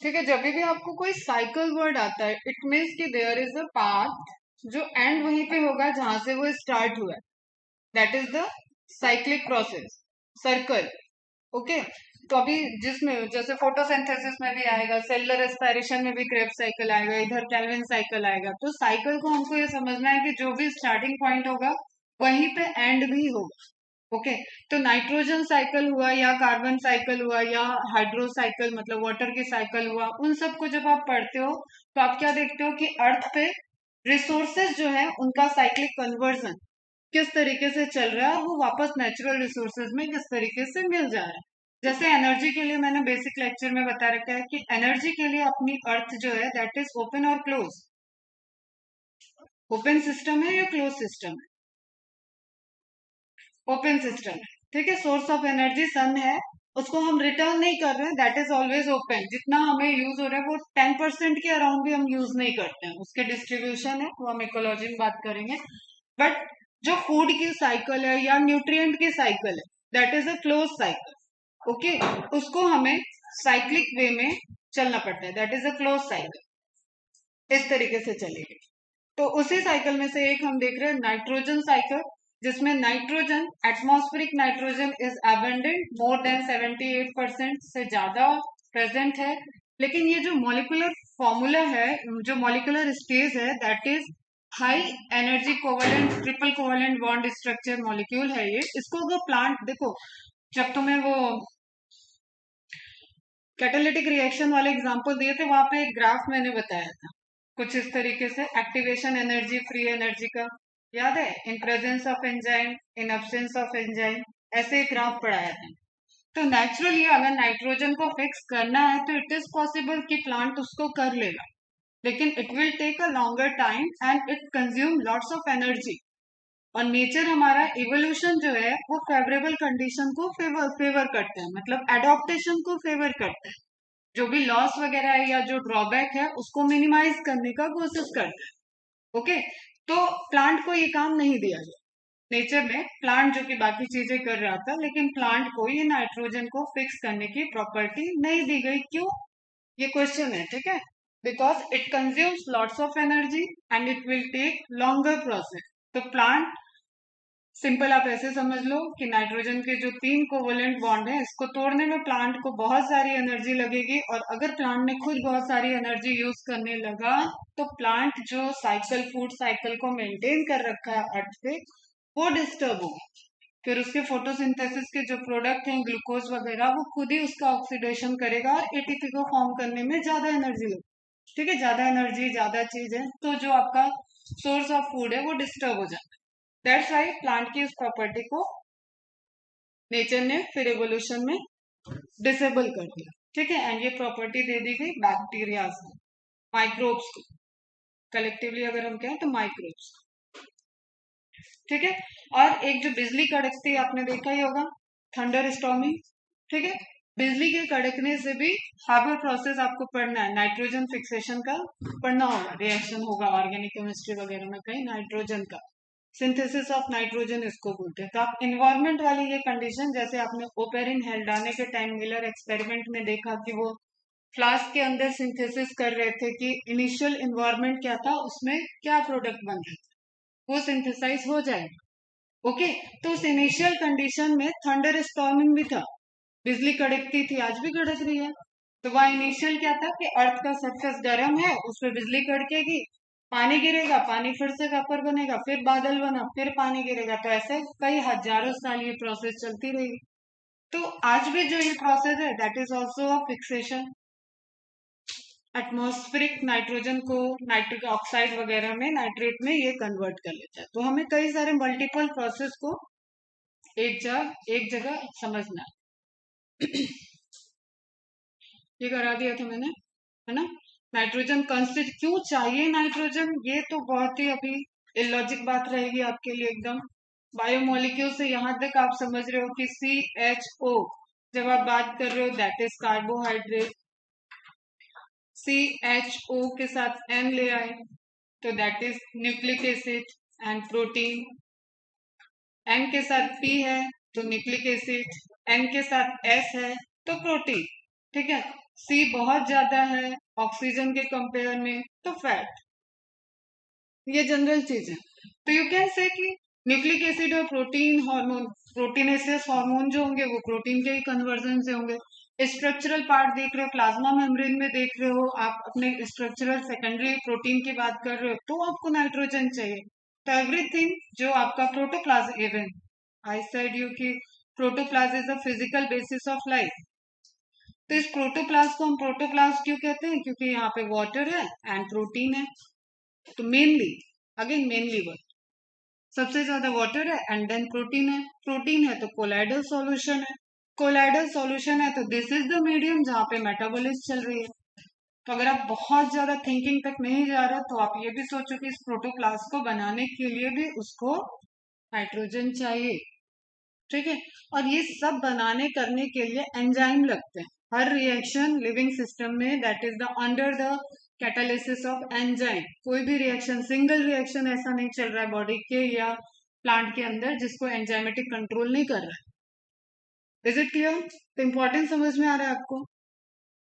ठीक है, जब भी आपको कोई साइकिल वर्ड आता है इट मीन्स कि देयर इज अ पाथ जो एंड वहीं पे होगा जहां से वो स्टार्ट हुआ है, that is the cyclic process, circle. Okay, तो अभी जिसमें जैसे फोटोसिंथेसिस में भी आएगा, सेलुलर रेस्पिरेशन में भी क्रेब्स साइकिल आएगा, इधर कैल्विन साइकिल आएगा, तो साइकिल को हमको ये समझना है कि जो भी स्टार्टिंग पॉइंट होगा वहीं पे एंड भी होगा। ओके, तो नाइट्रोजन साइकिल हुआ या कार्बन साइकिल हुआ या हाइड्रो साइकिल मतलब वाटर की साइकिल हुआ, उन सब को जब आप पढ़ते हो तो आप क्या देखते हो कि अर्थ पे रिसोर्सेज जो है उनका साइक्लिक कन्वर्जन किस तरीके से चल रहा है, वो वापस नेचुरल रिसोर्सेज में किस तरीके से मिल जा रहा है। जैसे एनर्जी के लिए मैंने बेसिक लेक्चर में बता रखा है कि एनर्जी के लिए अपनी अर्थ जो है दैट इज ओपन और क्लोज। ओपन सिस्टम है या क्लोज सिस्टम है? ओपन सिस्टम है। ठीक है, सोर्स ऑफ एनर्जी सन है, उसको हम रिटर्न नहीं कर रहे हैं, दैट इज ऑलवेज ओपन। जितना हमें यूज हो रहा है वो 10% के अराउंड भी हम यूज नहीं करते हैं, उसके डिस्ट्रीब्यूशन है वो हम इकोलॉजी में बात करेंगे। बट जो फूड की साइकिल है या न्यूट्रिएंट की साइकिल है that is a close cycle. Okay, उसको हमें साइक्लिक वे में चलना पड़ता है, that is a close cycle. इस तरीके से चलेगी। तो उसी साइकिल में से एक हम देख रहे हैं नाइट्रोजन साइकिल, जिसमें nitrogen, atmospheric nitrogen is abundant, more than 78% से ज्यादा प्रेजेंट है। लेकिन ये जो मॉलिक्यूलर फॉर्मूला है, जो मॉलिक्यूलर स्टेज है that is high energy covalent triple covalent bond structure molecule है ये। इसको अगर प्लांट देखो, जब तुम्हें वो कैटालिटिक रिएक्शन वाले एग्जांपल दिए थे वहां पे एक ग्राफ मैंने बताया था कुछ इस तरीके से, एक्टिवेशन एनर्जी, फ्री एनर्जी का, याद है? इन presence of enzyme, in absence of enzyme, ऐसे एक ग्राफ पढ़ाया था। तो नेचुरली अगर नाइट्रोजन को फिक्स करना है तो इट इज पॉसिबल कि प्लांट उसको कर लेगा, लेकिन it will take a longer time and it consume lots of energy. और नेचर हमारा इवोल्यूशन जो है वो फेवरेबल कंडीशन को फेवर करता है, मतलब एडॉप्टेशन को फेवर करता है। जो भी लॉस वगैरह है या जो ड्रॉबैक है उसको मिनिमाइज करने का कोशिश करता है। ओके, तो प्लांट को ये काम नहीं दिया गया नेचर में, प्लांट जो कि बाकी चीजें कर रहा था, लेकिन प्लांट को ये नाइट्रोजन को फिक्स करने की प्रॉपर्टी नहीं दी गई। क्यों? ये क्वेश्चन है। ठीक है, because it consumes lots of energy and it will take longer process. तो प्लांट, सिंपल आप ऐसे समझ लो कि नाइट्रोजन के जो 3 कोवलेंट बॉन्ड है इसको तोड़ने में प्लांट को बहुत सारी एनर्जी लगेगी, और अगर प्लांट ने खुद बहुत सारी एनर्जी यूज करने लगा तो प्लांट जो साइकिल, फूड साइकिल को मेंटेन कर रखा है अर्थ पे, वो डिस्टर्ब होगा। फिर उसके फोटोसिंथेसिस के जो प्रोडक्ट हैं ग्लूकोज वगैरह, वो खुद ही उसका ऑक्सीडेशन करेगा और एटीपी को फॉर्म करने में ज्यादा एनर्जी लगेगी। ठीक है, ज्यादा एनर्जी, ज्यादा चीज है तो जो आपका सोर्स ऑफ फूड है वो डिस्टर्ब हो जाता है। दैट्स वाई प्लांट की उस प्रॉपर्टी को नेचर ने फिर एवोल्यूशन में डिसेबल कर दिया। ठीक है, एंड ये प्रॉपर्टी दे दी गई बैक्टीरिया को, माइक्रोब्स को, कलेक्टिवली अगर हम कहें तो माइक्रोब्स। ठीक है, और एक जो बिजली कड़कती है आपने देखा ही होगा, थंडर स्टॉर्मिंग। ठीक है, बिजली के कड़कने से भी हार्बर प्रोसेस आपको पढ़ना है, नाइट्रोजन फिक्सेशन का पढ़ना होगा, रिएक्शन होगा ऑर्गेनिक केमिस्ट्री वगैरह में कहीं नाइट्रोजन का सिंथेसिस ऑफ नाइट्रोजन इसको बोलते हैं। तो आप इन्वायरमेंट वाली ये कंडीशन, जैसे आपने ओपेरिन हेल्डाने के टाइम मिलर एक्सपेरिमेंट में देखा कि वो फ्लास्क के अंदर सिंथेसिस कर रहे थे कि इनिशियल इन्वायरमेंट क्या था, उसमें क्या प्रोडक्ट बन रहे थे, वो सिंथेसाइज हो जाएगा। ओके, तो उस इनिशियल कंडीशन में थंडर स्टॉर्मिंग भी था, बिजली कड़कती थी, आज भी कड़क रही है। तो वह इनिशियल क्या था कि अर्थ का सरफेस गर्म है, उसमें बिजली कड़केगी, पानी गिरेगा, पानी फिर से वेपर बनेगा, फिर बादल बना, फिर पानी गिरेगा, तो ऐसे कई हजारों साल ये प्रोसेस चलती रहेगी। तो आज भी जो ये प्रोसेस है that is also a fixation. Atmospheric nitrogen को नाइट्रिक ऑक्साइड वगैरह में, नाइट्रेट में ये कन्वर्ट कर लेता है। तो हमें कई सारे मल्टीपल प्रोसेस को एक जगह समझना है। ये करा दिया था मैंने, है ना? नाइट्रोजन कंस्टिट क्यों चाहिए नाइट्रोजन, ये तो बहुत ही अभी इलॉजिक बात रहेगी आपके लिए एकदम। बायोमोलिक्यूल से यहाँ तक आप समझ रहे हो कि CHO जब आप बात कर रहे हो दैट इज कार्बोहाइड्रेट, CHO के साथ N ले आए तो that is nucleic acid and protein, N के साथ P है तो न्यूक्लिक एसिड, N के साथ S है तो प्रोटीन। ठीक है, सी बहुत ज्यादा है ऑक्सीजन के कंपेयर में तो फैट। ये जनरल चीज है। तो यू कैन से कि न्यूक्लिक एसिड और प्रोटीन हार्मोन, प्रोटीनेसियस हार्मोन जो होंगे वो प्रोटीन के ही कन्वर्जन से होंगे। स्ट्रक्चरल पार्ट देख रहे हो, प्लाज्मा मेम्ब्रेन में देख रहे हो आप, अपने स्ट्रक्चरल सेकेंडरी प्रोटीन की बात कर रहे हो तो आपको नाइट्रोजन चाहिए। तो एवरीथिंग जो आपका protoplasm, even I said you कि protoplasm is the physical basis of life. तो इस प्रोटोप्लाज्म को हम प्रोटोप्लाज्म क्यों कहते हैं? क्योंकि यहाँ पे वाटर है एंड प्रोटीन है। तो मेनली, अगेन मेनली वर्ड, सबसे ज्यादा वाटर है एंड देन प्रोटीन है। प्रोटीन है तो कोलाइडल सॉल्यूशन है, कोलाइडल सॉल्यूशन है तो दिस इज द मीडियम जहाँ पे मेटाबॉलिज्म चल रही है। तो अगर आप बहुत ज्यादा थिंकिंग तक नहीं जा रहा तो आप ये भी सोचो कि इस प्रोटोप्लास्ट को बनाने के लिए भी उसको नाइट्रोजन चाहिए। ठीक है। और ये सब बनाने करने के लिए एंजाइम लगते हैं। हर रिएक्शन लिविंग सिस्टम में that is the under the catalysis of enzyme. कोई भी रिएक्शन, सिंगल रिएक्शन ऐसा नहीं चल रहा है बॉडी के या प्लांट के अंदर जिसको एंजाइमेटिक कंट्रोल नहीं कर रहा है। Is it clear? तो इंपॉर्टेंट समझ में आ रहा है आपको?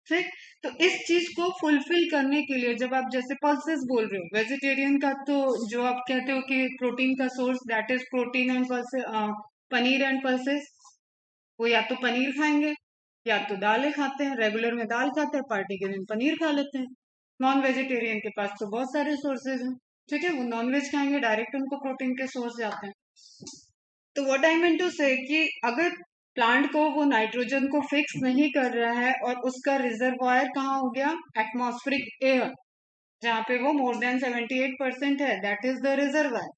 ठीक। तो इस चीज को फुलफिल करने के लिए जब आप जैसे पल्सेस बोल रहे हो, वेजिटेरियन का तो जो आप कहते हो कि प्रोटीन का source that is protein and pulses, paneer and pulses, वो या तो पनीर खाएंगे या तो दालें खाते हैं। रेगुलर में दाल खाते हैं, पार्टी के दिन पनीर खा लेते हैं। नॉन वेजिटेरियन के पास तो बहुत सारे सोर्सेज हैं। ठीक है, वो नॉन वेज खाएंगे, डायरेक्ट उनको प्रोटीन के सोर्स जाते हैं। तो व्हाट आई मीन टू से कि अगर प्लांट को वो नाइट्रोजन को फिक्स नहीं कर रहा है और उसका रिजर्वायर कहाँ हो गया? एटमॉस्फेरिक एयर, जहाँ पे वो मोर देन 78% है, that is the reservoir.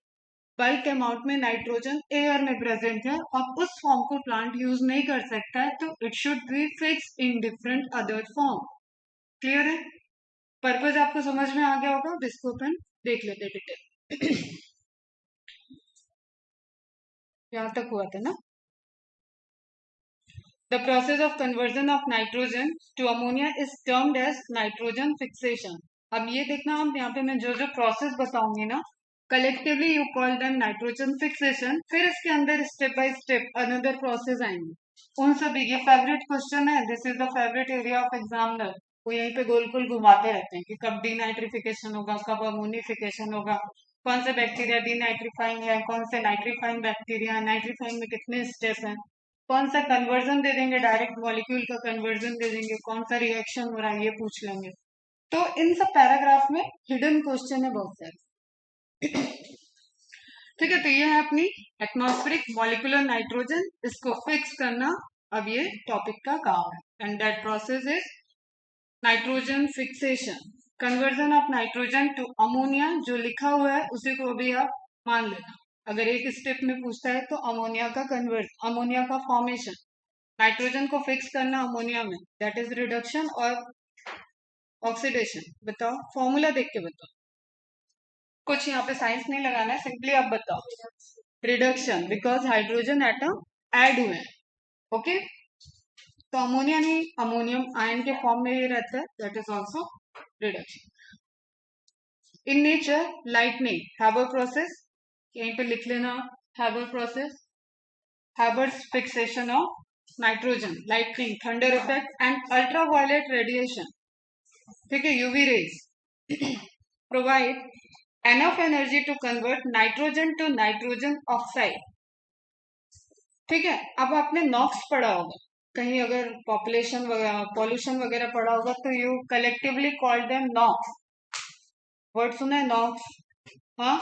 Bulk amount में नाइट्रोजन एयर में प्रेजेंट है और उस फॉर्म को प्लांट यूज नहीं कर सकता है, तो it should B fix in different other form. Clear है? पर्पज आपको समझ में आ गया होगा। अब इसको अपन देख लेते डिटेल। यहाँ तक हुआ था ना? The process of conversion of nitrogen to ammonia is termed as nitrogen fixation. अब ये देखना, हम यहाँ पे मैं जो जो प्रोसेस बताऊंगी ना, collectively you call them nitrogen fixation. फिर इसके अंदर step by step another process आएंगे। उन सभी, ये फेवरेट क्वेश्चन है, this is the favourite area of examiner. वो यहीं पे गोल गोल घुमाते रहते हैं कि कब डीनाइट्रिफिकेशन होगा, कब अमोनिफिकेशन होगा, कौन से बैक्टीरिया डीनाइट्रीफाइंग है, कौन से नाइट्रीफाइंग बैक्टीरिया, नाइट्रीफाइंग में कितने स्टेप हैं, कौन सा कन्वर्जन दे देंगे, डायरेक्ट मॉलिक्यूल का कन्वर्जन दे देंगे, कौन सा रिएक्शन हो रहा है ये पूछ लेंगे। तो इन सब पैराग्राफ में हिडन क्वेश्चन है बहुत सारे। ठीक है, तो ये है अपनी एटमॉस्फेरिक मॉलिक्यूलर नाइट्रोजन, इसको फिक्स करना अब ये टॉपिक का काम है। And that process is nitrogen fixation, conversion of nitrogen to ammonia. जो लिखा हुआ है उसी को अभी आप मान लेना। अगर एक स्टेप में पूछता है तो अमोनिया का अमोनिया का फॉर्मेशन, नाइट्रोजन को फिक्स करना अमोनिया में, दैट इज रिडक्शन और ऑक्सीडेशन। बताओ फॉर्मूला देख के बताओ, कुछ यहाँ पे साइंस नहीं लगाना है, सिंपली आप बताओ। Reduction, because hydrogen atom add हुए हैं। ओके, तो अमोनिया नहीं, अमोनियम आयन के फॉर्म में ये रहता है, that is also reduction. In nature lightning Haber process, यहीं पे लिख लेना Haber process, Haber's fixation of nitrogen, lightning, thunder effect and ultraviolet radiation. ठीक है, UV rays provide enough energy to convert nitrogen to nitrogen oxide. ठीक है, अब आपने नॉक्स पढ़ा होगा कहीं, अगर पॉपुलेशन वगैरह पॉल्यूशन वगैरह पढ़ा होगा तो you collectively call them NOx. Word सुना है नॉक्स? हाँ,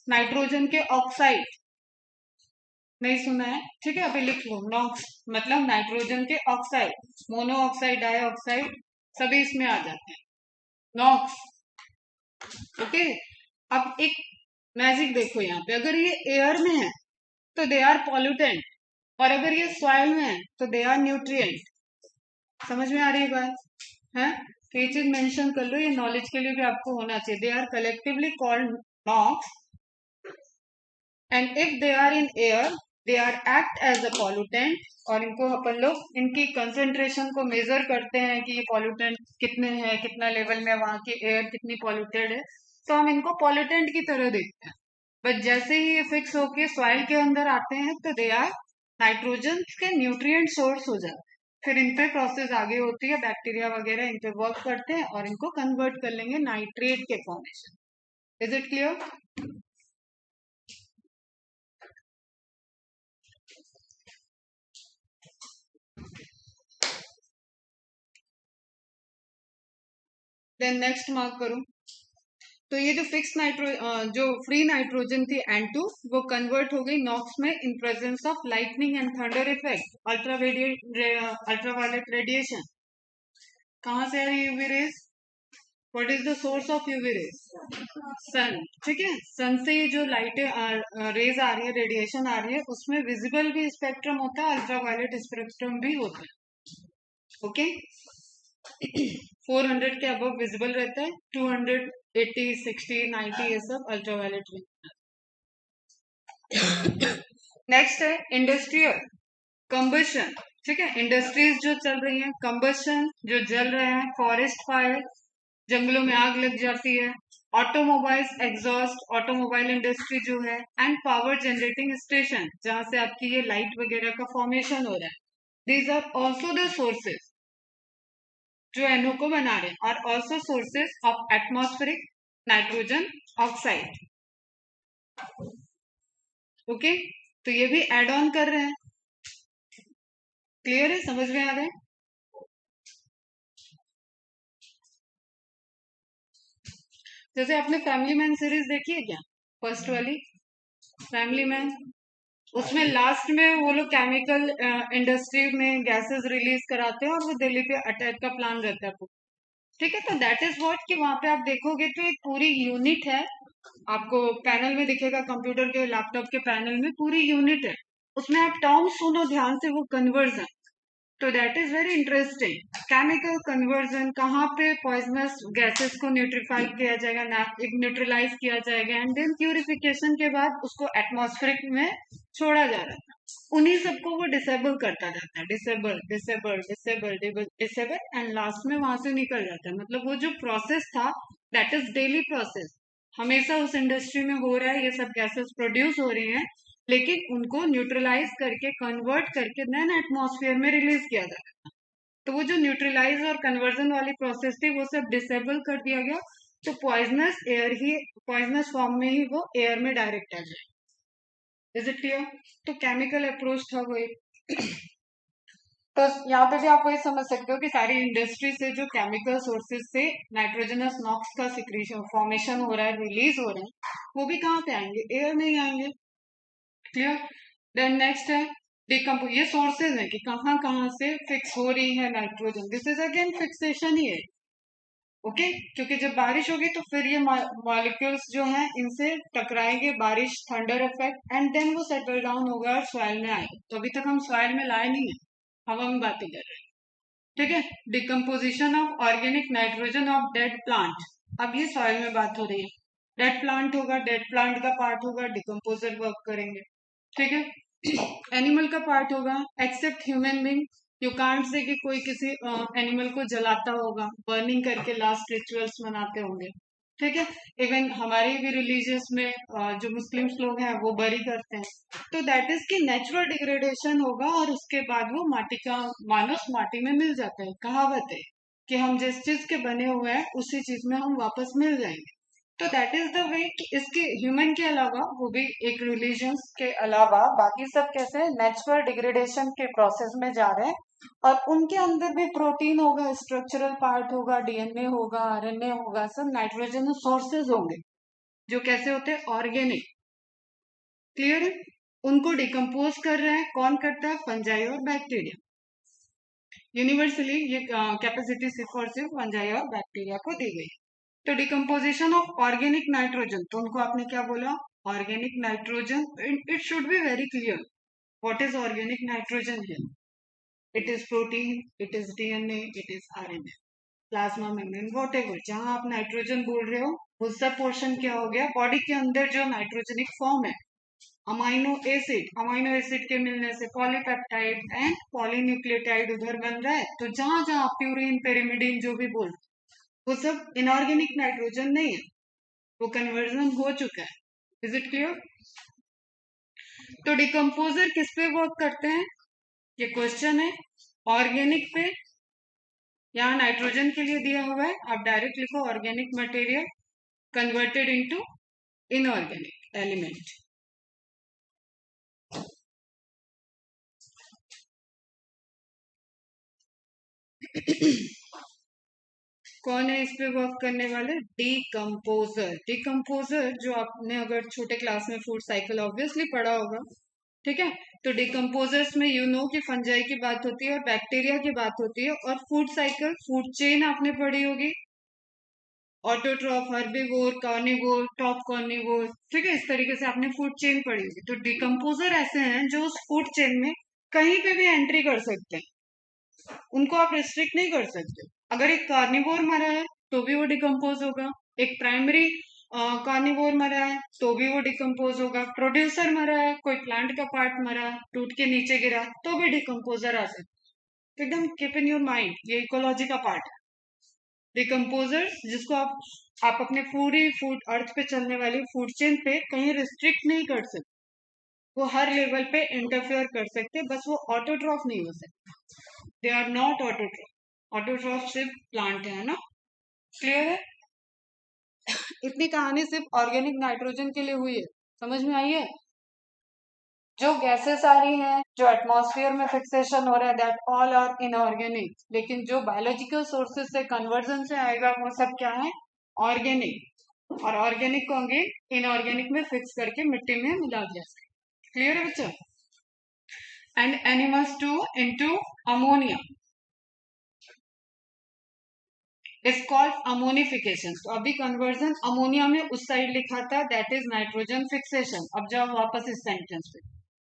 नाइट्रोजन के ऑक्साइड नहीं सुना है? ठीक है, अभी लिख लो, नॉक्स मतलब नाइट्रोजन के ऑक्साइड, मोनो ऑक्साइड, डाइऑक्साइड सभी इसमें आ जाते हैं, नॉक्स। ओके, अब एक मैजिक देखो यहाँ पे, अगर ये एयर में है तो दे आर पॉल्यूटेंट, और अगर ये सॉइल में है तो दे आर न्यूट्रिएंट। समझ में आ रही है बात? है? तो ये चीज मेंशन कर लो, ये नॉलेज के लिए भी आपको होना चाहिए। They are collectively called NOx and if they are in air they are act as a pollutant. और इनको अपन लोग इनकी कंसेंट्रेशन को मेजर करते हैं कि ये पॉल्यूटेंट कितने हैं, कितना लेवल में, वहां की एयर कितनी पॉल्यूटेड है, तो हम इनको पॉल्यूटेंट की तरह देखते हैं। बट जैसे ही ये फिक्स होके सॉइल के अंदर आते हैं तो दे आर नाइट्रोजन के न्यूट्रिएंट सोर्स हो जाते हैं। फिर इन पे प्रोसेस आगे होती है, बैक्टीरिया वगैरह इन पे वर्क करते हैं और इनको कन्वर्ट कर लेंगे नाइट्रेट के formation. Is it clear? Then next mark करो। तो ये जो फिक्स जो फ्री नाइट्रोजन थी N2, वो कन्वर्ट हो गई नॉक्स में in presence of lightning and thunder effect, ultraviolet radiation. कहाँ से आ रही UV rays? What is the source of UV rays? Sun. ठीक है, सन से ये जो लाइट रेज आ रही है, रेडिएशन आ रही है, उसमें विजिबल भी स्पेक्ट्रम होता है, अल्ट्रावायलेट स्पेक्ट्रम भी होता है। ओके 400 के अबव विजिबल रहता है, 200, 80, 60, 90 ये सब अल्ट्रावायलेट रेंज। नेक्स्ट है इंडस्ट्रियल कंबशन। ठीक है, इंडस्ट्रीज जो चल रही हैं, कंबशन जो जल रहे हैं, फॉरेस्ट फायर, जंगलों में आग लग जाती है, ऑटोमोबाइल्स एग्जॉस्ट, ऑटोमोबाइल इंडस्ट्री जो है, एंड पावर जनरेटिंग स्टेशन जहां से आपकी ये लाइट वगैरह का फॉर्मेशन हो रहा है, these are also the sources जो NO को बना रहे हैं, और also sources of atmospheric nitrogen oxide. Okay, तो ये भी एड ऑन कर रहे हैं। क्लियर है? समझ में आ रहा है? जैसे आपने फैमिली मैन सीरीज देखी है क्या? फर्स्ट वाली फैमिली मैन, उसमें लास्ट में वो लोग केमिकल इंडस्ट्री में गैसेस रिलीज कराते हैं और वो दिल्ली पे अटैक का प्लान रहता है। ठीक है, तो दैट इज व्हाट कि वहां पे आप देखोगे तो एक पूरी यूनिट है, आपको पैनल में दिखेगा, कंप्यूटर के लैपटॉप के पैनल में पूरी यूनिट है, उसमें आप टर्म सुनो ध्यान से, वो कन्वर्जन। तो that is very interesting, chemical conversion, कहाँ पे पॉइजनस गैसेस को न्यूट्रीफाई किया जाएगा, न्यूट्रलाइज किया जाएगा, एंड देन प्यूरिफिकेशन के बाद उसको एटमॉस्फेरिक में छोड़ा जा रहा है। उन्हीं सबको वो डिसेबल करता जाता है, disable disable disable disable, and last में वहां से निकल जाता है। मतलब वो जो प्रोसेस था, दैट इज डेली प्रोसेस, हमेशा उस इंडस्ट्री में हो रहा है, ये सब गैसेस प्रोड्यूस हो रही हैं, लेकिन उनको न्यूट्रलाइज करके, कन्वर्ट करके देन एटमॉस्फेयर में रिलीज किया जाता है। तो वो जो न्यूट्रलाइज और कन्वर्जन वाली प्रोसेस थी, वो सब डिसेबल कर दिया गया, तो पॉइजनस फॉर्म में ही वो एयर में डायरेक्ट आ जाए। Is it clear? तो केमिकल अप्रोच था वो एक। तो यहाँ पे भी आप वही समझ सकते हो कि सारी इंडस्ट्री से जो केमिकल सोर्सेज से नाइट्रोजनस नॉक्स का सिक्रीशन फॉर्मेशन हो रहा है, रिलीज हो रहे हैं, वो भी कहाँ पे आएंगे? एयर में ही आएंगे। क्लियर? देन नेक्स्ट है डिकम्पो, ये सोर्सेज है कि कहाँ कहाँ से फिक्स हो रही है nitrogen, this is again fixation ही है। ओके, क्योंकि जब बारिश होगी तो फिर ये मॉलिक्यूल्स जो हैं इनसे टकराएंगे, बारिश, थंडर इफेक्ट, एंड देन वो सेटल डाउन होगा और सॉइल में आएगा। तो अभी तक हम सॉइल में लाए नहीं है, हवा में बातें कर रहे हैं। ठीक है, decomposition of organic nitrogen of dead plant, अब ये सॉइल में बात हो रही है। डेड प्लांट होगा, डेड प्लांट का पार्ट होगा, डिकम्पोजर वर्क करेंगे। ठीक है, एनिमल का पार्ट होगा, except human being, you can't say कि कोई किसी एनिमल को जलाता होगा, बर्निंग करके लास्ट रिचुअल्स मनाते होंगे। ठीक है, इवन हमारे भी रिलीजियस में जो मुस्लिम्स लोग हैं वो बरी करते हैं। तो दैट इज कि नेचुरल डिग्रेडेशन होगा और उसके बाद वो माटी का मानस माटी में मिल जाता है। कहावत है कि हम जिस चीज के बने हुए हैं उसी चीज में हम वापस मिल जाएंगे। तो दैट इज द वे कि इसके ह्यूमन के अलावा, वो भी एक रिलीजन्स के अलावा, बाकी सब कैसे नेचुरल डिग्रेडेशन के प्रोसेस में जा रहे हैं, और उनके अंदर भी प्रोटीन होगा, स्ट्रक्चरल पार्ट होगा, DNA होगा, RNA होगा, सब नाइट्रोजन सोर्सेज होंगे जो कैसे होते हैं? ऑर्गेनिक। क्लियर है? उनको डिकम्पोज कर रहे हैं, कौन करता है? फंजाई और बैक्टीरिया। यूनिवर्सली ये कैपेसिटी सिर्फ और सिर्फ फंजाई और बैक्टीरिया को दी गई। तो डिकम्पोजिशन ऑफ ऑर्गेनिक नाइट्रोजन, तो उनको आपने क्या बोला? Organic nitrogen. It should be very clear what is organic nitrogen है। It is protein, it is DNA, it is RNA, plasma membrane, whatever, जहां आप नाइट्रोजन बोल रहे हो वो सब पोर्शन क्या हो गया? बॉडी के अंदर जो नाइट्रोजनिक फॉर्म है, अमाइनो एसिड के मिलने से पॉलीपेप्टाइड एंड पॉलीन्यूक्लियोटाइड उधर बन रहा है। तो जहां जहां प्यूरिन, पेरिमिडीन जो भी बोल, वो सब इनऑर्गेनिक नाइट्रोजन नहीं है, वो कन्वर्जन हो चुका है। Is it clear? तो डिकम्पोजर किस पे वर्क करते हैं, ये क्वेश्चन है। ऑर्गेनिक पे यहाँ नाइट्रोजन के लिए दिया हुआ है, आप डायरेक्ट लिखो organic material converted into inorganic element. कौन है इस पे वर्क करने वाले? डीकम्पोजर। डीकम्पोजर जो आपने अगर छोटे क्लास में फूड साइकिल ऑब्वियसली पढ़ा होगा, ठीक है, तो डिकम्पोजर्स में यू नो कि फंजाई की बात होती है और बैक्टीरिया की बात होती है, और फूड साइकिल फूड चेन आपने पढ़ी होगी, autotroph, herbivore, carnivore, top carnivore, ठीक है, इस तरीके से आपने फूड चेन पढ़ी होगी। तो डिकम्पोजर ऐसे हैं जो उस फूड चेन में कहीं पे भी एंट्री कर सकते हैं, उनको आप रिस्ट्रिक्ट नहीं कर सकते। अगर एक कार्निवोर मरा है तो भी वो डिकम्पोज होगा, एक प्राइमरी कार्निवोर मरा है तो भी वो डिकम्पोज होगा, प्रोड्यूसर मरा है, कोई प्लांट का पार्ट मरा है टूट के नीचे गिरा तो भी डिकम्पोजर आ सकता है। तो एकदम कीप इन योर माइंड, ये इकोलॉजी का पार्ट है। डिकम्पोजर्स जिसको आप अपने पूरी फूड अर्थ पे चलने वाली फूड चेन पे कहीं रिस्ट्रिक्ट नहीं कर सकते, वो हर लेवल पे इंटरफेयर कर सकते, बस वो ऑटोट्रॉफ नहीं हो सकते। They are not autotroph. Autotroph सिर्फ प्लांट है ना, क्लियर है? इतनी कहानी सिर्फ ऑर्गेनिक नाइट्रोजन के लिए हुई है, समझ में आई है? जो गैसेस आ रही हैं, जो एटमॉस्फेयर में फिक्सेशन हो रहा है, दैट ऑल आर इनऑर्गेनिक, लेकिन जो बायोलॉजिकल सोर्सेज से कन्वर्जन से आएगा वो सब क्या है? ऑर्गेनिक। और ऑर्गेनिक को अगेन इनऑर्गेनिक में फिक्स करके मिट्टी में मिला दिया। क्लियर है बच्चा? And animals to into ammonia is called ammonification. तो अभी कन्वर्जन अमोनिया में उस साइड लिखा था, दैट इज नाइट्रोजन फिक्सेशन। अब जाओ वापस इस सेंटेंस पे।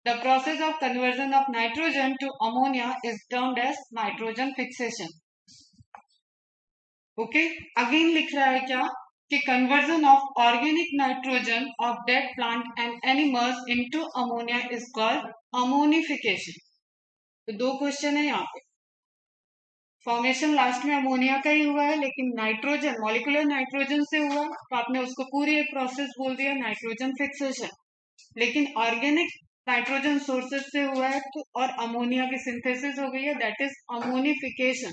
The process of conversion of nitrogen to ammonia is termed as nitrogen fixation. Okay, again लिख रहा है क्या कि conversion of organic nitrogen of dead plant and animals into ammonia is called ammonification. तो दो क्वेश्चन है यहाँ पे। फॉर्मेशन लास्ट में अमोनिया का ही हुआ है, लेकिन नाइट्रोजन मॉलिक्यूलर नाइट्रोजन से हुआ, तो आपने उसको पूरी एक प्रोसेस बोल दिया नाइट्रोजन फिक्सेशन। लेकिन ऑर्गेनिक नाइट्रोजन सोर्सेज से हुआ है तो और अमोनिया की सिंथेसिस हो गई है, दैट इज अमोनिफिकेशन।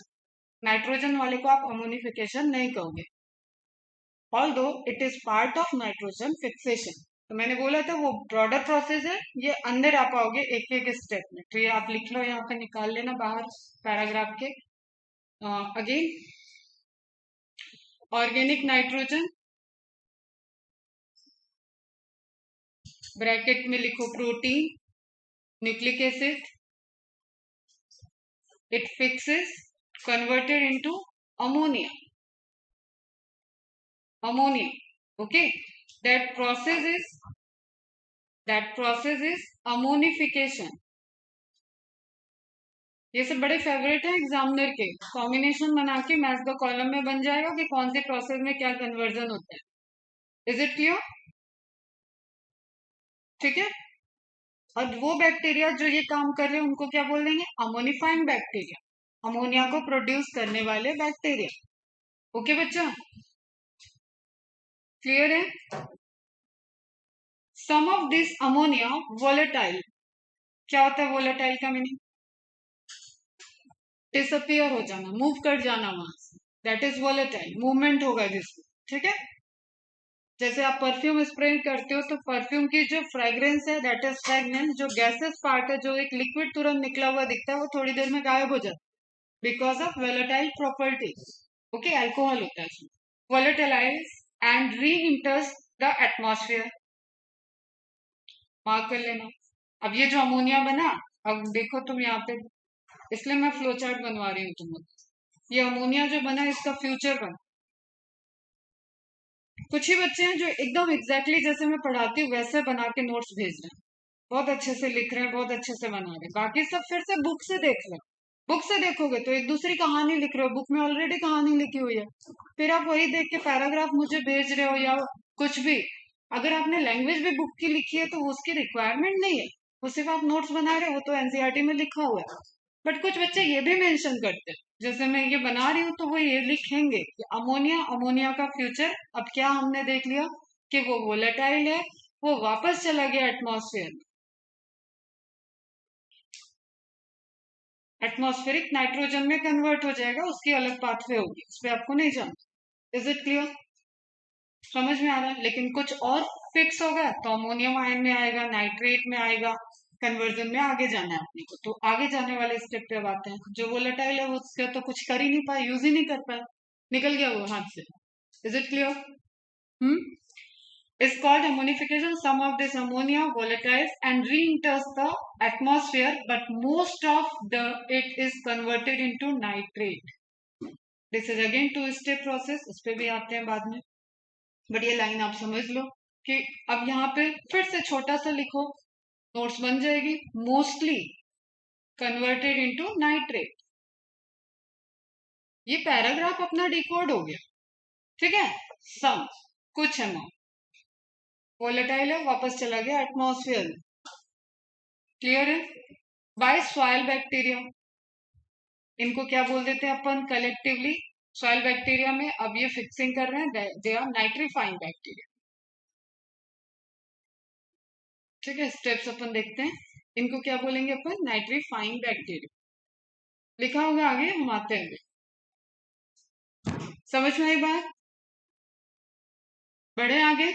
नाइट्रोजन वाले को आप अमोनिफिकेशन नहीं कहोगे, although it is part of nitrogen fixation. तो मैंने बोला था वो ब्रॉडर प्रोसेस है, ये अंदर आ पाओगे एक एक स्टेप में। तो ये आप लिख लो, यहाँ पे निकाल लेना बाहर पैराग्राफ के। अगेन ऑर्गेनिक नाइट्रोजन ब्रैकेट में लिखो protein nucleic acid, it fixes converted into ammonia. Ammonia, okay, that process is ammonification. ये सब बड़े फेवरेट है एग्जामिनर के, कॉम्बिनेशन बना के मैथ्स का कॉलम में बन जाएगा कि कौन से प्रोसेस में क्या कन्वर्जन होता है। Is it clear? ठीक है। और वो बैक्टीरिया जो ये काम कर रहे हैं उनको क्या बोल देंगे? अमोनिफाइंग बैक्टीरिया, अमोनिया को प्रोड्यूस करने वाले बैक्टीरिया। ओके बच्चा, क्लियर है? सम ऑफ दिस अमोनिया वोलेटाइल। क्या होता है वोलेटाइल का मीनिंग? डिसअपियर हो जाना, मूव कर जाना वहां से, दैट इज वोलेटाइल, मूवमेंट होगा जिसमें, ठीक है। जैसे आप परफ्यूम स्प्रे करते हो तो परफ्यूम की जो फ्रेग्रेंस है दैट इज फ्रेग्रेंस, जो गैसेस पार्ट है, जो एक लिक्विड तुरंत निकला हुआ दिखता है वो थोड़ी देर में गायब हो जाता है because of volatile properties. Okay, alcohol होता है इसमें, volatiles and re इंटर्स the atmosphere. Mark कर लेना। अब ये जो अमोनिया बना, अब देखो तुम यहाँ पे, इसलिए मैं फ्लो चार्ट बनवा रही हूँ तुम लोग। ये अमोनिया जो बना इसका फ्यूचर बना। कुछ ही बच्चे हैं जो एकदम एग्जैक्टली जैसे मैं पढ़ाती हूँ वैसे बना के नोट्स भेज रहे हैं, बहुत अच्छे से लिख रहे हैं, बहुत अच्छे से बना रहे हैं। बाकी सब फिर से बुक से देख लो। बुक से देखोगे तो एक दूसरी कहानी लिख रहे हो, बुक में ऑलरेडी कहानी लिखी हुई है, फिर आप वही देख के पैराग्राफ मुझे भेज रहे हो या कुछ भी। अगर आपने लैंग्वेज भी बुक की लिखी है तो उसकी रिक्वायरमेंट नहीं है, वो सिर्फ आप नोट्स बना रहे हो, तो एनसीईआरटी में लिखा हुआ है। बट कुछ बच्चे ये भी मेंशन करते हैं, जैसे मैं ये बना रही हूँ तो वो ये लिखेंगे कि अमोनिया, अमोनिया का फ्यूचर। अब क्या हमने देख लिया कि वो वोलेटाइल है, वो वापस चला गया एटमॉस्फेयर में। एटमॉस्फेरिक नाइट्रोजन में कन्वर्ट हो जाएगा, उसकी अलग पाथवे होगी, उस पर आपको नहीं जाना। Is it clear? समझ में आ रहा है? लेकिन कुछ और फिक्स होगा तो अमोनियम आयन में आएगा, नाइट्रेट में आएगा, कन्वर्जन में आगे जाना है अपने को। तो आगे जाने वाले स्टेप पे अब आते हैं। जो वोलेटाइल है वो उसका तो कुछ कर ही नहीं पाए, यूज ही नहीं कर पाए, निकल गया वो हाथ से। Is it clear? Hmm is called ammonification. Some of this ammonia volatiles and re-enters the atmosphere, but most of the it is converted into nitrate. This is again two-step process. उस पे भी आते हैं बाद में, बट ये line आप समझ लो कि अब यहाँ पे फिर से छोटा सा लिखो, नोट्स बन जाएगी। Mostly converted into nitrate. ये पैराग्राफ अपना डिकोड हो गया, ठीक है। सम कुछ अमाउंट वोलेटाइल है, वापस चला गया एटमॉस्फेयर में। क्लियर है? बाय सॉइल बैक्टीरिया, इनको क्या बोल देते हैं अपन कलेक्टिवली? सॉइल बैक्टीरिया में अब ये फिक्सिंग कर रहे हैं, दे आर नाइट्रीफाइंग बैक्टीरिया। ठीक है, स्टेप्स अपन देखते हैं। इनको क्या बोलेंगे अपन? Nitrifying bacteria. लिखा होगा आगे, हम आते हैं। समझ में आई बात? बढ़े आगे।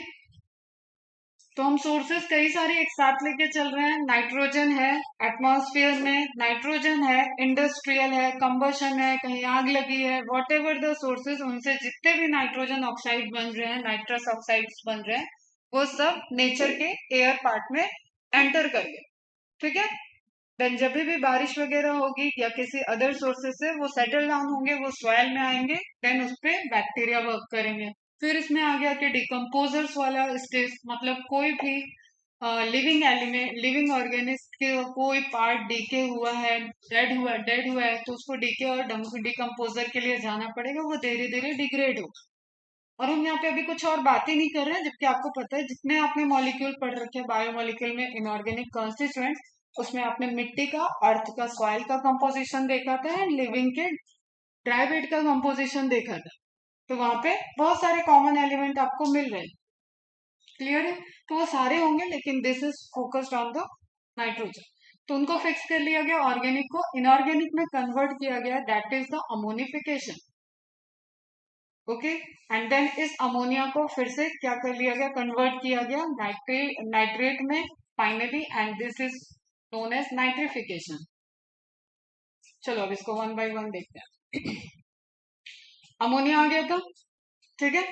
तो हम सोर्सेस कई सारे एक साथ लेके चल रहे हैं। नाइट्रोजन है एटमॉस्फेयर में, नाइट्रोजन है इंडस्ट्रियल है, कंबशन है, कहीं आग लगी है, वॉट एवर द सोर्सेज, उनसे जितने भी नाइट्रोजन ऑक्साइड बन रहे हैं, नाइट्रस ऑक्साइड्स बन रहे हैं, वो सब नेचर के एयर पार्ट में एंटर कर गए। ठीक है, देन जब भी बारिश वगैरह होगी या किसी अदर सोर्सेस से वो सेटल डाउन होंगे, वो सॉइल में आएंगे, देन उस पर बैक्टीरिया वर्क करेंगे। फिर इसमें आ गया कि डिकम्पोजर्स वाला स्टेज, मतलब कोई भी लिविंग एलिमेंट, लिविंग ऑर्गेनिस्ट के कोई पार्ट डीके हुआ है, डेड हुआ है, तो उसको डीके और डिकम्पोजर के लिए जाना पड़ेगा, वो धीरे धीरे डिग्रेड हो। और हम यहाँ पे अभी कुछ और बात ही नहीं कर रहे हैं, जबकि आपको पता है जितने आपने मॉलिक्यूल पढ़ रखे हैं बायोमॉलिक्यूल में, इनऑर्गेनिक कॉन्स्टिट्यूएंट, उसमें आपने मिट्टी का, अर्थ का, सॉइल का कंपोजिशन देखा था एंड लिविंग के ड्राई वेट का कंपोजिशन देखा था। तो वहां पे बहुत सारे कॉमन एलिमेंट आपको मिल रहे हैं। क्लियर है? तो वो सारे होंगे, लेकिन this is focused on the nitrogen. तो उनको फिक्स कर लिया गया, ऑर्गेनिक को इनऑर्गेनिक में कन्वर्ट किया गया, that is the ammonification. Okay, and then इस अमोनिया को फिर से क्या कर लिया गया? कन्वर्ट किया गया नाइट्रेट में finally, and this is known as nitrification. चलो अब इसको वन बाय वन देखते हैं। अमोनिया आ गया था, ठीक है,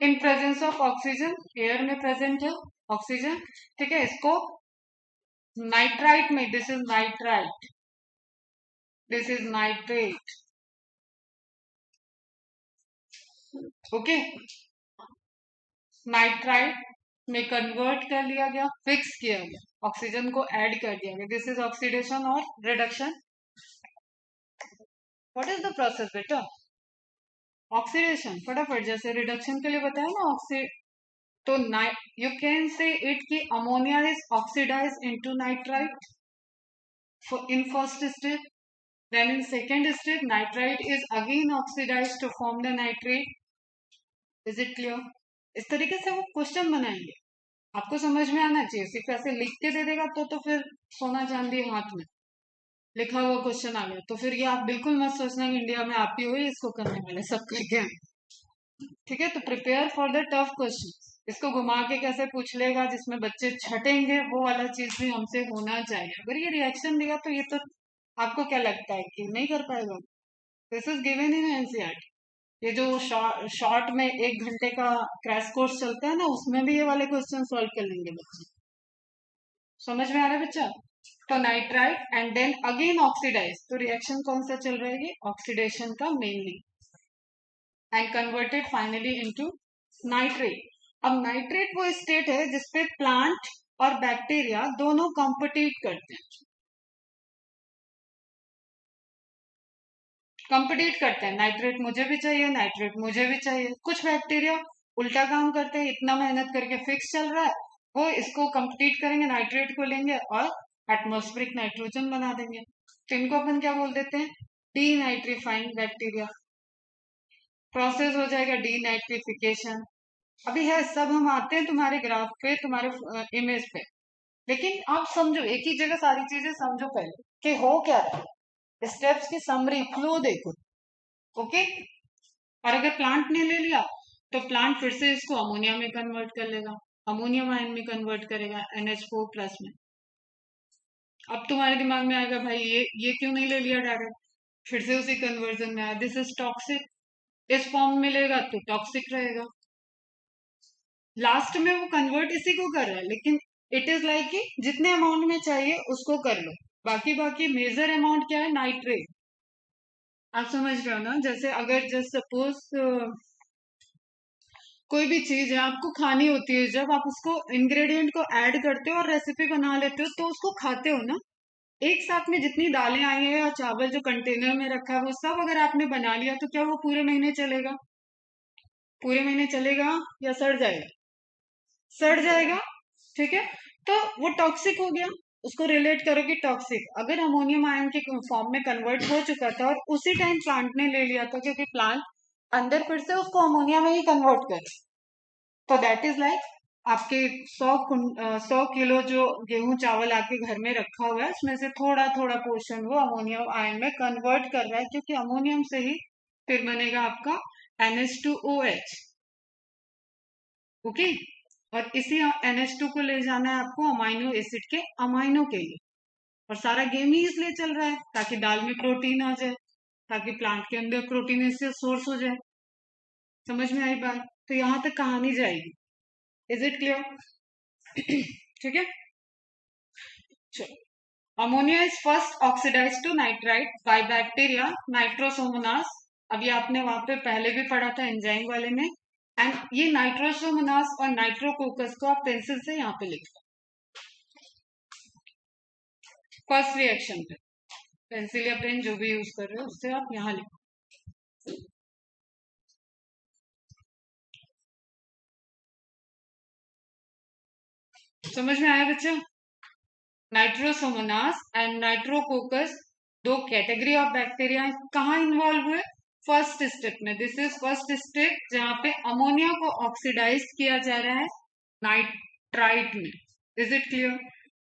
इन प्रेजेंस ऑफ ऑक्सीजन, एयर में प्रेजेंट है ऑक्सीजन, ठीक है। इसको नाइट्राइट में, this is nitrite, this is nitrate, okay, nitrite में कन्वर्ट कर लिया गया, फिक्स किया गया, ऑक्सीजन को ऐड कर दिया गया। दिस इज ऑक्सीडेशन और reduction. What is the process बेटा? ऑक्सीडेशन। फटाफट, जैसे रिडक्शन के लिए बताया ना ऑक्सी, तो यू कैन से इट की ammonia is oxidise into nitrite in first step, then in second step nitrite is again oxidise to form the nitrate. Is it clear? इस तरीके से वो क्वेश्चन बनाएंगे, आपको समझ में आना चाहिए। सिर्फ ऐसे लिख के दे देगा तो फिर सोना चांदी हाथ में लिखा हुआ क्वेश्चन आ गया, तो फिर ये आप बिल्कुल मत सोचना कि इंडिया में आप ही हो इसको करने वाले, सब करके आए। ठीक है, तो prepare for the tough question. इसको घुमा के कैसे पूछ लेगा जिसमें बच्चे छटेंगे, वो वाला चीज भी हमसे होना चाहिए। अगर ये रिएक्शन दिया तो ये तो आपको क्या लगता है कि नहीं कर पाएगा? This is given in NCERT. ये जो शॉर्ट में 1 घंटे का क्रैश कोर्स चलता है ना, उसमें भी ये वाले क्वेश्चन सॉल्व कर लेंगे बच्चे। समझ में आ रहा है बच्चा? तो nitrite and then again oxidise, तो रिएक्शन कौन सा चल रहा है? ऑक्सीडेशन का mainly, and converted finally into nitrate. अब नाइट्रेट वो स्टेट है जिसपे प्लांट और बैक्टीरिया दोनों कॉम्पिटिट करते हैं, नाइट्रेट मुझे भी चाहिए, नाइट्रेट मुझे भी चाहिए। कुछ बैक्टीरिया उल्टा काम करते हैं, इतना मेहनत करके फिक्स चल रहा है, वो इसको कम्पीट करेंगे, नाइट्रेट को लेंगे और एटमॉस्फेरिक नाइट्रोजन बना देंगे। तो इनको अपन क्या बोल देते हैं? Denitrifying bacteria. प्रोसेस हो जाएगा डीनाइट्रिफिकेशन। अभी है सब, हम आते हैं तुम्हारे ग्राफ पे, तुम्हारे इमेज पे, लेकिन आप समझो, एक ही जगह सारी चीजें समझो पहले कि हो क्या रहा है। स्टेप्स की समरी फ्लो देखो। ओके, और अगर प्लांट ने ले लिया तो प्लांट फिर से इसको अमोनिया में कन्वर्ट कर लेगा, अमोनियम आयन में कन्वर्ट करेगा NH4+ में। अब तुम्हारे दिमाग में आएगा भाई ये क्यों नहीं ले लिया डायरेक्ट, फिर से उसी कन्वर्जन में आया, दिस इज टॉक्सिक, इस फॉर्म में लेगा तो टॉक्सिक रहेगा। लास्ट में वो कन्वर्ट इसी को कर रहा है, लेकिन इट इज लाइक कि जितने अमाउंट में चाहिए उसको कर लो, बाकी बाकी मेजर अमाउंट क्या है, नाइट्रेट। आप समझ रहे हो ना, जैसे अगर जस्ट सपोज कोई भी चीज है आपको खानी होती है, जब आप उसको इंग्रेडिएंट को ऐड करते हो और रेसिपी बना लेते हो तो उसको खाते हो ना, एक साथ में जितनी दालें आई है या चावल जो कंटेनर में रखा है वो सब अगर आपने बना लिया तो क्या वो पूरे महीने चलेगा, पूरे महीने चलेगा या सड़ जाएगा, सड़ जाएगा। ठीक है, तो वो टॉक्सिक हो गया, उसको रिलेट करो कि टॉक्सिक, अगर अमोनियम आयन के फॉर्म में कन्वर्ट हो चुका था और उसी टाइम प्लांट ने ले लिया था, क्योंकि प्लांट अंदर फिर से उसको अमोनिया में ही कन्वर्ट करे, तो दैट इज लाइक आपके 100 किलो जो गेहूं चावल आपके घर में रखा हुआ है उसमें से थोड़ा थोड़ा पोर्शन वो अमोनियम आयन में कन्वर्ट कर रहा है, क्योंकि अमोनियम से ही फिर बनेगा आपका NH2OH। ओके, और इसी NH2 को ले जाना है आपको अमाइनो एसिड के अमाइनो के लिए, और सारा गेम ही इसलिए चल रहा है ताकि दाल में प्रोटीन आ जाए, ताकि प्लांट के अंदर प्रोटीन इससे सोर्स हो जाए। समझ में आई बात, तो यहां तक कहानी जाएगी। Is it clear? ठीक है, चलो। Ammonia is first oxidise to nitrite by bacteria Nitrosomonas. अभी आपने वहां पे पहले भी पढ़ा था एंजाइम वाले में, एंड ये नाइट्रोसोमोनास और नाइट्रोकोकस को आप पेंसिल से यहाँ पे लिख लो फर्स्ट रिएक्शन पे, पेंसिल या पेन जो भी यूज कर रहे हो उससे आप यहाँ लिखो। समझ में आया बच्चा? नाइट्रोसोमोनास एंड नाइट्रोकोकस दो कैटेगरी ऑफ बैक्टीरिया कहाँ इन्वॉल्व हुए, फर्स्ट स्टेप में। दिस इज फर्स्ट स्टेप जहां पे अमोनिया को ऑक्सीडाइज किया जा रहा है नाइट्राइट में। Is it clear?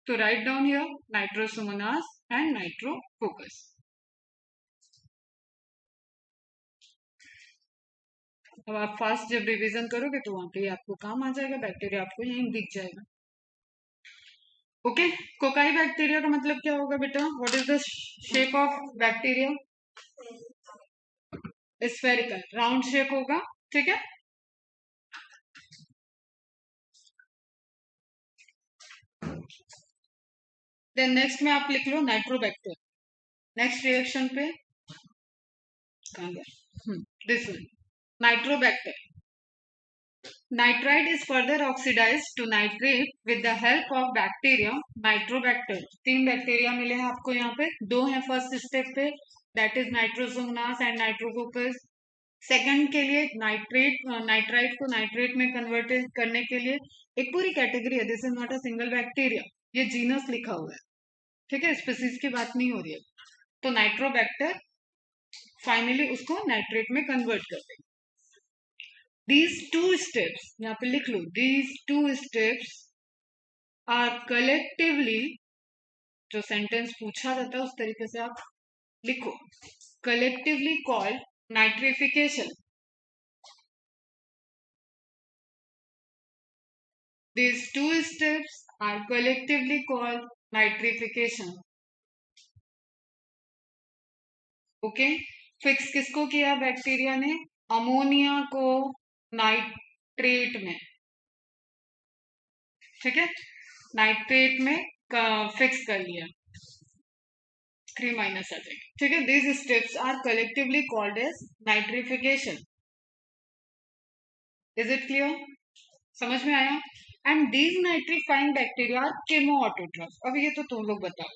तो write down here Nitrosomonas and Nitrococcus. अब आप फास्ट जब रिवीजन करोगे तो वहां पे आपको काम आ जाएगा, बैक्टीरिया आपको यहीं दिख जाएगा। ओके, कोकाई बैक्टीरिया का मतलब क्या होगा बेटा, what is the shape of bacteria, spherical round shape होगा। ठीक है, देन नेक्स्ट में आप लिख लो नाइट्रोबैक्टर। नेक्स्ट रिएक्शन पे कहाँ गया, this one Nitrobacter. Nitrite is further oxidise to nitrate with the help of bacteria Nitrobacter. तीन बैक्टीरिया मिले हैं आपको यहाँ पे, दो हैं फर्स्ट स्टेप पे, that is Nitrosomonas and Nitrococcus. Second के लिए नाइट्राइट को नाइट्रेट में कन्वर्ट करने के लिए एक पूरी कैटेगरी है, this is not a single bacteria, ये जीनस लिखा हुआ है। ठीक है, स्पीसीज की बात नहीं हो रही है। तो नाइट्रोबैक्टर फाइनली उसको नाइट्रेट में कन्वर्ट कर देंगे। These two steps, यहाँ पे लिख लो, these two steps are collectively, जो सेंटेंस पूछा जाता है उस तरीके से आप लिखो, collectively called nitrification. These two steps are collectively called nitrification. Okay, fix किसको किया बैक्टीरिया ने, अमोनिया को नाइट्रेट में। ठीक है, नाइट्रेट में फिक्स कर लिया, 3 माइनस आ जाएगा। ठीक है, these steps are collectively called as nitrification. Is it clear? समझ में आया? And these nitrifying bacteria are chemo autotroph. अब ये तो तुम लोग बताओ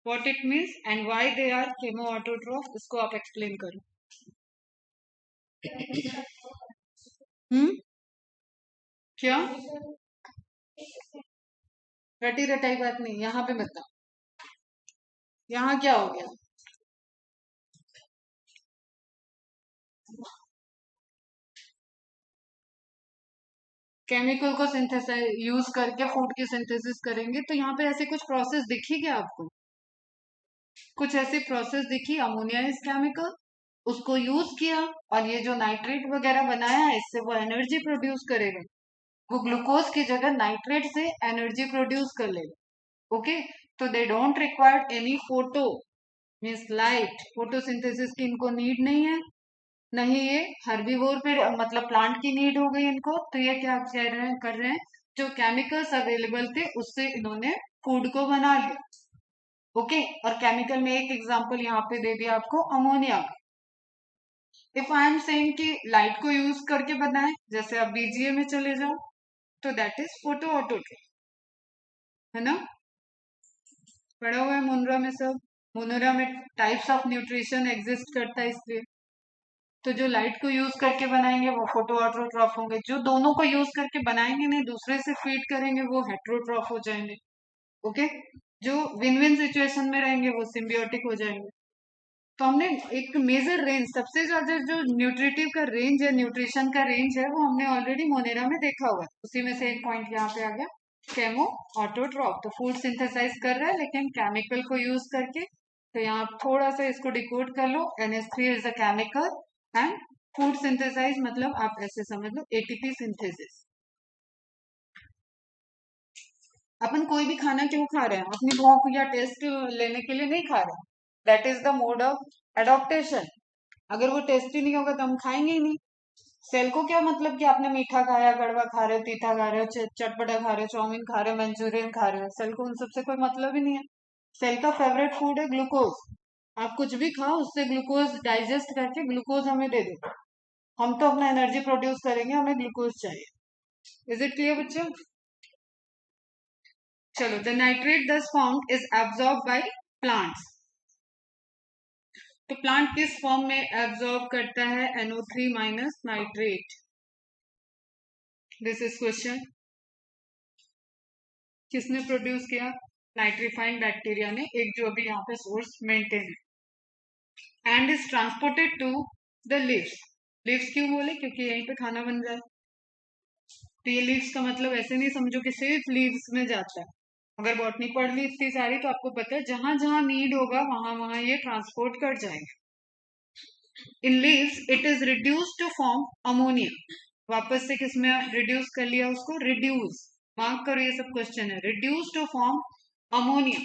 what it means and why they are chemo autotroph, इसको आप एक्सप्लेन करो। क्या रटी रटाई बात नहीं, यहाँ पे बताओ, यहाँ क्या हो गया, केमिकल को सिंथेसाइज यूज करके फूड की सिंथेसिस करेंगे, तो यहाँ पे ऐसे कुछ प्रोसेस दिखी क्या आपको? कुछ ऐसी प्रोसेस दिखी, अमोनिया इज केमिकल, उसको यूज किया और ये जो नाइट्रेट वगैरह बनाया है इससे वो एनर्जी प्रोड्यूस करेगा, वो ग्लूकोज की जगह नाइट्रेट से एनर्जी प्रोड्यूस कर लेगा। ओके, तो they don't require any photo means light, photosynthesis की इनको नीड नहीं है, नहीं ये हर्बीवोर पे मतलब प्लांट की नीड हो गई इनको, तो ये क्या कह रहे हैं कर रहे हैं, जो केमिकल्स अवेलेबल थे उससे इन्होंने फूड को बना लिया। ओके, और केमिकल में एक एग्जांपल यहाँ पे दे दिया आपको अमोनिया का। इफ आई एम सेइंग कि लाइट को यूज करके बनाए, जैसे आप बीजीए में चले जाओ, तो दैट इज फोटो ऑटोट्रोफ, है ना, पढ़ा हुआ है मुनरा में सब। मुनरा में टाइप्स ऑफ न्यूट्रिशन एग्जिस्ट करता है, इसलिए तो जो लाइट को यूज करके बनाएंगे वो फोटो ऑटोट्रॉफ होंगे, जो दोनों को यूज करके बनाएंगे नहीं दूसरे से फीड करेंगे वो हेट्रोट्रॉफ हो जाएंगे। ओके, जो विन विन सिचुएशन में रहेंगे वो सिम्बियोटिक हो जाएंगे। तो हमने एक मेजर रेंज, सबसे ज्यादा जो न्यूट्रिटिव का रेंज है, न्यूट्रिशन का रेंज है, वो हमने ऑलरेडी मोनेरा में देखा हुआ है। उसी में से एक पॉइंट यहाँ पे आ गया, केमो ऑटोट्रॉफ, तो फूड सिंथेसाइज कर रहा है लेकिन केमिकल को यूज करके। तो यहाँ थोड़ा सा इसको डिकोड कर लो, NH3 is a chemical and food synthesise मतलब आप ऐसे समझ लो एटीपी सिंथेसिस। अपन कोई भी खाना क्यों खा रहे हैं, अपनी भूख या टेस्ट लेने के लिए नहीं खा रहे हैं, that is the mode of adaptation. अगर वो टेस्टी नहीं होगा तो हम खाएंगे ही नहीं। सेल को क्या मतलब कि आपने मीठा खाया, कड़वा खा रहे हो, तीखा खा रहे हो, चटपटा खा रहे हो, चाउमीन खा रहे हो, मंचूरियन खा रहे हो, सेल को उन सबसे कोई मतलब ही नहीं है। सेल का फेवरेट फूड है ग्लूकोज, आप कुछ भी खाओ उससे ग्लूकोज डाइजेस्ट करके ग्लूकोज हमें दे दो, हम तो अपना एनर्जी प्रोड्यूस करेंगे, हमें ग्लूकोज चाहिए। इज इट क्लियर बच्चों? चलो, the nitrate thus formed is absorb by plants. तो प्लांट किस फॉर्म में एब्जॉर्ब करता है NO3 minus nitrate? This is question. किसने प्रोड्यूस किया? नाइट्रीफाइंग बैक्टीरिया ने, एक जो अभी यहाँ पे सोर्स मेंटेन है, and is transported to the leaves. Leaves क्यों बोले? क्योंकि यहीं पे खाना बन जाए। तो ये लीव्स का मतलब ऐसे नहीं समझो कि सिर्फ लीव्स में जाता है। अगर बॉटनी पढ़ ली इतनी सारी तो आपको पता है जहां जहां नीड होगा वहां वहां ये ट्रांसपोर्ट कर जाएगा। In leaves it is reduce to form ammonia. वापस से किसमें रिड्यूस कर लिया उसको? रिड्यूस, मार्क करो ये सब क्वेश्चन है। रिड्यूस टू फॉर्म अमोनिया,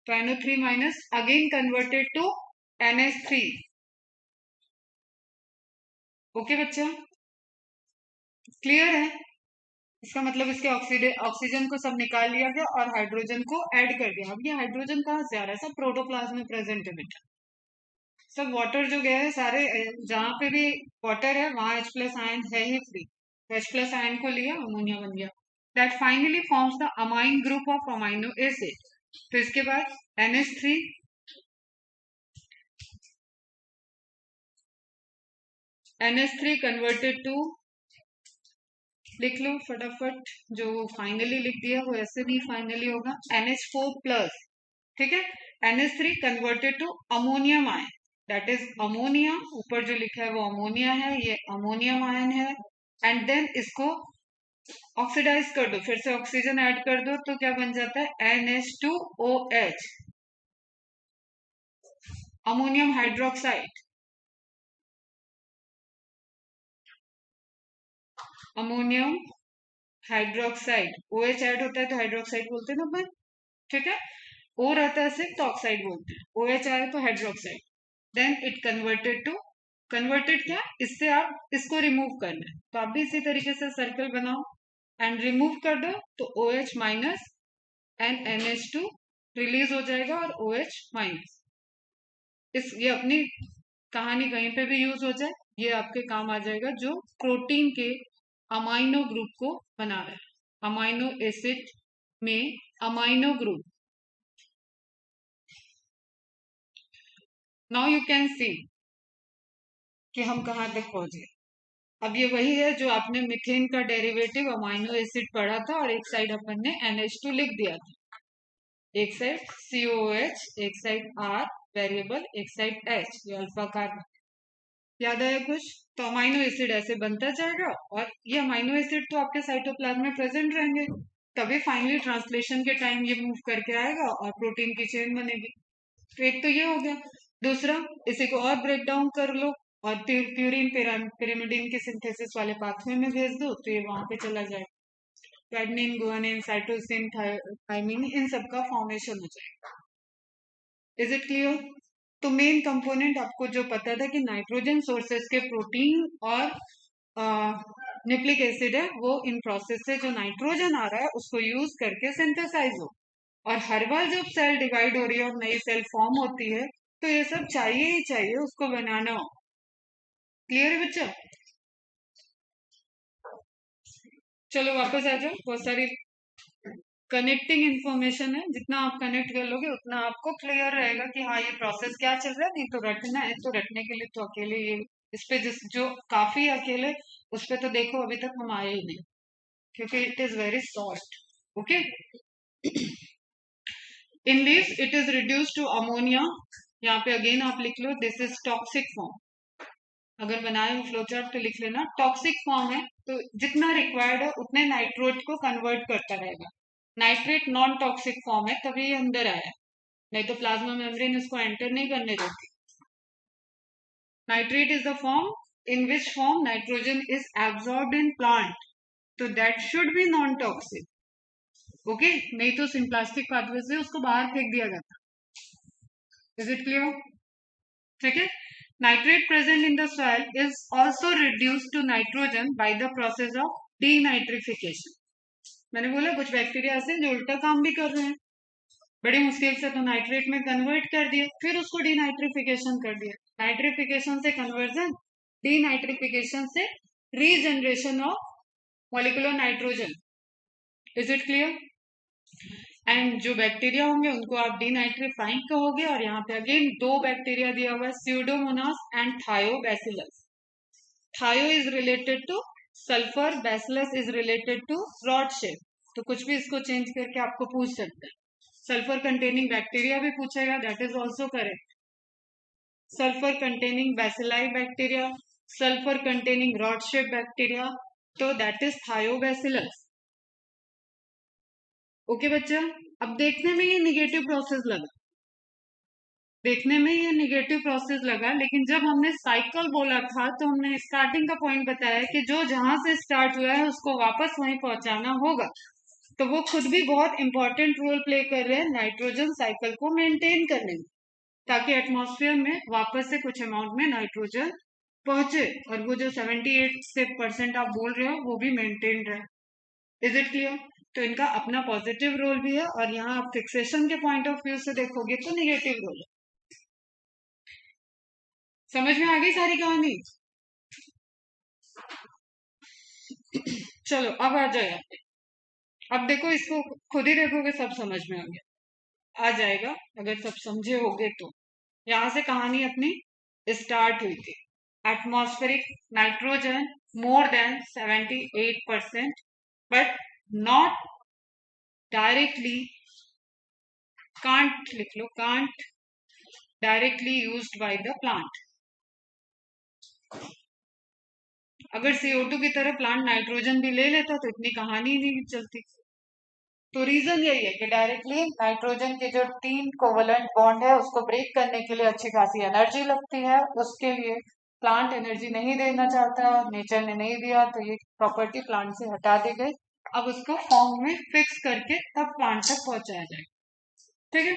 तो NO3 minus again converted to NH3। Okay बच्चा, क्लियर है? इसका मतलब इसके ऑक्सीजन को सब निकाल लिया गया और हाइड्रोजन को ऐड कर दिया। अब ये हाइड्रोजन कहाँ से आ रहा है? सब प्रोटोप्लाज्म में प्रेजेंट है बेटा। सब वाटर जो गया है सारे, जहां पे भी वाटर है वहां H+ आयन है ही फ्री, H+ आयन को लिया, अमोनिया बन गया। That finally forms the amine group of amino acid. तो इसके बाद NH3 कन्वर्टेड टू, लिख लो फटाफट, जो फाइनली लिख दिया वो ऐसे भी फाइनली होगा NH4+। ठीक है, NH3 converted to ammonium ion, that is ammonia, ऊपर जो लिखा है वो अमोनिया है, ये अमोनियम आयन है। एंड देन इसको ऑक्सीडाइज कर दो, फिर से ऑक्सीजन ऐड कर दो, तो क्या बन जाता है? NH2OH, ammonium hydroxide. Ammonium hydroxide, OH add होता है तो हाइड्रोक्साइड बोलते हैं ना अपन, ठीक है। O रहता है सिर्फ तो ऑक्साइड बोलते हैं, OH आए तो hydroxide. Then it converted to, converted क्या? इससे आप इसको रिमूव करना है, तो आप भी इसी तरीके से सर्कल बनाओ एंड रिमूव कर दो, तो OH minus and NH2 release हो जाएगा और OH माइनस। ये अपनी कहानी कहीं पे भी यूज हो जाए ये आपके काम आ जाएगा, जो प्रोटीन के अमाइनो ग्रुप को बना रहा है। अमाइनो एसिड में amino group, now you can सी कि हम कहाँ तक पहुंचे। अब ये वही है जो आपने मीथेन का डेरिवेटिव अमाइनो एसिड पढ़ा था, और एक साइड अपन ने NH2 लिख दिया था, एक साइड COOH, एक साइड R वेरिएबल, एक साइड H, ये अल्फा कार्बन। याद आया कुछ? तो अमाइनो एसिड ऐसे बनता जाएगा, और ये अमाइनो एसिड तो आपके साइटोप्लाज्म में प्रेजेंट रहेंगे, तभी फाइनली ट्रांसलेशन के टाइम ये मूव करके आएगा और प्रोटीन की चेन बनेगी। तो एक तो ये हो गया। दूसरा, इसी को और ब्रेक डाउन कर लो और प्यूरिन पिरिमिडिन के सिंथेसिस वाले पाथवे में भेज दो, तो ये वहां पे चला जाएगा। एडेनिन, गुआनिन, साइटोसिन, थायमीन, इन सब का फॉर्मेशन हो जाएगा। Is it clear? तो मेन कंपोनेंट आपको जो पता था कि नाइट्रोजन सोर्सेस के प्रोटीन और न्यूक्लिक एसिड है, वो इन प्रोसेस से जो नाइट्रोजन आ रहा है उसको यूज करके सिंथेसाइज हो। और हर बार जब सेल डिवाइड हो रही है और नई सेल फॉर्म होती है, तो ये सब चाहिए ही चाहिए उसको बनाना हो। क्लियर है बच्चा? चलो वापस आ जाओ। बहुत सारी कनेक्टिंग इंफॉर्मेशन है, जितना आप कनेक्ट कर लोगे उतना आपको क्लियर रहेगा कि हाँ ये प्रोसेस क्या चल रहा है। नहीं तो रटना है, तो रटने के लिए तो अकेले ये इस पे जिस जो काफी है अकेले उस पे तो देखो अभी तक हम आए ही नहीं, क्योंकि it is very soft. Okay, in this it is reduce to ammonia. यहाँ पे अगेन आप लिख लो दिस इज टॉक्सिक फॉर्म। अगर बनाए हो फ्लो चार्ट तो लिख लेना टॉक्सिक फॉर्म है, तो जितना रिक्वायर्ड है उतने नाइट्रेट को कन्वर्ट करता रहेगा। नाइट्रेट नॉन टॉक्सिक फॉर्म है, तभी ये अंदर आया, नहीं तो प्लाज्मा मेम्ब्रेन इसको एंटर नहीं करने देती। Nitrate is the form in which form nitrogen is absorbed in plant, तो that should be non toxic. Okay, नहीं तो सिम्प्लास्टिक पाथवे से उसको बाहर फेंक दिया जाता। Is it clear? ठीक है। Nitrate present in the soil is also reduce to nitrogen by the process of denitrification. मैंने बोला कुछ बैक्टीरिया ऐसे जो उल्टा काम भी कर रहे हैं। बड़ी मुश्किल से तो नाइट्रेट में कन्वर्ट कर दिया, फिर उसको डीनाइट्रिफिकेशन कर दिया। नाइट्रिफिकेशन से कन्वर्जन, डीनाइट्रिफिकेशन से regeneration of molecular nitrogen. Is it clear? And जो बैक्टीरिया होंगे उनको आप डीनाइट्रीफाइंग कहोगे। और यहाँ पे अगेन दो बैक्टीरिया दिया हुआ है, Pseudomonas and Thiobacillus. Thio is related to sulphur, bacillus is related to rod shape. तो कुछ भी इसको चेंज करके आपको पूछ सकते हैं। सल्फर कंटेनिंग बैक्टीरिया भी पूछेगा, that is also correct. Sulphur containing bacilli bacteria, sulphur containing rod shape bacteria, तो दैट इज थायोबैसिलस। ओके बच्चा, अब देखने में ये निगेटिव प्रोसेस लगा, देखने में ये निगेटिव प्रोसेस लगा, लेकिन जब हमने साइकिल बोला था तो हमने स्टार्टिंग का पॉइंट बताया कि जो जहां से स्टार्ट हुआ है उसको वापस वहीं पहुंचाना होगा। तो वो खुद भी बहुत इंपॉर्टेंट रोल प्ले कर रहे हैं नाइट्रोजन साइकिल को मेंटेन करने में, ताकि एटमॉस्फेयर में वापस से कुछ अमाउंट में नाइट्रोजन पहुंचे और वो जो 78% आप बोल रहे हो वो भी मेंटेन रहे। Is it clear? तो इनका अपना पॉजिटिव रोल भी है, और यहाँ आप फिक्सेशन के पॉइंट ऑफ व्यू से देखोगे तो निगेटिव रोल है। समझ में आ गई सारी कहानी? चलो अब आ जाए, अब देखो इसको खुद ही देखोगे सब समझ में आ जाएगा अगर सब समझे होगे तो। यहां से कहानी अपनी स्टार्ट हुई थी। Atmospheric nitrogen more than 78%, but not directly, can't लिख लो, can't directly used by the plant. अगर CO2 की तरह प्लांट नाइट्रोजन भी ले लेता तो इतनी कहानी नहीं चलती। तो रीजन यही है कि डायरेक्टली नाइट्रोजन के जो 3 कोवलेंट बॉन्ड है उसको ब्रेक करने के लिए अच्छी खासी एनर्जी लगती है। उसके लिए प्लांट एनर्जी नहीं देना चाहता, नेचर ने नहीं दिया, तो ये प्रॉपर्टी प्लांट से हटा दी गई। अब उसको फॉर्म में फिक्स करके तब प्लांट तक पहुंचाया जाए। ठीक है।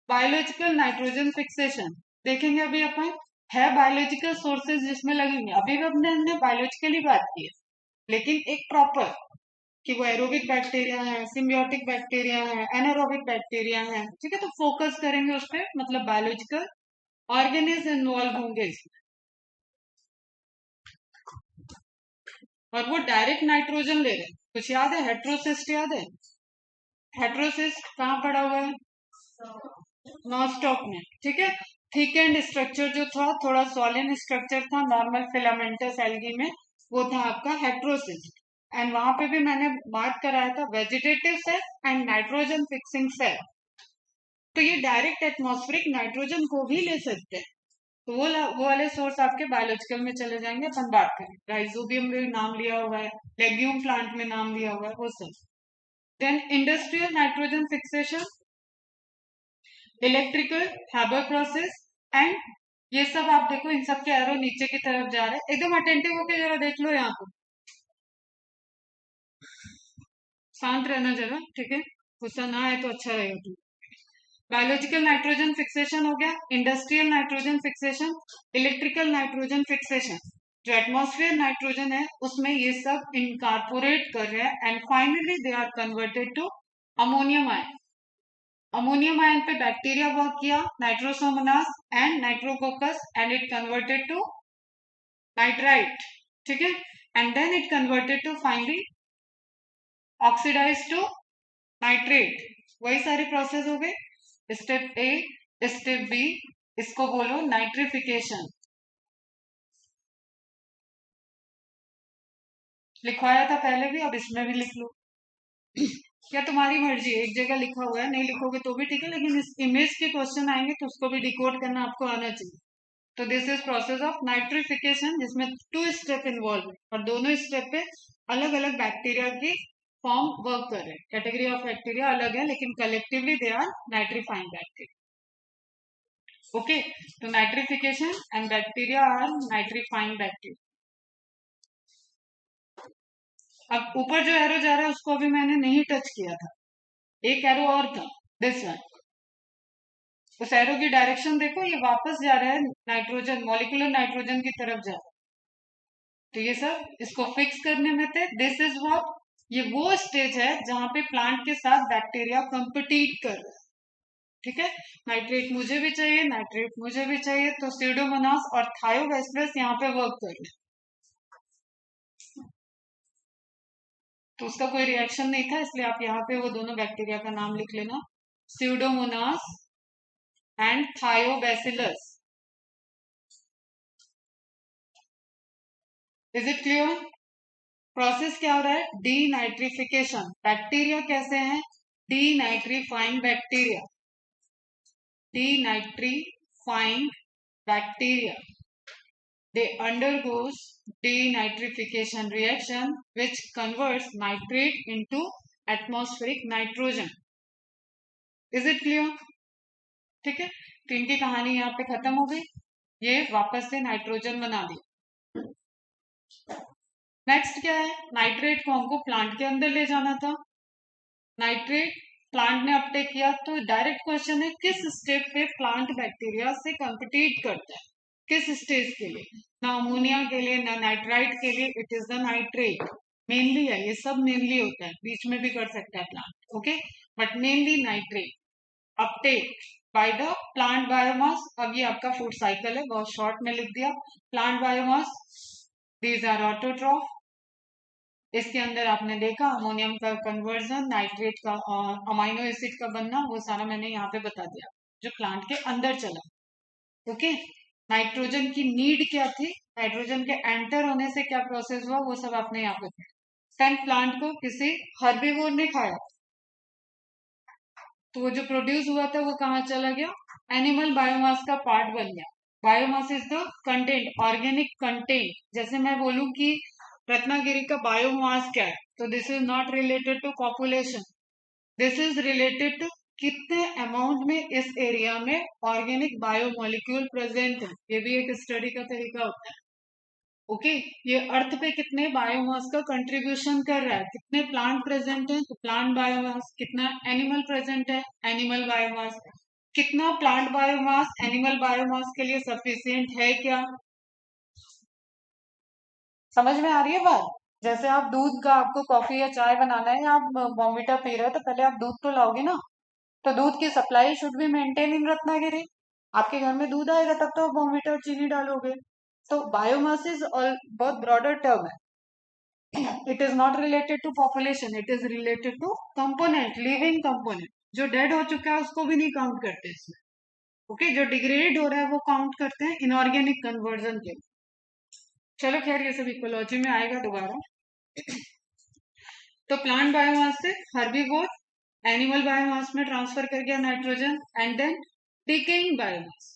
बायोलॉजिकल नाइट्रोजन फिक्सेशन देखेंगे अभी अपन। है बायोलॉजिकल सोर्सेज जिसमें लगेंगे, अभी भी हमने बायोलॉजिकली बात की है, लेकिन एक प्रॉपर कि वो एरोबिक बैक्टीरिया है, सिम्बियोटिक बैक्टीरिया है, एनारोबिक बैक्टीरिया है। ठीक है, तो फोकस करेंगे उस पर, मतलब बायोलॉजिकल ऑर्गेनिज्म इन्वॉल्व होंगे इसमें। और वो डायरेक्ट नाइट्रोजन ले रहे हैं। कुछ याद है? हेट्रोसिस्ट याद है? हेट्रोसिस्ट कहाँ पड़ा हुआ है? नॉस्टॉक में। ठीक है। थिक एंड स्ट्रक्चर जो था, थोड़ा सॉलिन स्ट्रक्चर था नॉर्मल फिलामेंटस एल्गी में, वो था आपका हेट्रोसिस्ट। एंड वहां पे भी मैंने बात कराया था vegetative cell and nitrogen fixing cell. तो ये डायरेक्ट एटमॉस्फेरिक नाइट्रोजन को भी ले सकते हैं। तो वो वाले सोर्स आपके बायोलॉजिकल में चले जाएंगे। अपन बात करें, राइजोबियम में नाम लिया हुआ है, लेग्यूम प्लांट में नाम लिया हुआ है, वो सब। Then industrial nitrogen fixation. Electrical, Haber process and ये सब आप देखो, इन सब के एरो नीचे की तरफ जा रहे हैं। एकदम अटेंटिव होके जरा देख लो यहाँ पे, शांत रहना जरा, ठीक है, गुस्सा ना आए तो अच्छा रहेगा। बायोलॉजिकल नाइट्रोजन फिक्सेशन हो गया, industrial nitrogen fixation, electrical nitrogen fixation. जो एटमॉस्फेयर नाइट्रोजन है उसमें ये सब इनकारपोरेट कर रहे हैं and finally they are converted to ammonium ion. Ammonium ion पे बैक्टीरिया वर्क किया, Nitrosomonas and Nitrococcus, and it converted to nitrite, ठीक है, and then it converted to finally oxidise to nitrate. वही सारी प्रोसेस हो गई। स्टेप ए, step B, इसको बोलो नाइट्रिफिकेशन। लिखवाया था पहले भी, अब इसमें भी लिख लो। क्या तुम्हारी मर्जी, एक जगह लिखा हुआ है, नहीं लिखोगे तो भी ठीक है, लेकिन इस इमेज के क्वेश्चन आएंगे तो उसको भी डिकोड करना आपको आना चाहिए। तो this is process of nitrification, जिसमें 2 स्टेप इन्वॉल्व है और दोनों स्टेप पे अलग अलग बैक्टीरिया की फॉर्म वर्क कर रहे हैं। कैटेगरी ऑफ बैक्टीरिया अलग है लेकिन collectively they are nitrifying bacteria. Okay, तो nitrification and bacteria are nitrifying bacteria. अब ऊपर जो एरो जा रहा है उसको अभी मैंने नहीं टच किया था, एक एरो और था, दिस वन। उस एरो की डायरेक्शन देखो, ये वापस जा रहा है नाइट्रोजन, मॉलिक्यूलर नाइट्रोजन की तरफ जा रहा है। तो ये सब इसको फिक्स करने में थे। दिस इज व्हाट, ये वो स्टेज है जहां पे प्लांट के साथ बैक्टीरिया कंपीट कर रहा है, ठीक है। नाइट्रेट मुझे भी चाहिए, नाइट्रेट मुझे भी चाहिए, तो स्यूडोमोनास और थायोबैसिलस यहाँ पे वर्क कर रहे हैं। तो उसका कोई रिएक्शन नहीं था, इसलिए आप यहाँ पे वो दोनों बैक्टीरिया का नाम लिख लेना, Pseudomonas and Thiobacillus. Is it clear? Process क्या हो रहा है? डीनाइट्रिफिकेशन। बैक्टीरिया कैसे हैं? Denitrifying bacteria, denitrifying bacteria, they undergoes denitrification reaction which converts nitrate into atmospheric nitrogen. Is it clear? ठीक है, तो इनकी कहानी यहाँ पे खत्म हो गई, ये वापस से नाइट्रोजन बना दिया। नेक्स्ट क्या है? नाइट्रेट को हमको प्लांट के अंदर ले जाना था। नाइट्रेट प्लांट ने अपटेक किया, तो डायरेक्ट क्वेश्चन है किस स्टेप पे प्लांट बैक्टीरिया से कम्पिटिट करता है, किस स्टेज के लिए? ना अमोनिया के लिए, ना नाइट्राइट के लिए, it is the nitrate. Mainly है, ये सब मेनली होता है, बीच में भी कर सकता है plant, okay, but mainly nitrate Uptake bye the plant biomass. अब ये आपका फूड साइकिल है, बहुत शॉर्ट में लिख दिया। Plant biomass, these are autotroph. इसके अंदर आपने देखा अमोनियम का कन्वर्जन, नाइट्रेट का और अमाइनो एसिड का बनना, वो सारा मैंने यहाँ पे बता दिया जो प्लांट के अंदर चला, ओके। नाइट्रोजन की नीड क्या थी, नाइट्रोजन के एंटर होने से क्या प्रोसेस हुआ, वो सब आपने यहाँ पे देखा। प्लांट को किसी हर्बीवोर ने खाया, तो वो जो प्रोड्यूस हुआ था वो कहाँ चला गया? एनिमल बायोमास का पार्ट बन गया। Biomass is the content, organic content. जैसे मैं बोलूं कि रत्नागिरी का बायोमास क्या है, तो this is not related to population, this is related to कितने अमाउंट में इस एरिया में ऑर्गेनिक बायोमोलिक्यूल प्रेजेंट है। ये भी एक स्टडी का तरीका होता है, ओके। ये अर्थ पे कितने बायोमास का कंट्रीब्यूशन कर रहा है, कितने प्लांट प्रेजेंट है, तो प्लांट बायोमास, कितना एनिमल प्रेजेंट है, एनिमल बायोमास, कितना प्लांट बायोमास एनिमल बायोमास के लिए सफिशियंट है क्या? समझ में आ रही है बात? जैसे आप दूध का, आपको कॉफी या चाय बनाना है, या आप बॉर्नविटा पी रहे हो, तो पहले आप दूध तो लाओगे ना, तो दूध की सप्लाई शुड बी मेंटेन इन रत्नागिरी। आपके घर में दूध आएगा तब तो बॉर्नविटा और चीनी डालोगे। तो बायोमास इज बहुत ब्रॉडर टर्म है, it is not related to population, it is related to component, living component. जो डेड हो चुका है उसको भी नहीं काउंट करते इसमें, ओके। जो डिग्रेड हो रहा है वो काउंट करते हैं इनऑर्गेनिक कन्वर्जन के। चलो खैर, ये सब इकोलॉजी में आएगा दोबारा। तो प्लांट बायोमास से हर्बीवोर एनिमल बायोमास में ट्रांसफर कर गया nitrogen, and then decaying biomass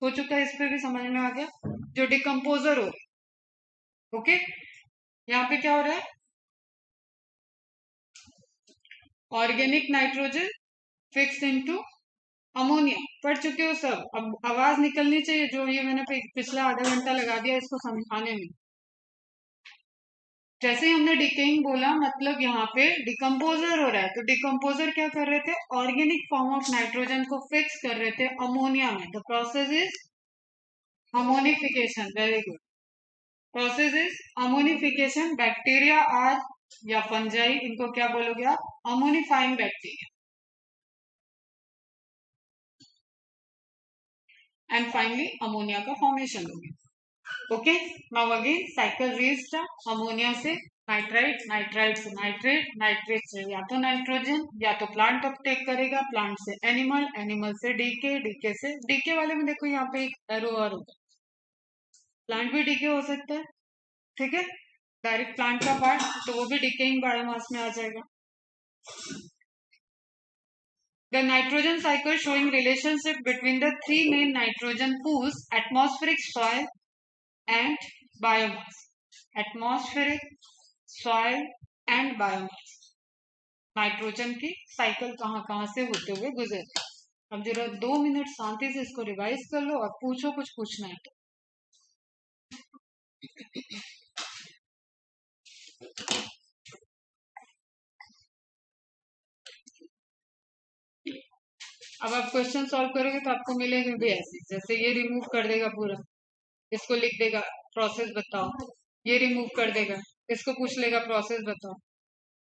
हो चुका है, इस पे भी समझ में आ गया, जो डिकम्पोजर हो रहा है, ओके। यहाँ पे क्या हो रहा है? Organic nitrogen fix into ammonia पढ़ चुके हो सब। अब आवाज निकलनी चाहिए, जो ये मैंने पिछला आधा घंटा लगा दिया इसको समझाने में। जैसे ही हमने डिकेइंग बोला, मतलब यहाँ पे डिकम्पोजर हो रहा है, तो डिकम्पोजर क्या कर रहे थे, ऑर्गेनिक फॉर्म ऑफ नाइट्रोजन को फिक्स कर रहे थे अमोनिया में। The process is ammonification. Very good. Process is ammonification. Bacteria are या फंजाई, इनको क्या बोलोगे आप, ammonifying bacteria. And finally ammonia का फॉर्मेशन हो गया। Okay, now again cycle restart. Ammonia से नाइट्राइट, नाइट्राइट से नाइट्रेट, नाइट्रेट से या तो नाइट्रोजन या तो प्लांट अपटेक करेगा, प्लांट से एनिमल, एनिमल से डीके, डीके से डीके वाले में देखो यहाँ पे एक एरो और होगा, प्लांट भी डीके हो सकता है। ठीक है, डायरेक्ट प्लांट का पार्ट तो वो भी डिकेइंग बायोमास में आ जाएगा। The nitrogen cycle showing relationship between the three main nitrogen pools: atmospheric, soil and biomass. Atmospheric, soil and biomass. Nitrogen की साइकिल कहाँ कहाँ से होते हुए गुजरते। अब जरा 2 मिनट शांति से इसको रिवाइज कर लो और पूछो, कुछ पूछना है तो। अब आप क्वेश्चन सॉल्व करोगे तो आपको मिलेंगे भी ऐसे, जैसे ये रिमूव कर देगा पूरा, इसको लिख देगा प्रोसेस बताओ, ये रिमूव कर देगा, इसको पूछ लेगा प्रोसेस बताओ,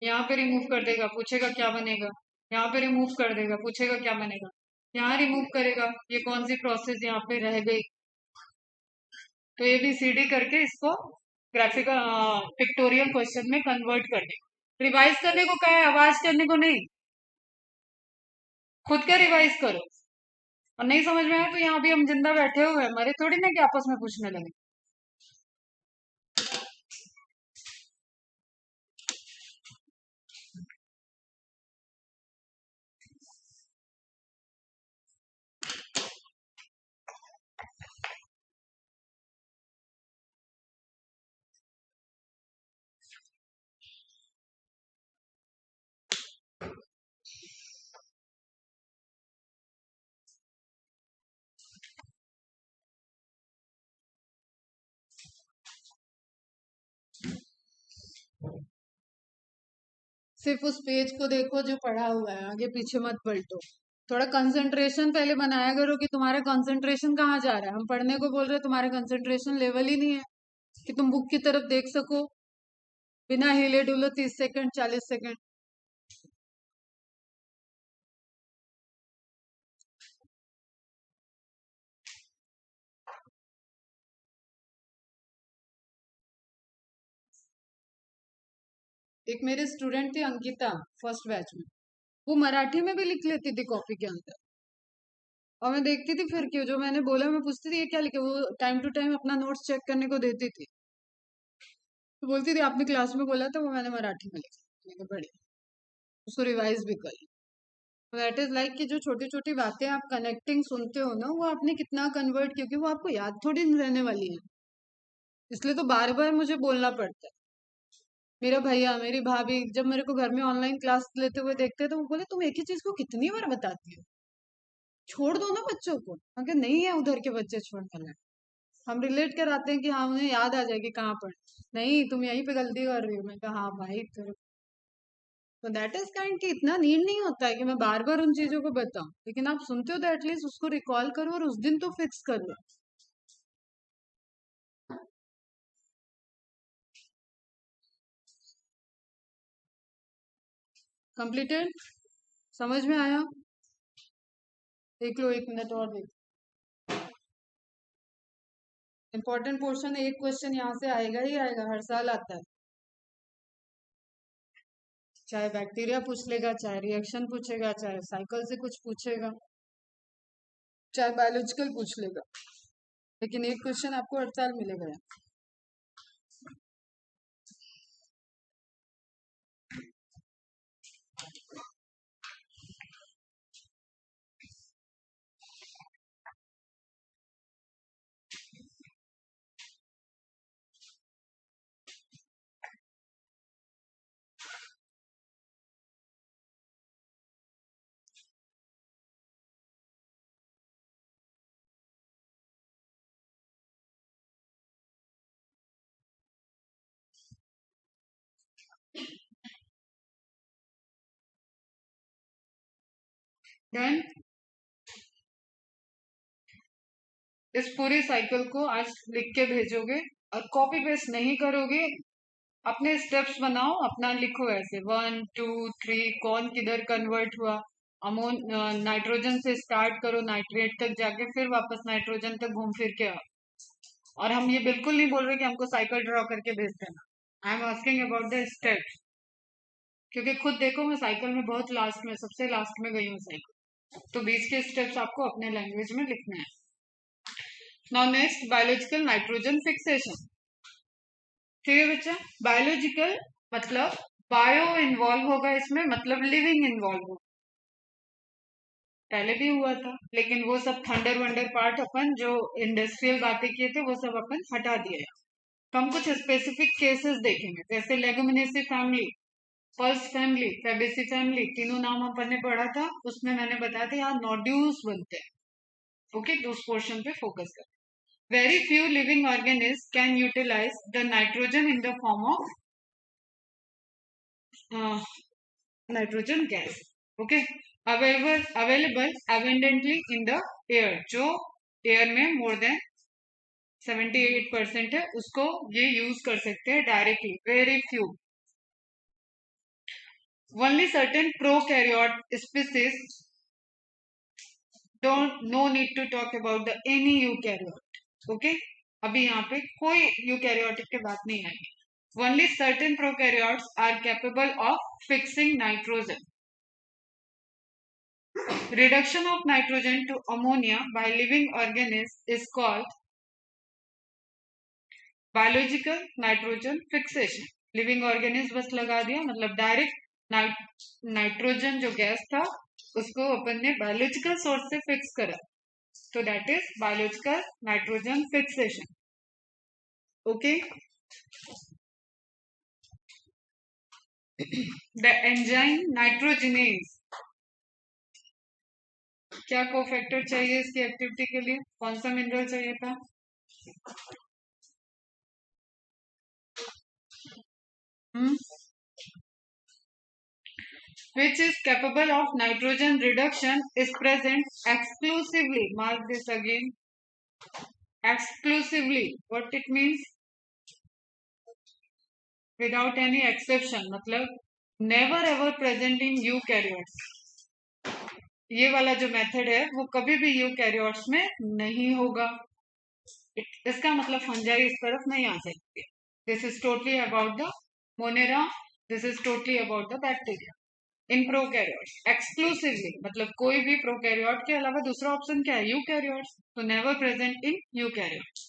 यहाँ पे रिमूव कर देगा, पूछेगा क्या बनेगा, यहाँ पे रिमूव कर देगा, पूछेगा क्या बनेगा, यहाँ रिमूव करेगा, ये कौन सी प्रोसेस यहाँ पे रह गई। तो ये भी सीडी करके इसको ग्राफिकल पिक्टोरियल क्वेश्चन में कन्वर्ट कर दे। रिवाइज करने को क्या है, आवाज करने को नहीं, खुद का रिवाइज करो। और नहीं समझ में आया तो यहाँ भी हम जिंदा बैठे हुए हैं, मरे थोड़ी ना कि आपस में पूछने लगे। सिर्फ उस पेज को देखो जो पढ़ा हुआ है, आगे पीछे मत पलटो। थोड़ा कंसंट्रेशन पहले बनाया करो कि तुम्हारा कंसंट्रेशन कहाँ जा रहा है। हम पढ़ने को बोल रहे हैं, तुम्हारा कंसंट्रेशन लेवल ही नहीं है कि तुम बुक की तरफ देख सको बिना हिले डुलो 30 सेकंड 40 सेकंड। एक मेरे स्टूडेंट थी अंकिता, फर्स्ट बैच में, वो मराठी में भी लिख लेती थी कॉपी के अंदर। और मैं देखती थी फिर क्यों, जो मैंने बोला मैं पूछती थी ये क्या लिखे, वो टाइम टू टाइम अपना नोट्स चेक करने को देती थी। तो बोलती थी आपने क्लास में बोला था, वो मैंने मराठी में लिखा। मैंने कहा बढ़िया, उसको रिवाइज भी कर। दैट इज लाइक कि जो छोटी छोटी बातें आप कनेक्टिंग सुनते हो ना, वो आपने कितना कन्वर्ट, क्योंकि वो आपको याद थोड़ी नहीं रहने वाली है, इसलिए तो बार बार मुझे बोलना पड़ता है। मेरा भैया मेरी भाभी जब मेरे को घर में ऑनलाइन क्लास लेते हुए देखते हैं तो वो बोले तुम एक ही चीज को कितनी बार बताती हो, छोड़ दो ना बच्चों को। अगर नहीं है उधर के बच्चे छोड़ने लगे, हम रिलेट कराते हैं कि हाँ उन्हें याद आ जाएगी कहाँ पर, नहीं तुम यहीं पे गलती कर रही हो। मैं कहा हाँ भाई, तो दैट इज काइंड कि इतना नीड नहीं होता है कि मैं बार बार उन चीजों को बताऊं, लेकिन आप सुनते हो तो एटलीस्ट उसको रिकॉल करो और उस दिन तो फिक्स कर लो। कंप्लीटेड, समझ में आया। देख लो, 1 मिनट और देख। इंपॉर्टेंट पोर्शन, एक क्वेश्चन यहाँ से आएगा ही आएगा, हर साल आता है। चाहे बैक्टीरिया पूछ लेगा, चाहे रिएक्शन पूछेगा, चाहे साइकिल से कुछ पूछेगा, चाहे बायोलॉजिकल पूछ लेगा, लेकिन एक क्वेश्चन आपको हर साल मिलेगा। देन इस पूरी साइकिल को आज लिख के भेजोगे और कॉपी पेस्ट नहीं करोगे, अपने स्टेप्स बनाओ, अपना लिखो ऐसे 1 2 3 कौन किधर कन्वर्ट हुआ, अमोन नाइट्रोजन से स्टार्ट करो, नाइट्रेट तक जाके फिर वापस नाइट्रोजन तक घूम फिर के आओ। और हम ये बिल्कुल नहीं बोल रहे कि हमको साइकिल ड्रॉ करके भेज देना। I am asking about the steps, क्योंकि खुद देखो मैं साइकिल में बहुत लास्ट में, सबसे लास्ट में गई हूँ साइकिल, तो बीच के स्टेप्स आपको अपने लैंग्वेज में लिखने हैं। Now next, biological nitrogen fixation. ठीक है बच्चा, बायोलॉजिकल मतलब बायो इन्वॉल्व होगा इसमें, मतलब लिविंग इन्वॉल्व होगा। पहले भी हुआ था, लेकिन वो सब थंडर वंडर पार्ट अपन जो इंडस्ट्रियल बातें किए थे वो सब अपन हटा दिए। हम कुछ स्पेसिफिक केसेस देखेंगे, जैसे Leguminosae family, first family, Fabaceae family, तीनों नाम अपन ने पढ़ा था, उसमें मैंने बताया था यहाँ नोड्यूल्स बनते हैं। ओके, तो उस पोर्शन पे फोकस कर। Very few living organism can utilise the nitrogen in the form of nitrogen gas. Okay, available abundantly in the air, जो एयर में मोर देन 78% है, उसको ये यूज कर सकते हैं directly. Very few, only certain prokaryote species, don't, no need to talk about the any eukaryote. Okay, अभी यहाँ पे कोई यूकैरियोटिक की बात नहीं आएगी। Only certain prokaryotes are capable of fixing nitrogen. Reduction of nitrogen to ammonia by living organism is called biological nitrogen fixation. Living organism बस लगा दिया, मतलब डायरेक्ट नाइट्रोजन जो गैस था उसको अपन ने बायोलॉजिकल सोर्स से फिक्स करा, तो that is biological nitrogen fixation. Okay, the enzyme nitrogenase, क्या कोफैक्टर चाहिए इसकी एक्टिविटी के लिए, कौन सा मिनरल चाहिए था? Which is capable of nitrogen reduction is present exclusively, mark this again, exclusively, what it means, without any exception, मतलब never ever present in eukaryotes। ये वाला जो मेथड है वो कभी भी यूकैरियोट्स में नहीं होगा। इसका मतलब फंजाई इस तरफ नहीं आ सकती। This is totally about the Monera, this is totally about the bacteria. In prokaryotes exclusively, मतलब कोई भी प्रोकैरियोट के अलावा दूसरा ऑप्शन क्या है, यूकैरियोट्स, तो never present in eukaryotes.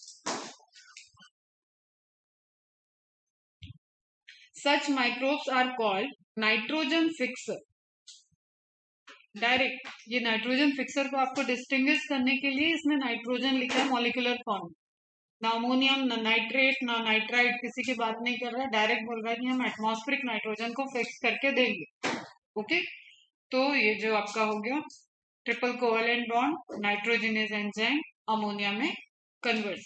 Such microbes are called nitrogen fixer. Direct ये नाइट्रोजन फिक्सर को आपको डिस्टिंग्विश करने के लिए इसमें नाइट्रोजन लिखा है मॉलिक्यूलर फॉर्म, ना अमोनियम, ना नाइट्रेट, ना नाइट्राइट, किसी की बात नहीं कर रहा है, डायरेक्ट बोल रहा है कि हम एटमॉस्फेरिक नाइट्रोजन को फिक्स करके देंगे। ओके, तो ये जो आपका हो गया triple covalent bond nitrogenase enzyme ammonia में convert.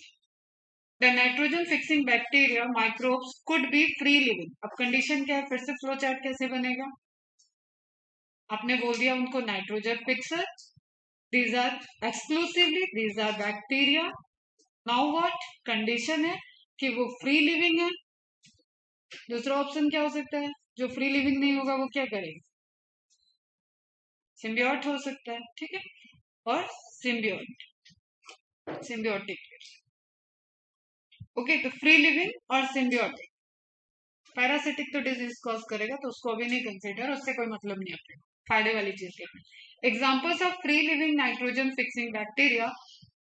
The nitrogen fixing bacteria microbes could be free living. अब कंडीशन क्या है, फिर से फ्लो चार्ट कैसे बनेगा, आपने बोल दिया उनको nitrogen fixer, these are exclusively, these are bacteria. Now what condition है कि वो फ्री लिविंग है। दूसरा ऑप्शन क्या हो सकता है, जो फ्री लिविंग नहीं होगा वो क्या करेगा, सिम्बियोट हो सकता है, ठीक है, और सिम्बियोट, सिम्बियोटिक। ओके, तो फ्री लिविंग और सिम्बियोटिक। पैरासिटिक तो डिजीज कॉज करेगा, तो उसको अभी नहीं कंसिडर, उससे कोई मतलब नहीं अपने, फायदे वाली चीज देखना। Examples of free living nitrogen fixing bacteria,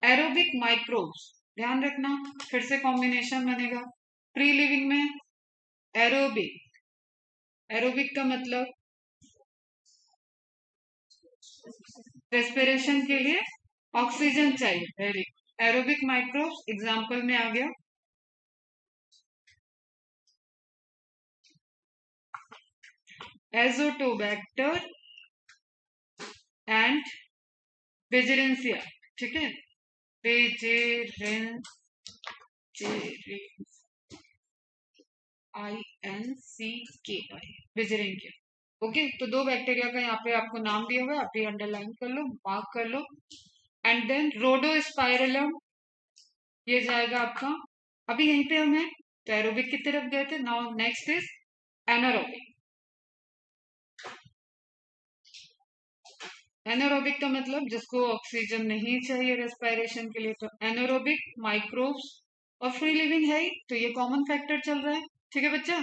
aerobic microbes, ध्यान रखना फिर से कॉम्बिनेशन बनेगा फ्री लिविंग में एरोबिक। एरोबिक का मतलब रेस्पिरेशन के लिए ऑक्सीजन चाहिए, वेरी एरोबिक माइक्रोब्स एग्जाम्पल में आ गया एजोटोबैक्टर एंड बेजेरेंसिया, ठीक है, बेजेरेंसिया, INCKI, बेजेरेंसिया। ओके, तो दो बैक्टीरिया का यहाँ पे आपको नाम दिया हुआ है, आप ये अंडरलाइन कर लो, मार्क कर लो। एंड देन रोडोस्पाइरलम, ये जाएगा आपका, अभी यहीं पे हम हैं तो एरोबिक की तरफ गए थे। Now next is anaerobic. Anaerobic का मतलब जिसको ऑक्सीजन नहीं चाहिए रेस्पिरेशन के लिए, तो एनारोबिक माइक्रोब्स और फ्री लिविंग है ही, तो ये कॉमन फैक्टर चल रहा है। ठीक है बच्चा,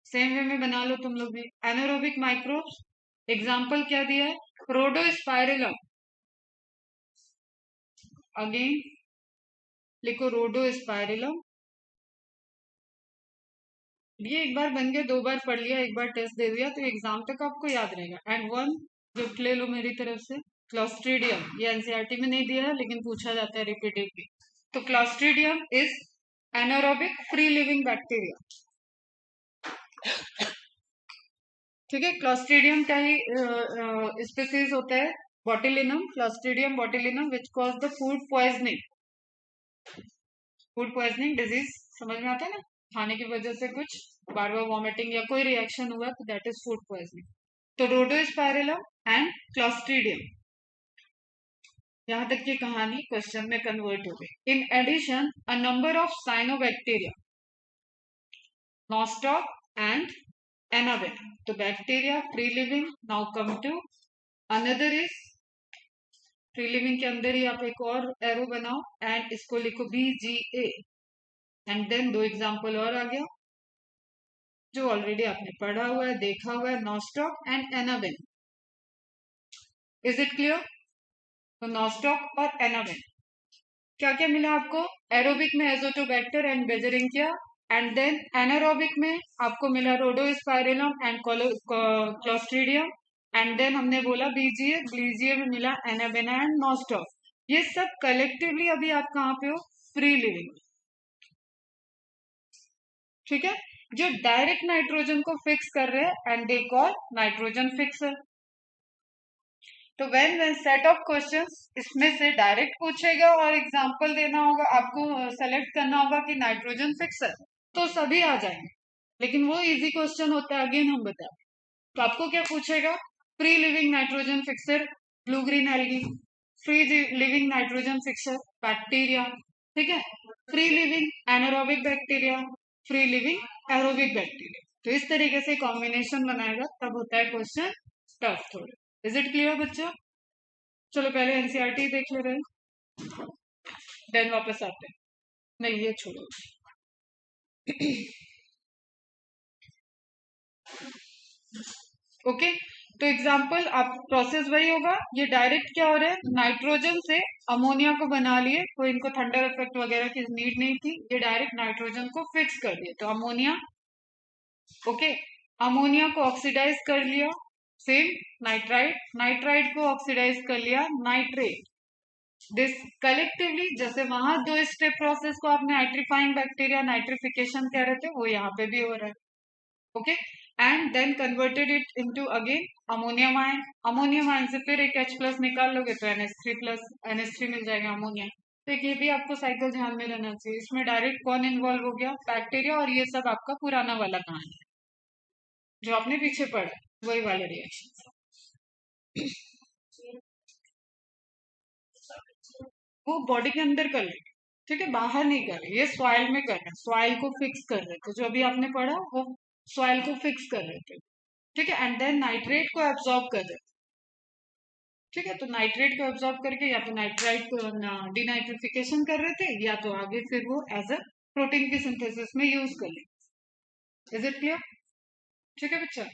सेम वे में बना लो तुम लोग भी। एनारोबिक माइक्रोब्स, एग्जाम्पल क्या दिया है, रोडोस्पाइरलम, अगेन लिखो रोडोस्पाइरलम। ये एक बार बन गया, दो बार पढ़ लिया, एक बार टेस्ट दे दिया तो एग्जाम तक आपको याद रहेगा। एंड वन गिफ्ट ले लो मेरी तरफ से, क्लॉस्ट्रीडियम, ये एनसीईआरटी में नहीं दिया है लेकिन पूछा जाता है रिपीटेडली। तो Clostridium is anaerobic free living bacteria. ठीक है, क्लॉस्ट्रीडियम का ही स्पीसीज होता है botulinum, Clostridium botulinum, which cause the food poisoning. Food poisoning disease समझ में आता है ना, खाने की वजह से कुछ बार बार वॉमिटिंग या कोई रिएक्शन हुआ तो दैट इज फूड पॉइजनिंग। तो रोडोस्पाइरलम एंड क्लॉस्ट्रीडियम, यहां तक की कहानी क्वेश्चन में कन्वर्ट हो गई। In addition a number of cyanobacteria, Nostoc and एनावेन, तो bacteria free living. Now come to another is, free living के अंदर ही आप एक और एरो बनाओ एंड इसको लिखो BGA। एंड देन दो एग्जाम्पल और आ गया जो ऑलरेडी आपने पढ़ा हुआ है, देखा हुआ है, नॉस्टॉक एंड एनावेन। Is it clear? तो नॉस्टॉक और एनावेन, क्या क्या मिला आपको, एरोबिक में Azotobacter and Beijerinckia, and then anaerobic में आपको मिला Rhodospirillum and Clostridium, and then हमने बोला बीजीए में मिला एनाबेना एंड नॉस्टॉक। ये सब कलेक्टिवली अभी आप कहाँ पे हो, फ्री लिविंग। ठीक है, जो डायरेक्ट नाइट्रोजन को फिक्स कर रहे हैं and they call nitrogen fixer. तो व्हेन सेट ऑफ क्वेश्चंस इसमें से डायरेक्ट पूछेगा और एग्जांपल देना होगा, आपको सेलेक्ट करना होगा कि नाइट्रोजन फिक्सर, तो सभी आ जाएंगे, लेकिन वो इजी क्वेश्चन होता है, अगेन हम बताएं। तो आपको क्या पूछेगा, free living nitrogen fixer blue green algae, free living nitrogen fixer bacteria, ठीक है, free living anaerobic bacteria, free living aerobic bacteria. तो इस तरीके से कॉम्बिनेशन बनाएगा, तब होता है क्वेश्चन टफ थोड़े। इज इट क्लियर बच्चों? चलो पहले एनसीईआरटी देख ले रहे हैं, देन वापस आते हैं। नहीं ये छोड़ो। ओके, तो एग्जाम्पल आप प्रोसेस वही होगा, ये डायरेक्ट क्या हो रहा है, नाइट्रोजन से अमोनिया को बना लिए, तो इनको थंडर इफेक्ट वगैरह की नीड नहीं थी, ये डायरेक्ट नाइट्रोजन को फिक्स कर दिए, तो अमोनिया। ओके, अमोनिया को ऑक्सीडाइज कर लिया, सेम नाइट्राइट, नाइट्राइट को ऑक्सीडाइज कर लिया नाइट्रेट। दिस कलेक्टिवली, जैसे वहां दो स्टेप प्रोसेस को आपने नाइट्रीफाइंग बैक्टीरिया नाइट्रिफिकेशन कह रहे थे, वो यहाँ पे भी हो रहा है। Okay, and then converted it into again ammonium ion, ammonium ion से फिर एक H+ निकाल लोगे तो NH3+ मिल जाएगा अमोनिया। तो ये भी आपको साइकिल ध्यान में रहना चाहिए। इसमें डायरेक्ट कौन इन्वॉल्व हो गया, बैक्टीरिया, और ये सब आपका पुराना वाला कहानी है जो आपने पीछे पढ़ा, वही वाले रिएक्शन। वो बॉडी के अंदर कर लेंगे, ठीक है, बाहर नहीं कर रहे, ये सॉइल में कर रहे हैं, सॉइल को फिक्स कर रहे थे, जो अभी आपने पढ़ा वो सॉइल को फिक्स कर रहे थे। ठीक है, एंड देन नाइट्रेट को एब्जॉर्ब कर रहे थे। ठीक है, तो नाइट्रेट को एब्जॉर्ब करके या तो नाइट्राइट को डिनाइट्रिफिकेशन कर रहे थे, या तो आगे फिर वो एज अ प्रोटीन की सिंथेसिस में यूज कर ले। Is it clear? ठीक है बच्चा,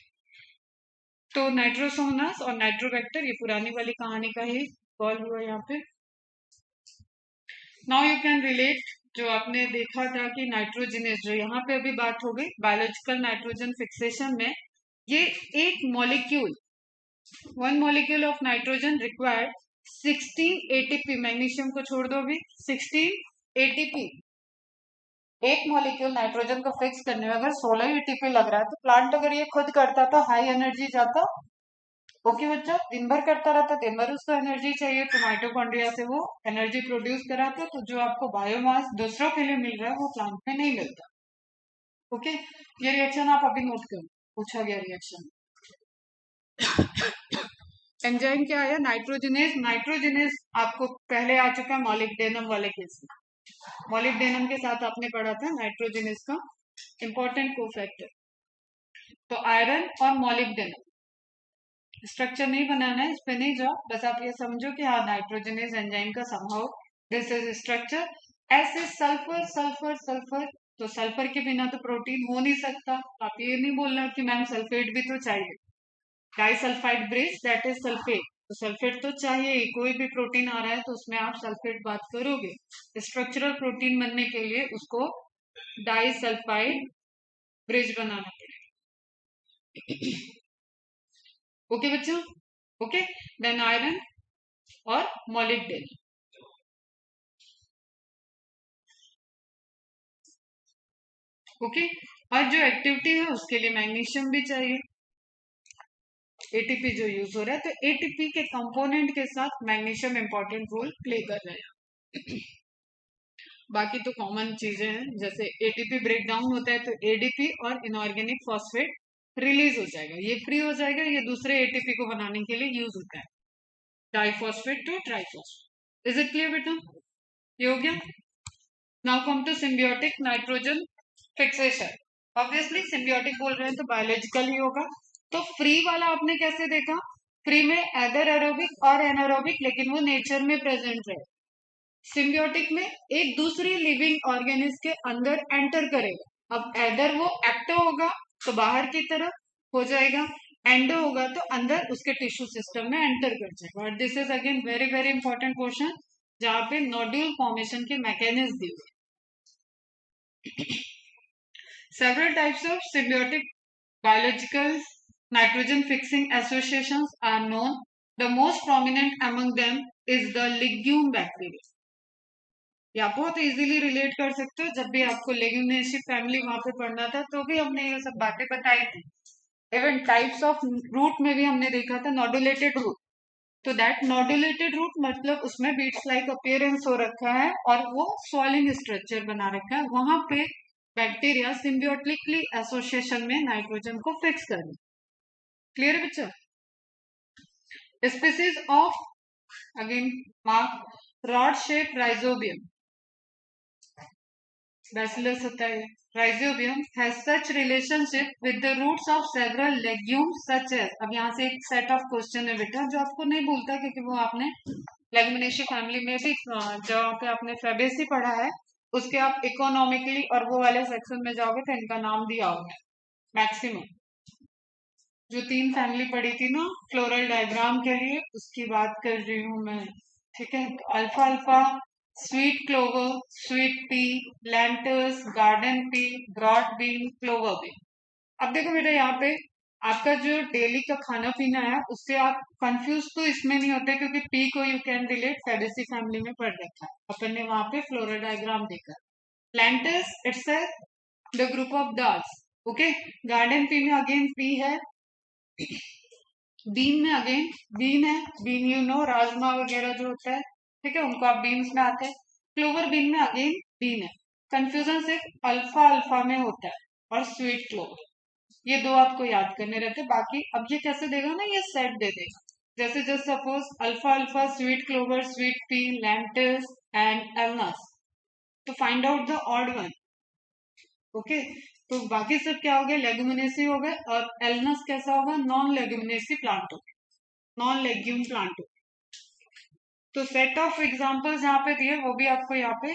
तो नाइट्रोसोमनास और नाइट्रोबैक्टर, ये पुरानी वाली कहानी का ही कॉल हुआ यहाँ पे। नाउ यू कैन रिलेट, जो आपने देखा था कि नाइट्रोजनेस, जो यहाँ पे अभी बात हो गई बायोलॉजिकल नाइट्रोजन फिक्सेशन में, ये एक molecule, one molecule of nitrogen required 16 ATP, magnesium को छोड़ दो अभी, 16 ATP। एक मॉलिक्यूल नाइट्रोजन को फिक्स करने में अगर 16 ATP लग रहा है, तो प्लांट अगर ये खुद करता तो हाई एनर्जी जाता। ओके बच्चा, दिन भर करता रहता, दिन भर उसको एनर्जी चाहिए, तो माइटोकॉन्ड्रिया से वो एनर्जी प्रोड्यूस कराता, तो जो आपको बायोमास दूसरों के लिए मिल रहा है वो प्लांट में नहीं मिलता। ओके, ये रिएक्शन आप अभी नोट करो, पूछा गया रिएक्शन। एंजाइम क्या है? नाइट्रोजनेज। नाइट्रोजनेज आपको पहले आ चुका है मॉलिब्डेनम वाले केस में। मॉलिब्डेनम के साथ आपने पढ़ा था नाइट्रोजनेज का इंपॉर्टेंट कोफैक्टर। तो आयरन और मॉलिब्डेनम, स्ट्रक्चर नहीं बनाना है, इस पे नहीं जाओ, बस आप ये समझो कि हाँ नाइट्रोजनेज एंजाइम का समहाउ दिस इज स्ट्रक्चर। ऐसे सल्फर सल्फर सल्फर, तो सल्फर के बिना तो प्रोटीन हो नहीं सकता। आप ये नहीं बोलना कि मैम सल्फेट भी तो चाहिए, disulphide bridge that is sulphate, तो सल्फेट तो चाहिए ही। कोई भी प्रोटीन आ रहा है तो उसमें आप सल्फेट बात करोगे। स्ट्रक्चरल प्रोटीन बनने के लिए उसको डाइसल्फाइड ब्रिज बनाना पड़ेगा। ओके बच्चों, ओके। देन आयरन और मॉलिब्डेनम। ओके, और जो एक्टिविटी है उसके लिए मैग्नीशियम भी चाहिए। एटीपी जो यूज हो रहा है, तो एटीपी के कंपोनेंट के साथ मैग्नीशियम इंपॉर्टेंट रोल प्ले कर रहा है। बाकी तो कॉमन चीजें हैं, जैसे एटीपी ब्रेक डाउन होता है तो एडीपी और इनऑर्गेनिक फॉस्फेट रिलीज हो जाएगा, ये फ्री हो जाएगा, ये दूसरे एटीपी को बनाने के लिए यूज होता है, diphosphate to triphosphate. Is it clear बेटा? ये हो गया। Now come to symbiotic nitrogen fixation. Obviously symbiotic बोल रहे हैं तो बायोलॉजिकल ही होगा। तो फ्री वाला आपने कैसे देखा? फ्री में एदर एरोबिक और एनारोबिक, लेकिन वो नेचर में प्रेजेंट रहे। सिम्बियोटिक में एक दूसरी लिविंग ऑर्गेनिज्म के अंदर एंटर करेगा। अब एदर वो एक्टिव होगा तो बाहर की तरफ हो जाएगा, एंडो होगा तो अंदर उसके टिश्यू सिस्टम में एंटर कर जाएगा। और this is again very very important question, जहां पे नोड्यूल फॉर्मेशन के मैकेनिज्म दी हुई। Several types of symbiotic biological nitrogen fixing associations are known. The most prominent among them is the legume bacteria. या बहुत इजीली रिलेट कर सकते हो, जब भी आपको लेग्यूमिनेसी फैमिली वहां पे पढ़ना था तो भी हमने ये सब बातें बताई थी। इवन टाइप्स ऑफ रूट में भी हमने देखा था नोडुलेटेड रूट। तो दैट नोडुलेटेड रूट मतलब उसमें बीट्स लाइक अपीयरेंस हो रखा है और वो सॉलिंग स्ट्रक्चर बना रखा है, वहां पे बैक्टीरिया सिम्बियोटिकली एसोसिएशन में नाइट्रोजन को फिक्स कर रहे। क्लियर है बच्चा? Species of, again mark, rod shape rhizobium, bacillus होता है। Rhizobium has such relationship with the roots of several legumes such as. अब यहाँ से एक सेट ऑफ क्वेश्चन है बेटा जो आपको नहीं भूलता, क्योंकि वो आपने लेग्यूमिनेसी फैमिली में भी जहाँ पे आपने फेबेसी पढ़ा है उसके आप इकोनॉमिकली और वो वाले सेक्शन में जाओगे तो इनका नाम दिया होगा मैक्सिमम। जो 3 फैमिली पढ़ी थी ना फ्लोरल डायग्राम के लिए, उसकी बात कर रही हूँ मैं। ठीक है, तो अल्फा अल्फा, sweet clover, sweet pea, lentils, garden pea, broad bean, clover bean. अब देखो बेटा, यहाँ पे आपका जो डेली का खाना पीना है उससे आप कंफ्यूज तो इसमें नहीं होते, क्योंकि पी को you can relate Fabaceae family में पढ़ रखा है अपन ने, वहां पे फ्लोरल डायग्राम देखा। Lanterns it's the group of dals. Okay, garden pea में अगेन पी है, बीन में अगेन बीन है, बीन यू नो राजमा वगैरह जो होता है, ठीक है, उनको आप बीन्स में आते हैं। क्लोवर बीन में अगेन बीन है। कंफ्यूजन सिर्फ अल्फा अल्फा में होता है और स्वीट क्लोवर, ये दो आपको याद करने रहते। बाकी अब ये कैसे देगा ना, ये सेट दे देगा। जैसे जस्ट सपोज अल्फा अल्फा, sweet clover, sweet pea, lentils and Alnus, तो find out the odd one. Okay, तो बाकी सब क्या हो गया, लेगुमिनेसी हो गए, और एलनस कैसा होगा, नॉन लेगुमिनेसी प्लांट हो गया, नॉन लेग्यूम प्लांट हो। तो सेट ऑफ एग्जांपल्स यहाँ पे दिए, वो भी आपको यहाँ पे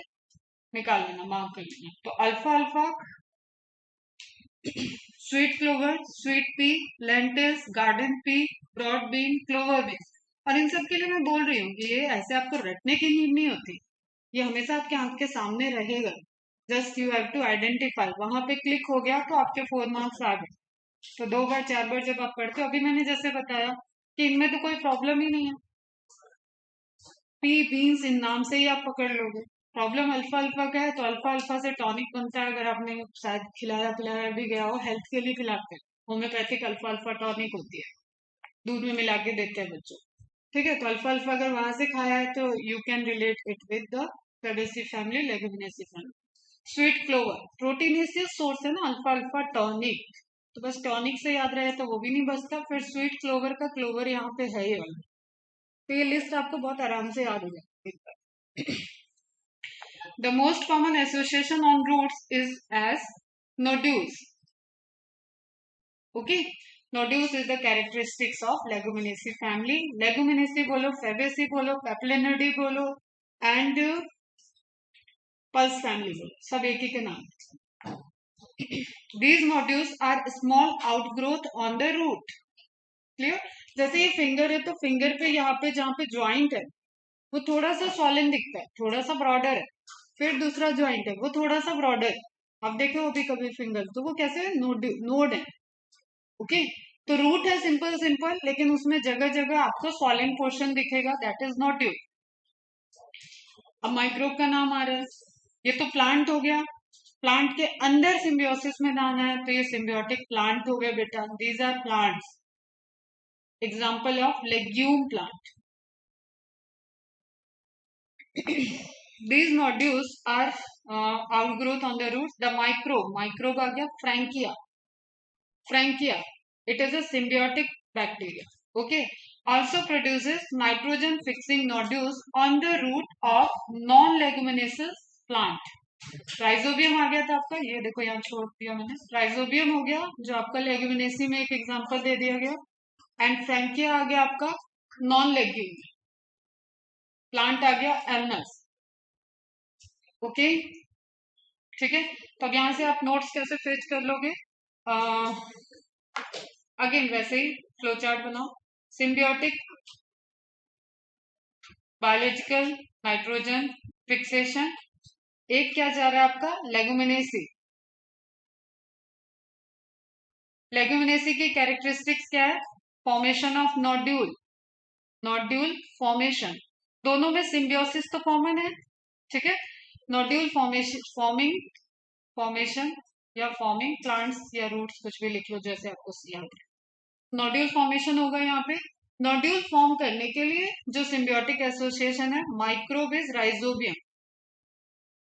निकाल लेना, मार्क कर लेना। तो अल्फा अल्फा, sweet clover, sweet pea, lentils, garden pea, broad bean, clover bean. और इन सब के लिए मैं बोल रही हूँ कि ये ऐसे आपको रटने की नीड नहीं होती, ये हमेशा आपके आंख के सामने रहेगा। Just you have to identify, वहां पे क्लिक हो गया तो आपके 4 मार्क्स आ गए। तो 2 बार 4 बार जब आप पढ़ते हो, अभी मैंने जैसे बताया कि इनमें तो कोई प्रॉब्लम ही नहीं है, पी बीन्स इन नाम से ही आप पकड़ लोगे। प्रॉब्लम अल्फा अल्फा का है, तो अल्फा अल्फा से टॉनिक बनता है, अगर आपने शायद खिलाया पिलाया भी गया हो, हेल्थ के लिए खिलाते हैं, होम्योपैथिक अल्फा अल्फा टॉनिक होती है, दूध में मिला के देते हैं बच्चों। ठीक है, तो अल्फा अल्फा अगर वहां से खाया है तो you can relate it with the Fabaceae family, Leguminosae family. Sweet clover proteinaceous source है ना अल्फा अल्फा टॉनिक, तो बस टॉनिक से याद रहे तो वो भी नहीं बचता। फिर स्वीट क्लोवर का क्लोवर यहाँ पे है ये वाला, तो ये लिस्ट आपको बहुत आराम से याद हो जाएगी। The most common association on roots is as nodules. Okay, nodules is the characteristics of leguminosae family. Leguminosae बोलो, फेबेसी बोलो, पेप्लिनिडी बोलो एंड पल्स फैमिली बोलो, सब एक ही के नाम। These nodules are small outgrowth on the root. Clear? जैसे ये फिंगर है तो फिंगर पे यहाँ पे जहाँ पे ज्वाइंट है वो थोड़ा सा सॉलिन दिखता है, थोड़ा सा ब्रॉडर है। फिर दूसरा ज्वाइंट है वो थोड़ा सा ब्रॉडर। अब देखो वो भी कभी फिंगर, तो वो कैसे नोड है। ओके, तो रूट है सिंपल सिंपल, लेकिन उसमें जगह जगह आपको सॉलिन पोर्शन दिखेगा, दैट इज नोड्यूल। अब माइक्रोब का नाम आ रहा है, ये तो प्लांट हो गया। प्लांट के अंदर सिम्बियोसिस में जाना है तो ये सिम्बियोटिक प्लांट हो गया बेटा। These are plants, example of legume plant. These nodules are outgrowth on the roots. The microbe आ गया frankia. Frankia, it is a symbiotic bacteria. Okay, also produces nitrogen fixing nodules on the root of non-leguminous plant. Rhizobium आ गया था आपका, ये देखो यहाँ छोड़ दिया मैंने, राइजोबियम हो गया जो आपका लेग्यूमिनेसी में एक एग्जांपल दे दिया गया। एंड फ्रैंकिया आ गया आपका नॉन लेग्यूम प्लांट, आ गया एल्नस। ओके, ठीक है। तो अब यहाँ से आप नोट्स कैसे फेच कर लोगे? अगेन वैसे ही फ्लो चार्ट बनाओ। Symbiotic, biological, nitrogen fixation. एक क्या जा रहा है आपका लेगुमिनेसी। लेगुमिनेसी की कैरेक्टरिस्टिक्स क्या है? Formation of nodule, nodule formation. दोनों में सिम्बियोसिस तो कॉमन है, ठीक है। नोड्यूल फॉर्मेशन, फॉर्मेशन या फॉर्मिंग प्लांट्स या रूट्स, कुछ भी लिख लो जैसे आपको याद है। नोड्यूल फॉर्मेशन होगा यहाँ पे। नोड्यूल फॉर्म करने के लिए जो सिम्बियोटिक एसोसिएशन है, microbe is rhizobium.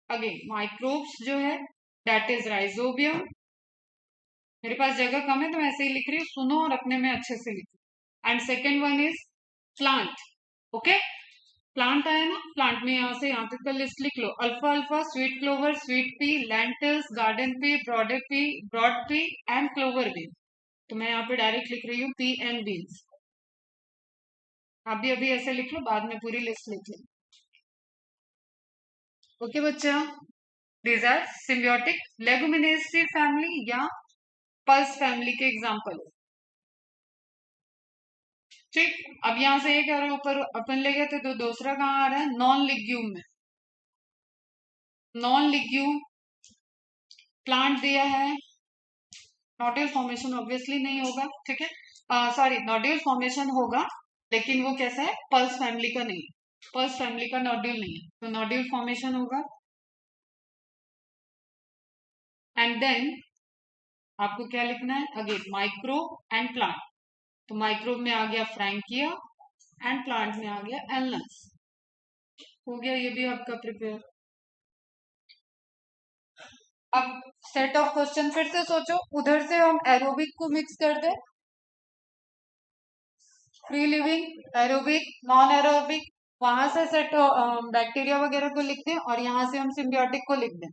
Again microbes जो है दैट इज राइजोबियम। मेरे पास जगह कम है तो मैं ऐसे ही लिख रही हूँ, सुनो और अपने में अच्छे से लिखो। And second one is plant. Okay, plant आया ना, प्लांट में यहाँ से यहाँ तक का लिस्ट लिख लो। अल्फा अल्फा, sweet clover, sweet pea, lentils, garden pea, broad pea and clover bean. तो मैं यहाँ पे डायरेक्ट लिख रही हूँ पी एंड बीन्स। आप भी अभी ऐसे लिख लो, बाद में पूरी लिस्ट लिख लो। ओके बच्चा, these are symbiotic leguminosae family या पल्स फैमिली के एग्जाम्पल। ठीक, अब यहाँ से एक और ऊपर अपन ले गए थे तो दूसरा कहाँ आ रहा है? नॉन लिग्यूम में। नॉन लिग्यूम प्लांट दिया है, नोड्यूल फॉर्मेशन ऑब्वियसली नहीं होगा, ठीक है। सॉरी, नोड्यूल फॉर्मेशन होगा लेकिन वो कैसा है? पल्स फैमिली का नहीं, पल्स फैमिली का नोड्यूल नहीं है, तो नोड्यूल फॉर्मेशन होगा। एंड देन आपको क्या लिखना है? Again microbe and plant. तो माइक्रोब में आ गया फ्रैंकिया एंड प्लांट में आ गया एल्नस। हो गया ये भी आपका प्रिपेयर। अब सेट ऑफ क्वेश्चन फिर से सोचो, उधर से हम एरोबिक को मिक्स कर दें, free living, aerobic, non aerobic, वहां से सेट बैक्टीरिया वगैरह को लिख दें और यहाँ से हम सिम्बियोटिक को लिख दें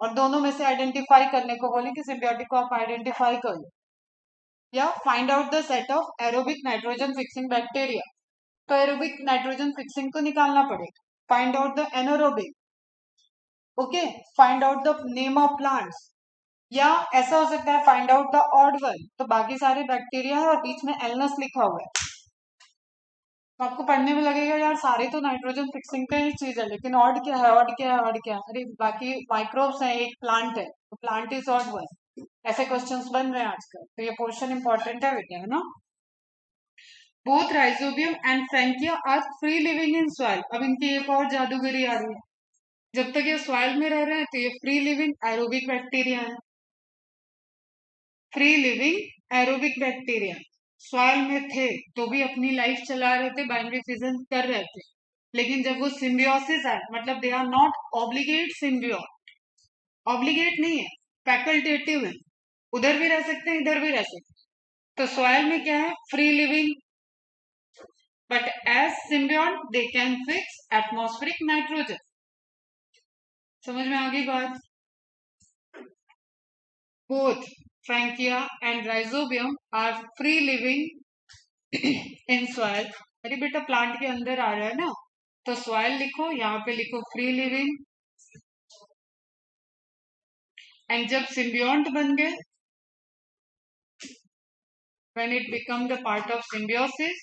और दोनों में से आइडेंटिफाई करने को बोले कि सिम्बियोटिक को आप आइडेंटिफाई कर लो, या find out the set of aerobic nitrogen fixing bacteria. तो एरोबिक नाइट्रोजन फिक्सिंग को निकालना पड़ेगा। Find out the anaerobic, okay, find out the name of plants, या ऐसा हो सकता है find out the odd one. तो बाकी सारे बैक्टीरिया है और बीच में एल्नस लिखा हुआ है, तो आपको पढ़ने में लगेगा यार सारे तो नाइट्रोजन फिक्सिंग का ही चीज है, लेकिन ऑड क्या है, ऑड क्या है, ऑड क्या है? अरे बाकी माइक्रोब्स हैं, एक प्लांट है, तो प्लांट इज ऑड वन। ऐसे क्वेश्चंस बन रहे हैं आजकल, तो ये पोर्शन इंपॉर्टेंट है बेटा, है ना। Both rhizobium and frankia are free living in soil. अब इनकी एक और जादूगरी आ रही है, जब तक ये सॉइल में रह रहे हैं तो ये फ्री लिविंग एरोबिक बैक्टीरिया है। Free living aerobic bacteria soil में थे तो भी अपनी लाइफ चला रहे थे, बाइनरी फिजन कर रहे थे, लेकिन जब वो सिम्बियोसिस है, मतलब they are not obligate symbiont, obligate नहीं है, फैकल्टेटिव है, उधर भी रह सकते हैं, इधर भी रह सकते हैं। तो सॉइल में क्या है, free living, but as symbiont they can fix atmospheric nitrogen. समझ में आ गई बात? Both frankia and rhizobium are free living in soil. अरे बेटा प्लांट के अंदर आ रहा है ना, तो सॉइल लिखो, यहाँ पे लिखो फ्री लिविंग। एंड जब सिम्बियोट बन गए, when it become the part of symbiosis,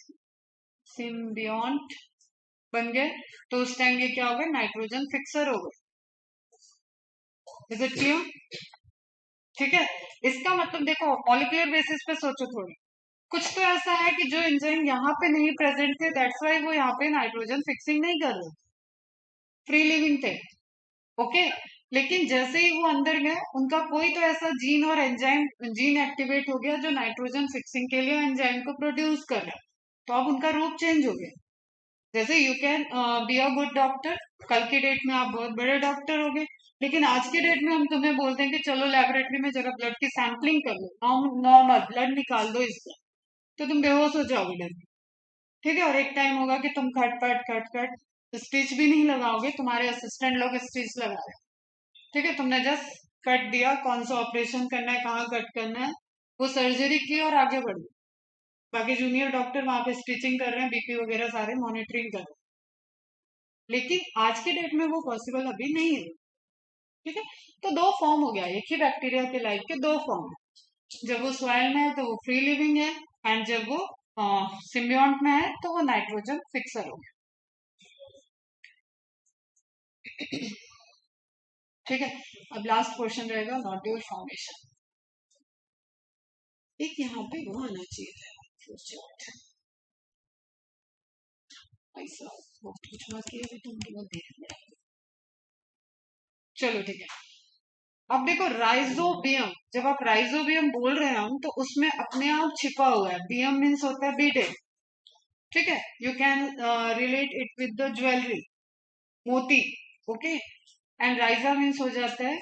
symbiote बन गए, तो उस टाइम ये क्या हो गए, नाइट्रोजन फिक्सर हो गए। Is it clear? ठीक है, इसका मतलब देखो मॉलिक्यूलर बेसिस पे सोचो थोड़ी, कुछ तो ऐसा है कि जो एंजाइम यहाँ पे नहीं प्रेजेंट थे, दैट्स वाई वो यहाँ पे नाइट्रोजन फिक्सिंग नहीं कर रहे, फ्री लिविंग थे, ओके। लेकिन जैसे ही वो अंदर गए, उनका कोई तो ऐसा जीन और एंजाइम, जीन एक्टिवेट हो गया जो नाइट्रोजन फिक्सिंग के लिए एंजाइम को प्रोड्यूस कर रहा है, तो अब उनका रूप चेंज हो गया। जैसे you can be a good doctor, कल की डेट में आप बहुत बड़े डॉक्टर हो गए, लेकिन आज के डेट में हम तुम्हें बोलते हैं कि चलो लेबोरेटरी में जरा ब्लड की सैंपलिंग कर लो, नॉर्मल ब्लड निकाल दो इससे, तो तुम बेहोश हो जाओगे डर के। ठीक है, और एक टाइम होगा कि तुम खट स्टिच भी नहीं लगाओगे, तुम्हारे असिस्टेंट लोग स्टिच लगा रहे हैं। ठीक है, तुमने जस्ट कट दिया, कौन सा ऑपरेशन करना है, कहाँ कट करना है, वो सर्जरी की और आगे बढ़ गई। बाकी जूनियर डॉक्टर वहां पे स्टिचिंग कर रहे हैं, बीपी वगैरह सारे मॉनिटरिंग कर रहे हैं, लेकिन आज के डेट में वो पॉसिबल अभी नहीं है। ठीक है, तो दो फॉर्म हो गया, एक ही बैक्टीरिया के लाइफ के दो फॉर्म है। जब वो सॉइल में है तो वो फ्री लिविंग है, एंड जब वो सिम्बियोट में है तो वो नाइट्रोजन फिक्सर हो गया। ठीक है, अब लास्ट क्वेश्चन रहेगा नोड्यूल फॉर्मेशन। एक यहाँ पे वो आना चाहिए था, ऐसा वो पूछना चाहिए भी, तुम वो देख लिया। चलो ठीक है, अब देखो राइजोबियम, जब आप राइजोबियम बोल रहे हो तो उसमें अपने आप छिपा हुआ है, बियम मीन्स होता है बीटेड। ठीक है, you can relate it with the jewellery, मोती, ओके। एंड राइजा मीन्स हो जाता है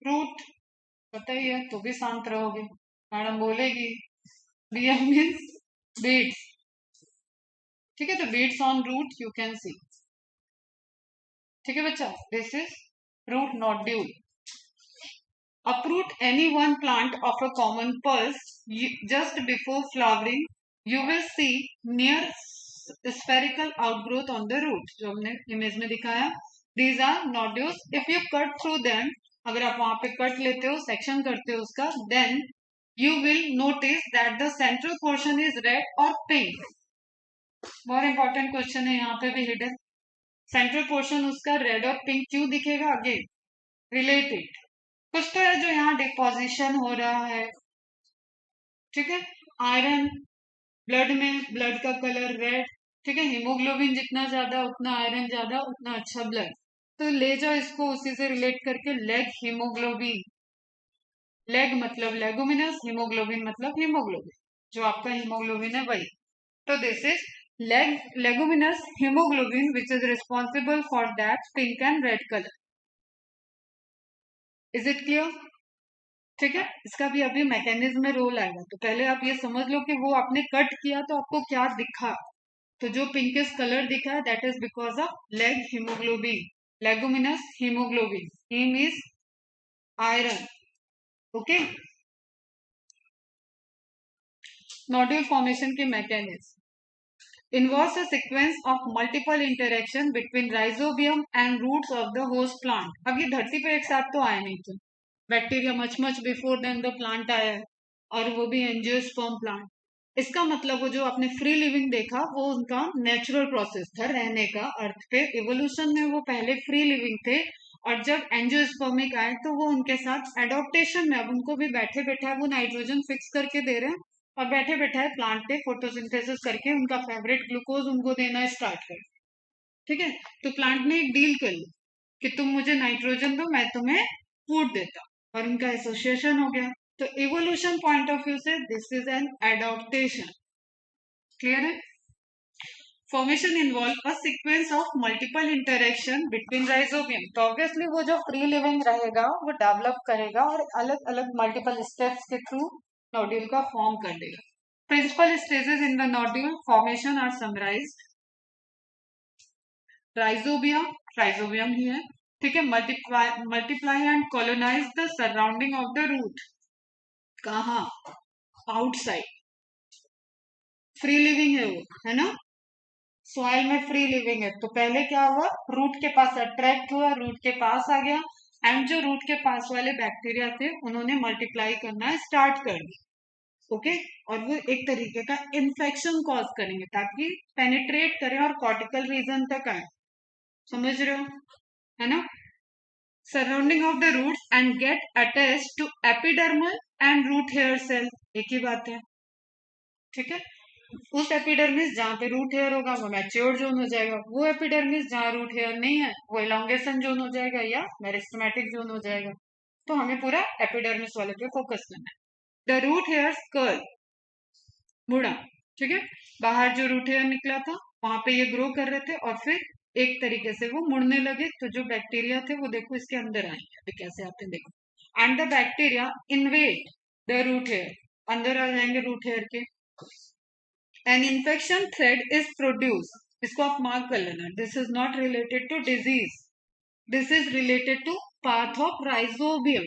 फ्रूट, पता ही है, तो भी शांत रहोगे, मैडम बोलेगी। बियम मीन्स बीड्स, ठीक है, तो beads on root you can see. ठीक है बच्चा, this is root nodule. Uproot any one plant of a common pulse just before flowering. You will see near spherical outgrowth on the root. जो हमने image में दिखाया, these are nodules. If you cut through them, अगर आप वहां पे cut लेते हो, सेक्शन करते हो उसका, then you will notice that the central portion is red or pink. बहुत इंपॉर्टेंट क्वेश्चन है यहाँ पे भी हिडन। सेंट्रल पोर्शन उसका रेड और पिंक क्यों दिखेगा? अगेन रिलेटेड कुछ तो है जो यहाँ डिपोजिशन हो रहा है। ठीक है, आयरन ब्लड में, ब्लड का कलर रेड। ठीक है, हीमोग्लोबिन जितना ज्यादा उतना आयरन ज्यादा, उतना अच्छा ब्लड। तो ले जाओ इसको उसी से रिलेट करके, लेग हीमोग्लोबिन, लेग मतलब लेगुमिनस, हीमोग्लोबिन मतलब हीमोग्लोबिन, जो आपका हीमोग्लोबिन है वही। तो this is leguminous haemoglobin which is responsible for that pink and red colour. Is it clear? ठीक है, इसका भी अभी मैकेनिज्म में रोल आएगा, तो पहले आप ये समझ लो कि वो आपने कट किया तो आपको क्या दिखा। तो जो पिंकिश कलर दिखा है that is because of leg haemoglobin, leguminous haemoglobin, haem is iron, okay. Nodule formation के mechanism involves a sequence of multiple interaction between rhizobium and roots of the host plant. अब ये धरती पे एक साथ तो आया नहीं थे, bacteria much before then the plant आया है, और वो भी एंजियोस्पर्म प्लांट। इसका मतलब वो जो आपने फ्री लिविंग देखा वो उनका नेचुरल प्रोसेस था रहने का अर्थ पे। इवोल्यूशन में वो पहले फ्री लिविंग थे, और जब एंजियोस्पर्मिक आए तो वो उनके साथ एडोप्टेशन में, अब उनको भी बैठे बैठा वो नाइट्रोजन फिक्स करके दे रहे हैं, और बैठे बैठे प्लांट पे फोटोसिंथेसिस करके उनका फेवरेट ग्लूकोज उनको देना स्टार्ट कर। ठीक है, तो प्लांट ने एक डील कर ली कि तुम मुझे नाइट्रोजन दो, मैं तुम्हें फूड देता, और उनका एसोसिएशन हो गया। तो इवोल्यूशन पॉइंट ऑफ व्यू से this is an adaptation. Clear है? Formation involve a sequence of multiple interaction between Rhizobium. तो ऑब्वियसली वो जो फ्री लिविंग रहेगा वो डेवलप करेगा और अलग अलग मल्टीपल स्टेप्स के थ्रू नोड्यूल का फॉर्म कर देगा। Principal stages in the nodule formation are summarized. Rhizobium ही है, ठीक है। Multiply and colonize the surrounding of the root. कहाँ? आउटसाइड। फ्री लिविंग है वो, है ना, सॉइल में फ्री लिविंग है। तो पहले क्या हुआ, रूट के पास अट्रैक्ट हुआ, रूट के पास आ गया, एंड जो रूट के पास वाले बैक्टीरिया थे उन्होंने मल्टीप्लाई करना स्टार्ट कर दिया। ओके, और वो एक तरीके का इन्फेक्शन कॉज करेंगे ताकि पेनिट्रेट करें और कॉर्टिकल रीजन तक आए। समझ रहे हो, है ना। Surrounding of the roots and get attach to epidermal and root hair cell. एक ही बात है, ठीक है। उस एपिडर्मिस जहाँ पे रूट हेयर होगा वो मैच्योर जोन हो जाएगा, वो एपिडर्मिस जहाँ रूट हेयर नहीं है वो एलोंगेशन जोन हो जाएगा या मेरिस्टेमेटिक जोन हो जाएगा। तो हमें पूरा एपिडर्मिस वाले पे फोकस करना है। द रूट हेयर कर्ल, मुड़ा, ठीक है। बाहर जो रूट हेयर निकला था वहां पे ये ग्रो कर रहे थे और फिर एक तरीके से वो मुड़ने लगे, तो जो बैक्टीरिया थे वो देखो इसके अंदर आएंगे। अभी कैसे आते हैं देखो। And the bacteria invade the root hair, अंदर आ जाएंगे रूट हेयर के। An infection thread is produce, इसको आप मार्क कर लेना। This is not related to disease, this is related to path of rhizobium.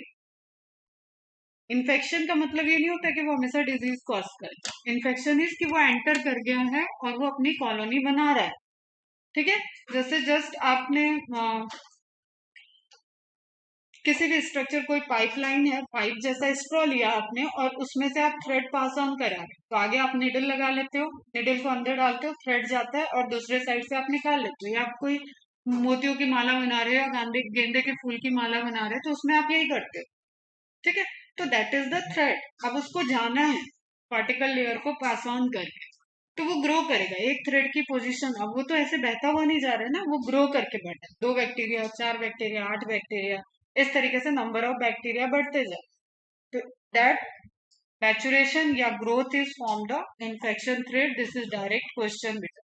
Infection का मतलब ये नहीं होता कि वो हमेशा डिजीज कॉज करे। इन्फेक्शन इज कि वो एंटर कर गया है और वो अपनी कॉलोनी बना रहा है, ठीक है। जैसे जस्ट आपने किसी भी स्ट्रक्चर, कोई पाइपलाइन है, पाइप जैसा स्ट्रॉ लिया आपने और उसमें से आप थ्रेड पास ऑन करा रहे, तो आगे आप निडल लगा लेते हो, निडल को अंदर डालते हो, थ्रेड जाता है और दूसरे साइड से आप निकाल लेते हो। या आप कोई मोतियों की माला बना रहे हो या गेंदे के फूल की माला बना रहे हो तो उसमें आप यही करते हो, ठीक है। तो दैट इज द थ्रेड। अब उसको जाना है पार्टिकल लेयर को पास ऑन करके, तो वो ग्रो करेगा एक थ्रेड की पोजीशन। अब वो तो ऐसे बहता हुआ नहीं जा रहा है ना, वो ग्रो करके बढ़ा है। 2 बैक्टीरिया, 4 बैक्टीरिया, 8 बैक्टीरिया, इस तरीके से नंबर ऑफ बैक्टीरिया बढ़ते जाए। तो दैट मैचुरेशन या growth is form the infection thread. This is direct question बेटा,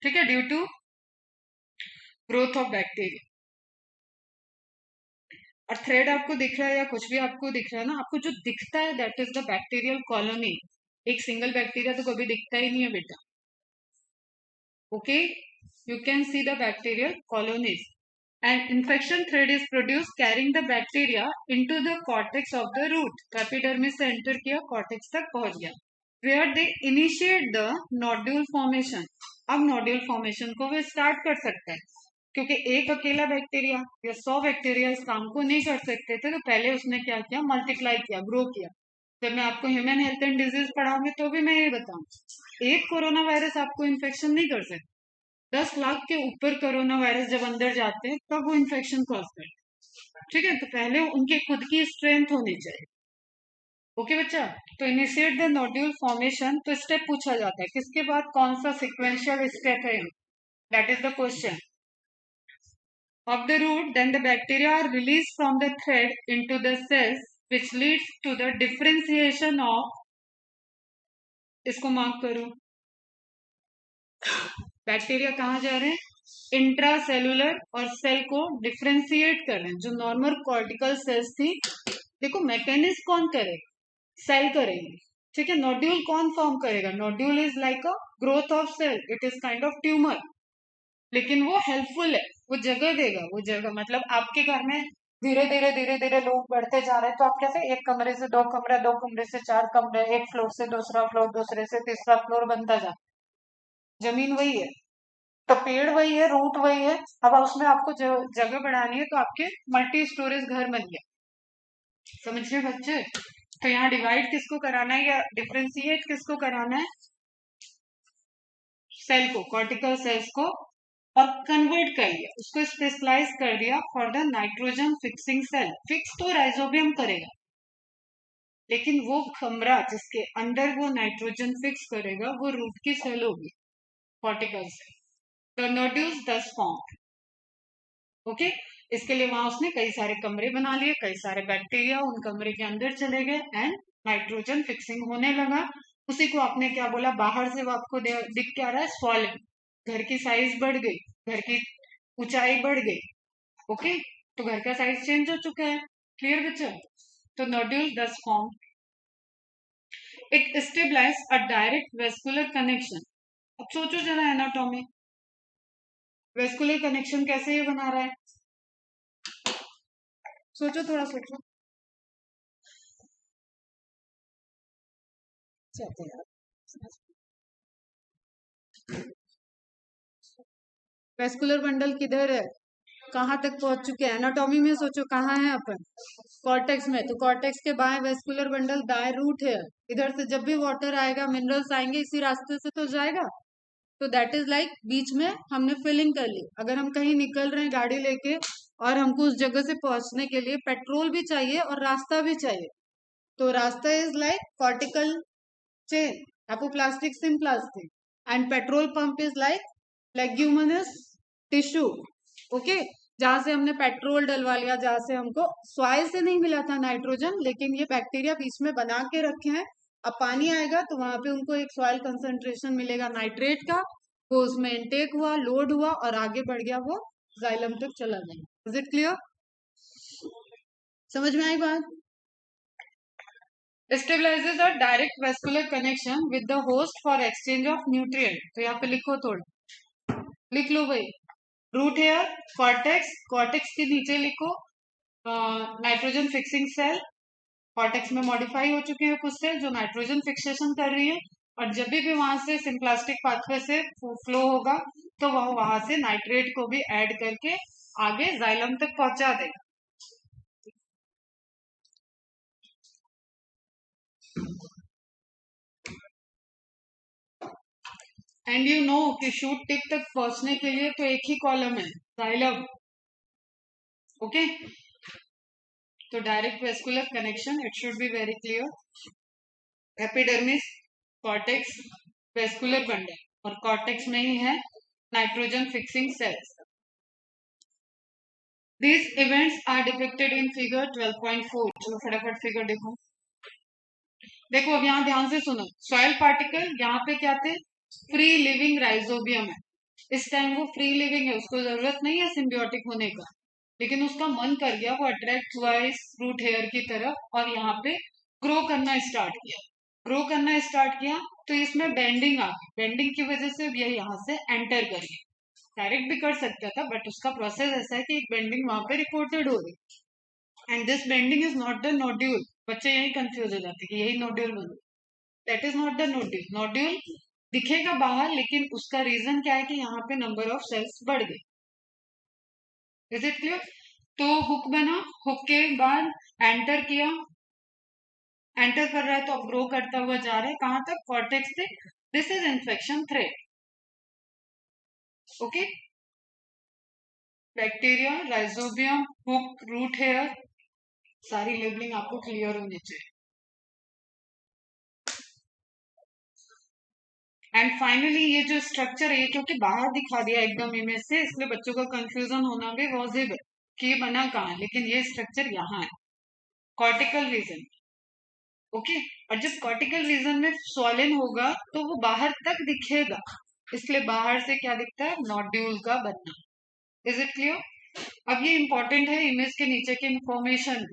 ठीक है। Due to growth of bacteria. और थ्रेड आपको दिख रहा है या कुछ भी आपको दिख रहा है ना, आपको जो दिखता है that is the bacterial colony. एक सिंगल बैक्टीरिया तो कभी दिखता ही नहीं है बेटा, okay. You can see the bacterial colonies. An infection thread is produced carrying the bacteria into the cortex of the root. तो epidermis से enter किया, cortex तक पहुंच गया, where they initiate the nodule formation. अब nodule formation को वो start कर सकता है, क्योंकि एक अकेला बैक्टीरिया या 100 बैक्टीरिया इस काम को नहीं कर सकते थे। तो पहले उसने क्या किया, मल्टीप्लाई किया, ग्रो किया। जब मैं आपको ह्यूमन हेल्थ एंड डिजीज पढ़ाऊंगी तो भी मैं ये बताऊं, एक कोरोना वायरस आपको इन्फेक्शन नहीं कर सकता। 10 लाख के ऊपर कोरोना वायरस जब अंदर जाते हैं तब वो इन्फेक्शन कॉज करते हैं, ठीक है। तो पहले उनकी खुद की स्ट्रेंथ होनी चाहिए, ओके बच्चा। तो इनिशिएट द नोड्यूल फॉर्मेशन, तो स्टेप पूछा जाता है, किसके बाद कौन सा सिक्वेंशियल स्टेप है, that is the question. Of the root, then the bacteria are release from the thread into the cells which leads to the differentiation of, इसको मार्क करो, बैक्टीरिया कहाँ जा रहे हैं, इंट्रासेलुलर, और सेल को डिफ्रेंशिएट कर रहे हैं। जो नॉर्मल कॉर्टिकल सेल्स थी, देखो मैकेनिज्म कौन करेगा, सेल करेंगे, ठीक है। नोड्यूल कौन फॉर्म करेगा, nodule is like a growth of cell, it is kind of tumour, लेकिन वो हेल्पफुल है, वो जगह देगा। वो जगह मतलब आपके घर में धीरे धीरे धीरे धीरे लोग बढ़ते जा रहे हैं, तो आप कैसे एक कमरे से 2 कमरे, 2 कमरे से 4 कमरे, एक फ्लोर से दूसरा फ्लोर, दूसरे से तीसरा फ्लोर बनता जाता, जमीन वही है, तो पेड़ वही है, रूट वही है। अब उसमें आपको जगह बढ़ानी है तो आपके मल्टी स्टोरेज घर बन गया, समझ रहे बच्चे। तो यहाँ डिवाइड किसको कराना है या डिफ्रेंशिएट किसको कराना है, सेल को, कॉर्टिकल सेल्स को, और कन्वर्ट कर लिया, उसको स्पेशलाइज कर दिया for the nitrogen fixing cell. Fix तो राइजोबियम करेगा, लेकिन वो कमरा जिसके अंदर वो नाइट्रोजन फिक्स करेगा वो रूट की सेल होगी, कॉर्टिकल सेल। तो नोड्यूल्स दस फॉर्म, ओके। इसके लिए वहां उसने कई सारे कमरे बना लिए, कई सारे बैक्टीरिया उन कमरे के अंदर चले गए एंड नाइट्रोजन फिक्सिंग होने लगा। उसी को आपने क्या बोला, बाहर से वो आपको दिख क्या रहा है, सॉलिड। घर की साइज बढ़ गई, घर की ऊंचाई बढ़ गई। ओके, तो घर का साइज चेंज हो चुका है। क्लियर बच्चा? तो nodule does form. It stabilise a direct vascular connection. अब सोचो जरा एनाटॉमी, वेस्कुलर कनेक्शन कैसे ये बना रहा है, सोचो, थोड़ा सोचो। चलते यार, वेस्कुलर बंडल किधर है, कहाँ तक पहुंच चुके हैं एनाटॉमी में, सोचो कहाँ है अपन, कॉर्टेक्स में। तो कॉर्टेक्स के बाएं वेस्कुलर बंडल दाएं रूट है। इधर से जब भी वाटर आएगा, मिनरल्स आएंगे, इसी रास्ते से तो जाएगा। तो दैट इज लाइक बीच में हमने फिलिंग कर ली। अगर हम कहीं निकल रहे हैं गाड़ी लेके और हमको उस जगह से पहुंचने के लिए पेट्रोल भी चाहिए और रास्ता भी चाहिए, तो रास्ता is like cortical chain, apoplastic symplastic, and petrol pump is like leguminous tissue. Okay, जहां से हमने पेट्रोल डलवा लिया, जहां से हमको सॉइल से नहीं मिला था नाइट्रोजन, लेकिन ये बैक्टीरिया बीच में बना के रखे हैं। अब पानी आएगा तो वहां पे उनको एक सॉइल कंसंट्रेशन मिलेगा नाइट्रेट का, वो उसमें इनटेक हुआ, लोड हुआ और आगे बढ़ गया, वो जाइलम तक चला गया। Is it clear? समझ में आई बात? Stabilises a direct vascular connection with the host for exchange of nutrient. तो यहाँ पे लिखो, थोड़ा लिख लो भाई। रूट हेयर, कॉर्टेक्स, कॉर्टेक्स के नीचे लिखो नाइट्रोजन फिक्सिंग सेल। कॉर्टेक्स में मॉडिफाई हो चुके हैं कुछ सेल जो नाइट्रोजन फिक्सेशन कर रही है, और जब भी वहां से सिम्प्लास्टिक पाथवे से फ्लो होगा तो वह वहां से नाइट्रेट को भी ऐड करके आगे जाइलम तक पहुंचा देगा। एंड यू नो कि शूट टिप तक पहुंचने के लिए तो एक ही कॉलम है, जाइलम। ओके, तो direct vascular connection, it should be very clear. Epidermis, cortex, vascular bundle, और कॉर्टेक्स में ही है nitrogen fixing cells. These events are depicted in figure 12.4। चलो फटाफट फिगर देखो। देखो अब यहाँ ध्यान से सुनो, सॉइल पार्टिकल यहाँ पे क्या थे, फ्री लिविंग राइजोबियम है। इस टाइम वो फ्री लिविंग है, उसको जरूरत नहीं है सिम्बियोटिक होने का, लेकिन उसका मन कर गया, वो अट्रैक्ट हुआ इस रूट हेयर की तरफ और यहाँ पे ग्रो करना स्टार्ट किया। ग्रो करना स्टार्ट किया तो इसमें बेंडिंग आ गई, बेंडिंग की वजह से ये यहाँ से एंटर कर गया। डायरेक्ट भी कर सकता था, बट उसका प्रोसेस ऐसा है कि एक बेंडिंग वहां पे रिपोर्टेड हो गई, and this bending is not the nodule. बच्चे यही कंफ्यूज हो जाते कि यही नोड्यूल बन, that is not the nodule. Nodule दिखेगा बाहर, लेकिन उसका रीजन क्या है कि यहाँ पे नंबर ऑफ सेल्स बढ़ गए। Is it clear? तो हुक बना, हुक के बाद एंटर किया, एंटर कर रहा है तो अब ग्रो करता हुआ जा रहा है, कहां तक, कॉर्टेक्स से। This is infection thread. Okay, bacteria, rhizobium, hook, root hair, सारी लेबलिंग आपको क्लियर होनी चाहिए। एंड फाइनली ये जो स्ट्रक्चर है, क्योंकि बाहर दिखा दिया एकदम इमेज से, इसलिए बच्चों का कंफ्यूजन होना भी पॉसिबल कि ये बना कहाँ है, लेकिन ये स्ट्रक्चर यहाँ है, कॉर्टिकल रीजन। ओके, और जब कॉर्टिकल रीजन में स्वॉलन होगा तो वो बाहर तक दिखेगा, इसलिए बाहर से क्या दिखता है, नोड्यूल का बनना। Is it clear? अब ये इंपॉर्टेंट है इमेज के नीचे की information.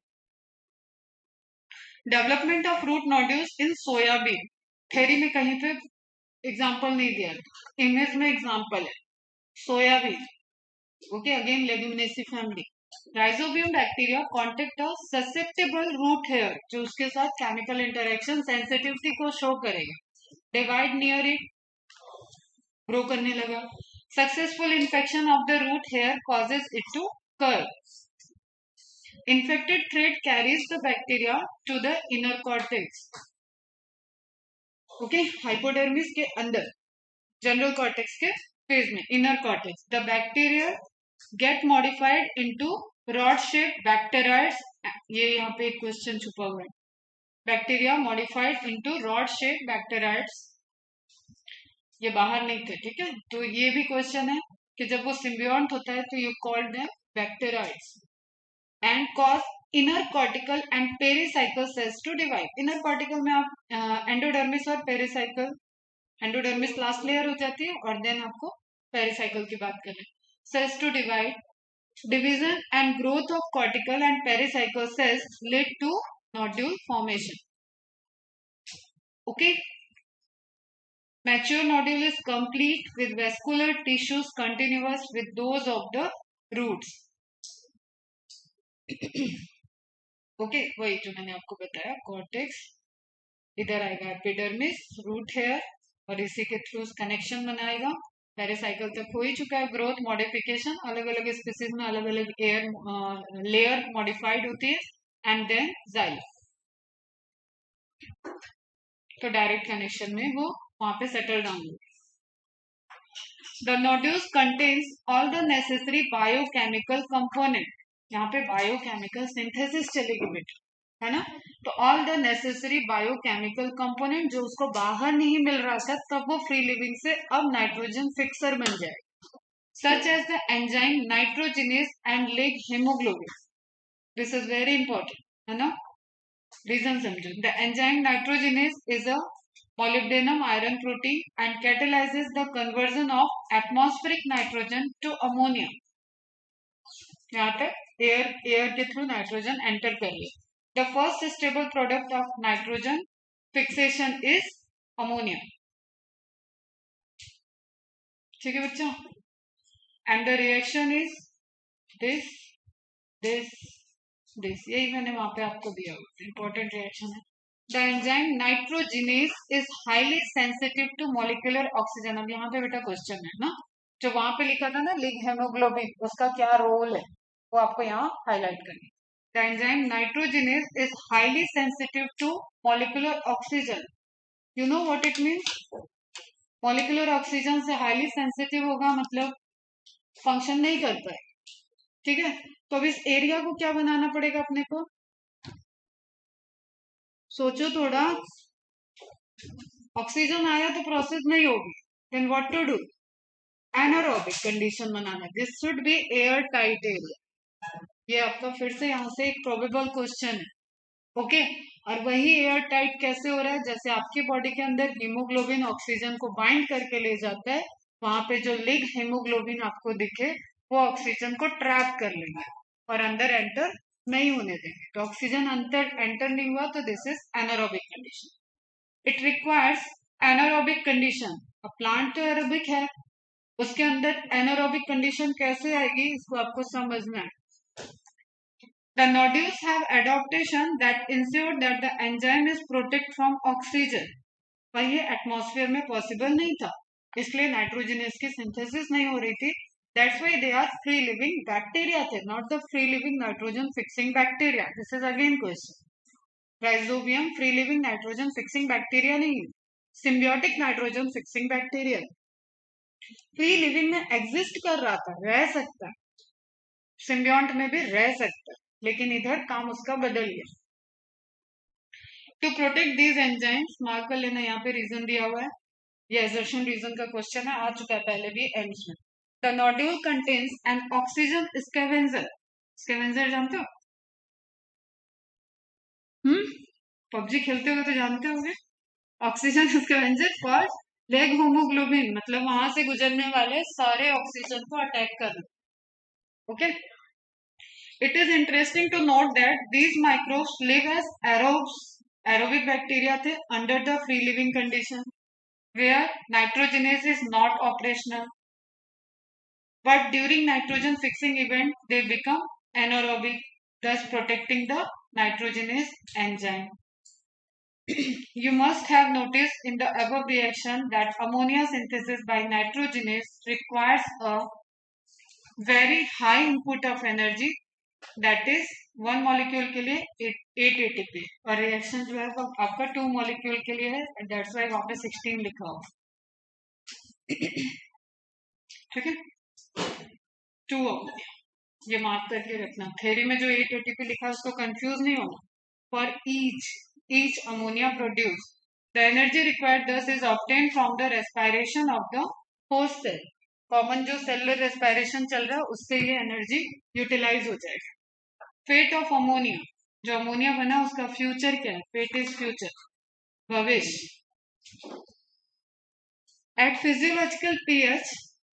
Development of root nodules in soybean, theory में कहीं पे एग्जाम्पल नहीं दिया, इमेज में एग्जाम्पल है soybean. Okay, again Leguminosae family. Rhizobium bacteria contact a susceptible root hair, जो उसके साथ केमिकल इंटरेक्शन सेंसिटिविटी को शो करेगा, डिवाइड नियर इट, ग्रो करने लगा। Successful infection of the root hair causes it to curve. Infected thread carries the bacteria to the inner cortex. Okay, hypodermis के अंदर, general cortex के phase में, inner cortex, the bacteria get modified into rod shape bacteroids. ये यहाँ पे एक question छुपा हुआ है, bacteria modified into rod shape bacteroids, ये बाहर नहीं थे, ठीक है। तो ये भी क्वेश्चन है कि जब वो सिम्बियोंट होता है तो you called them bacteroids, and cause inner cortical and pericycle cells to divide. Inner cortical में आप एंडोडर्मिस और पेरिसाइकल, एंडोडर्मिस लास्ट लेयर हो जाती है और देन आपको पेरिसाइकल की बात करें, cells to divide, division and growth of cortical and pericycle cells lead to nodule formation. Okay, mature nodule is complete with vascular tissues continuous with those of the roots. Okay, वही जो मैंने आपको बताया, cortex, इधर आएगा epidermis, root hair, और इसी के थ्रू कनेक्शन बनाएगा। पेरिसाइकल तक हो ही चुका है। ग्रोथ मॉडिफिकेशन, अलग अलग स्पीसीज में अलग अलग एयर लेयर मॉडिफाइड होती है, एंड देन जाइलम, तो डायरेक्ट कनेक्शन में वो वहां पे सेटल डाउन होगी। The nodules contains all the necessary biochemical component, यहाँ पे बायोकेमिकल सिंथेसिस चलेगी बेटा, है ना। तो all the necessary biochemical component, जो उसको बाहर नहीं मिल रहा था तब वो फ्री लिविंग से अब नाइट्रोजन फिक्सर बन जाए, such as the enzyme nitrogenase and leg haemoglobin. This is very important, है ना। रीजन समझो। The enzyme nitrogenase is a molybdenum iron protein and catalyzes the conversion of atmospheric nitrogen to ammonia। यहाँ तक air के through nitrogen enter कर लिया। The first stable product of nitrogen fixation is ammonia. ठीक है बच्चा, and the reaction is this this this, यही मैंने वहां पे आपको दिया, इंपॉर्टेंट रिएक्शन है। The enzyme nitrogenase is highly sensitive to molecular oxygen. अब यहाँ पे बेटा क्वेश्चन है ना, जो वहां पे लिखा था ना लिग हेमोग्लोबिन, उसका क्या रोल है वो आपको यहाँ हाईलाइट करनी। The enzyme nitrogenase is highly sensitive to molecular oxygen. You know what it means? Molecular oxygen से हाईली सेंसिटिव होगा मतलब फंक्शन नहीं करता है, ठीक है। तो अब इस एरिया को क्या बनाना पड़ेगा अपने को, सोचो थोड़ा। ऑक्सीजन आया तो प्रोसेस नहीं होगी, then what to do, anaerobic condition बनाना। This should be air tight area. ये आपका फिर से यहाँ से एक प्रोबेबल क्वेश्चन है, ओके। और वही एयर टाइट कैसे हो रहा है, जैसे आपकी बॉडी के अंदर हीमोग्लोबिन ऑक्सीजन को बाइंड करके ले जाता है, वहां पे जो लिग हीमोग्लोबिन आपको दिखे वो ऑक्सीजन को ट्रैप कर लेंगे और अंदर एंटर नहीं होने देंगे। तो ऑक्सीजन अंदर एंटर नहीं हुआ तो this is anaerobic condition. It requires anaerobic condition. अब प्लांट तो एरोबिक है, उसके अंदर एनारोबिक कंडीशन कैसे आएगी इसको आपको समझना है। The nodules have adaptation that ensure that the enzyme is protected from oxygen। पर ये एटमॉस्फेयर में पॉसिबल नहीं था, इसलिए नाइट्रोजनस की सिंथेसिस नहीं हो रही थी। That's why they are free living bacteria थे, not the free living nitrogen fixing bacteria। This is again question। Rhizobium free living nitrogen fixing bacteria नहीं है, symbiotic nitrogen fixing bacteria। Free living में exist कर रहा था, रह सकता है, सिम्बियोंट में भी रह सकता है, लेकिन इधर काम उसका बदल गया। To protect these enzymes, mark कर लेना, यहाँ पे रीजन दिया हुआ है, ये एजर्शन रीजन का क्वेश्चन है, आ चुका है पहले भी एंड्स में। The nodule contains an oxygen scavenger. Scavenger जानते हो? पबजी खेलते हुए तो जानते होंगे। Oxygen scavenger for leg haemoglobin, मतलब वहां से गुजरने वाले सारे ऑक्सीजन को अटैक कर लो, okay. It is interesting to note that these microbes live as aerobic bacteria थे under the free living condition where nitrogenase is not operational, but during nitrogen fixing event they become anaerobic, thus protecting the nitrogenase enzyme। You must have noticed in the above reaction that ammonia synthesis by nitrogenase requires a very high input of energy, that is 1 molecule के लिए 8 ATP, और reaction जो है वो आपका 2 molecule के लिए है, दैट्स व्हाई वहां पे 16 लिखा हो, ठीक है। 2 ये मार्क करके रखना। थ्योरी में जो 8 ATP लिखा है उसको कंफ्यूज नहीं होना। For each ammonia produce the energy required thus is obtain from the respiration of the host cell. Common जो सेलुलर रेस्पिरेशन चल रहा है उससे ये एनर्जी यूटिलाइज हो जाएगा। फेट ऑफ अमोनिया, जो अमोनिया बना उसका फ्यूचर क्या है, फेट इज फ्यूचर, भविष्य। At physiological pH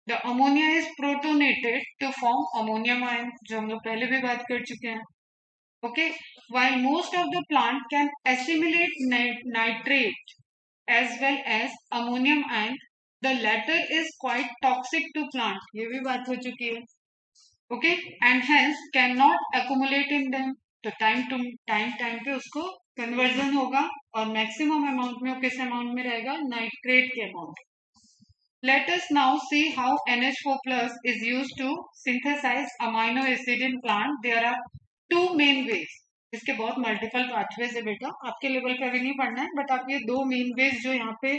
the ammonia is protonated to form ammonium ion, जो हम लोग पहले भी बात कर चुके हैं। Okay, while most of the plant can assimilate nitrate as well as ammonium ion, the latter is quite toxic to plant, ये भी बात हो चुकी है। Okay, and hence can not accumulate in them, तो टाइम पे उसको कन्वर्जन होगा और मैक्सिमम अमाउंट में वो किस अमाउंट में रहेगा, नाइट्रेट के amount. Let us now see how NH4 plus is used to synthesize amino acid in plant. There are two main ways. इसके बहुत मल्टीपल पाथवेज है बेटा, आपके लेवल पे अभी नहीं पढ़ना है, बट आप ये दो मेन वेज जो यहाँ पे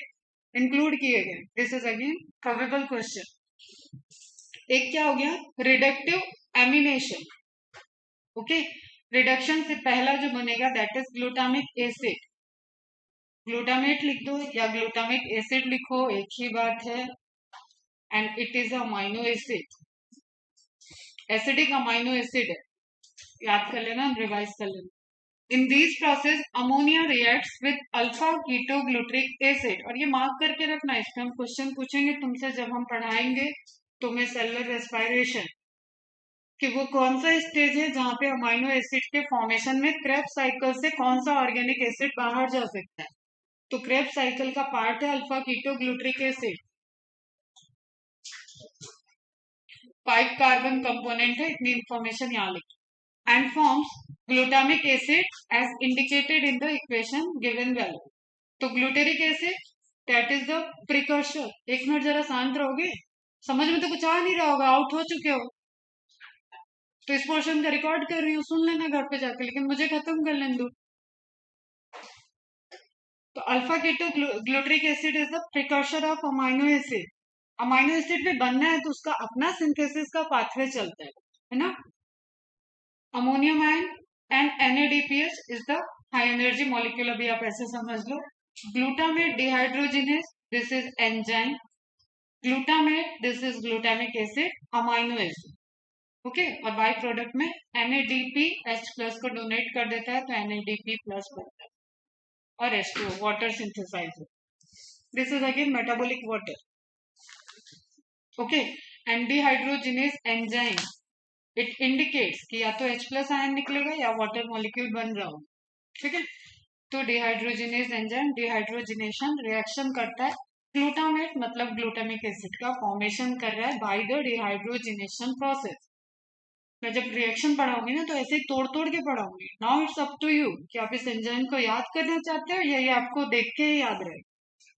इंक्लूड किए गए, this is again probable question. एक क्या हो गया, रिडक्टिव एमिनेशन। ओके, रिडक्शन से पहला जो बनेगा that is glutamic acid. Glutamate लिख दो या ग्लूटामिक एसिड लिखो, एक ही बात है, and it is amino acid, acidic amino acid है, याद कर लेना, रिवाइज कर लेना। In this process ammonia reacts with alpha ketoglutaric acid, और ये मार्क करके रखना, इसमें हम क्वेश्चन पूछेंगे तुमसे जब हम पढ़ाएंगे तुम्हें सेलुलर रेस्पिरेशन, कि वो कौन सा स्टेज है जहां पे अमाइनो एसिड के फॉर्मेशन में क्रेब्स साइकिल से कौन सा ऑर्गेनिक एसिड बाहर जा सकता है। तो क्रेब्स साइकिल का पार्ट है alpha ketoglutaric acid, 5 carbon component है, इतनी इंफॉर्मेशन यहाँ लिखी, and forms glutamic acid as indicated in the equation given value. तो glutaric acid that is the precursor. एक मिनट जरा शांत रहोगे, समझ में तो कुछ आ नहीं रहा होगा, आउट हो चुके हो, तो इस पोर्शन का रिकॉर्ड कर रही हूँ, सुन लेना घर पे जाकर, लेकिन मुझे खत्म कर लेने दो। तो alpha keto glutaric acid is the precursor of amino acid. Amino acid भी बनना है तो उसका अपना सिंथेसिस का पाथवे चलता है ना। Ammonium ion and NADPH is the high energy molecule, अभी आप ऐसे समझ लो। Glutamate dehydrogenase, this is enzyme. Glutamate, this is glutamic acid, amino acid. Okay, और बाई प्रोडक्ट में NADPH+ को डोनेट कर देता है तो NADP+ बनता है, और H2O water synthesise. This is again metabolic water. Okay, and dehydrogenase enzyme, it indicates कि या तो H+ आयन निकलेगा या वाटर मॉलिक्यूल बन रहा हो, ठीक है। तो डिहाइड्रोजिनेस एंजाइम डिहाइड्रोजिनेशन रिएक्शन करता है, ग्लूटामेट मतलब ग्लूटामिक एसिड का फॉर्मेशन कर रहा है बाय द डिहाइड्रोजिनेशन प्रोसेस। मैं जब रिएक्शन पढ़ाऊंगी ना तो ऐसे ही तोड़ तोड़ के पढ़ाऊंगी। Now it's up to you कि आप इस एंजाइम को याद करना चाहते हो या ये आपको देख के ही याद रहे।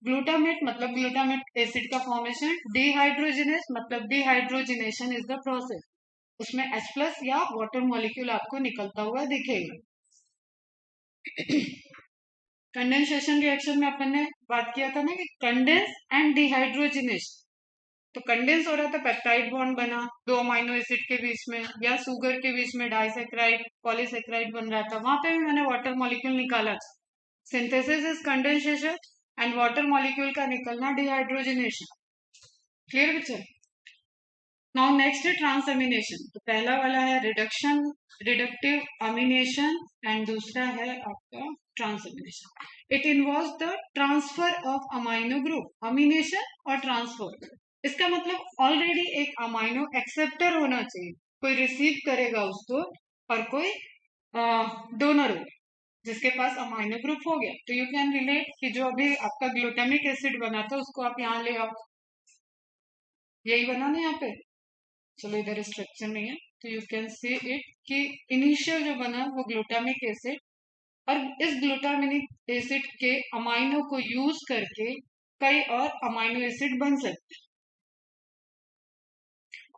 ग्लूटामेट मतलब ग्लूटामिक एसिड का फॉर्मेशन, डिहाइड्रोजिनेस मतलब डिहाइड्रोजिनेशन इज द प्रोसेस, उसमें H+ या वाटर मॉलिक्यूल आपको निकलता हुआ दिखेगा। कंडेंसेशन रिएक्शन में अपन ने बात किया था ना कि कंडेंस एंड डिहाइड्रोजिनेशन, तो कंडेंस हो रहा था, पेप्टाइड बॉन्ड बना दो अमाइनो एसिड के बीच में, या शुगर के बीच में डाइसेक्राइड पॉलीसेक्राइड बन रहा था, वहां पे भी मैंने वाटर मॉलिक्यूल निकाला था। Synthesis is condensation and water molecule का निकलना डिहाइड्रोजिनेशन। क्लियर बच्चे? नाउ नेक्स्ट है ट्रांसएमिनेशन। तो पहला वाला है रिडक्शन, रिडक्टिव अमीनेशन, एंड दूसरा है आपका transamination. It involves the transfer of amino group, amination और ट्रांसफर। इसका मतलब ऑलरेडी एक अमाइनो एक्सेप्टर होना चाहिए, कोई रिसीव करेगा उसको और कोई डोनर होगा जिसके पास अमाइनो ग्रुप हो गया। तो यू कैन रिलेट कि जो अभी आपका ग्लूटामिक एसिड बना था उसको आप यहाँ ले आओ, यही बना ना यहाँ पे, चलो इधर स्ट्रक्चर नहीं है तो यू कैन सी इट कि इनिशियल जो बना वो ग्लूटामिक एसिड, और इस ग्लूटामिक एसिड के अमाइनो को यूज करके कई और अमाइनो एसिड बन सकते हैं,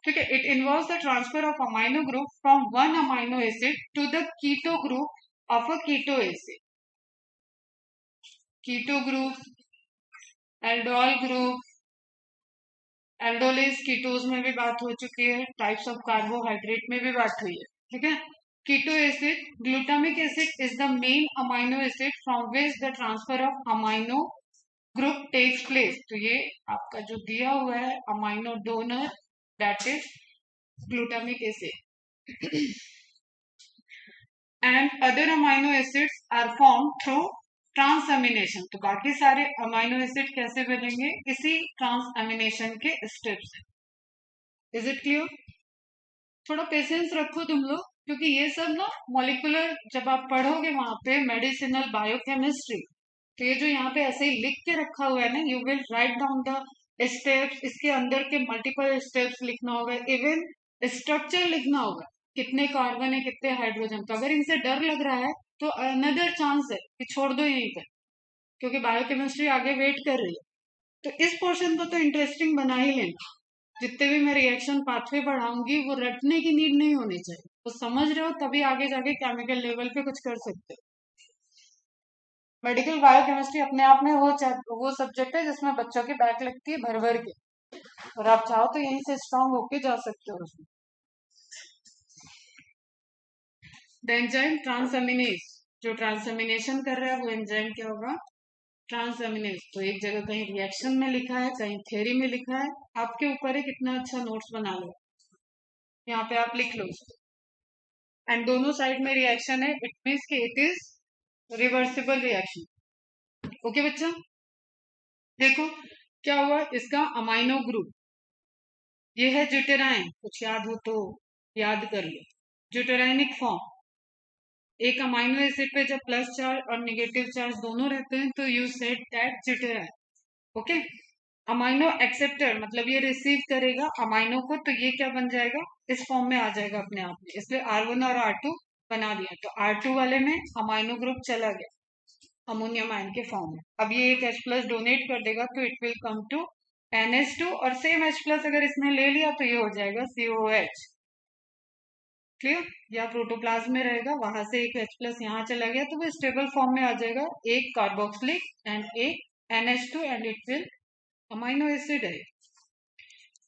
ठीक है। It involves the transfer of amino group from one amino acid to the keto group of a keto acid. Keto group, aldol group, aldolase ketose में भी बात हो चुकी है, टाइप्स ऑफ कार्बोहाइड्रेट में भी बात हुई है, ठीक है। Keto acid, glutamic acid is the main amino acid from which the transfer of amino group takes place. तो ये आपका जो दिया हुआ है amino donor that is glutamic acid. And other amino acids are form through transamination. तो बाकी सारे अमाइनो एसिड कैसे बनेंगे? इसी ट्रांसअमीनेशन के स्टेप्स। Is it clear? थोड़ा पेशेंस रखो तुम लोग, क्योंकि ये सब ना मॉलिकुलर जब आप पढ़ोगे वहां पे मेडिसिनल बायोकेमिस्ट्री, तो ये जो यहाँ पे ऐसे ही लिख के रखा हुआ है ना, you will write down the steps, इसके अंदर के मल्टीपल स्टेप्स लिखना होगा, इवन स्ट्रक्चर लिखना होगा, कितने कार्बन है कितने हाइड्रोजन। तो अगर इनसे डर लग रहा है तो अनदर चांस है कि छोड़ दो यहीं पर, क्योंकि बायोकेमिस्ट्री आगे वेट कर रही है। तो इस पोर्शन को तो इंटरेस्टिंग बना ही लेना। जितने भी मैं रिएक्शन पाथवे पढ़ाऊंगी वो रटने की नीड नहीं होनी चाहिए, तो समझ रहे हो तभी आगे जाके केमिकल लेवल पे कुछ कर सकते हो। मेडिकल बायोकेमिस्ट्री अपने आप में वो सब्जेक्ट है जिसमें बच्चों की बैक लगती है भर भर के, और आप चाहो तो यहीं से स्ट्रांग होके जा सकते हो उसमें। द एंजाइम ट्रांसअमीनेज, जो ट्रांसअमीनेशन कर रहा है वो एंजाइम क्या होगा? ट्रांसअमीनेज। तो एक जगह कहीं रिएक्शन में लिखा है, कहीं थ्योरी में लिखा है, आपके ऊपर है कितना अच्छा नोट्स बना लो, यहाँ पे आप लिख लो उसको। एंड दोनों साइड में रिएक्शन है, इट मीन्स कि it is reversible reaction. Okay बच्चा, देखो क्या हुआ इसका अमाइनो ग्रुप, ये है ज्यूटेराइन, कुछ याद हो तो याद कर लो। ज्यूटेराइनिक फॉर्म, एक अमाइनो एसिड पे जब प्लस चार्ज और नेगेटिव चार्ज दोनों रहते हैं तो you said that zwitterion. Okay, amino acceptor मतलब ये रिसीव करेगा अमाइनो को, तो ये क्या बन जाएगा? इस फॉर्म में आ जाएगा अपने आप में, इसलिए R1 और R2 बना दिया। तो R2 वाले में अमाइनो ग्रुप चला गया अमोनियम आयन के फॉर्म में। अब ये एक H प्लस डोनेट कर देगा तो it will come to NH2, और सेम H प्लस अगर इसने ले लिया तो ये हो जाएगा COH। क्लियर? या प्रोटोप्लाज्म में रहेगा, वहां से एक H प्लस यहाँ चला गया तो वो स्टेबल फॉर्म में आ जाएगा, एक कार्बोक्सिलिक एंड एक NH2, and it will amino acid है।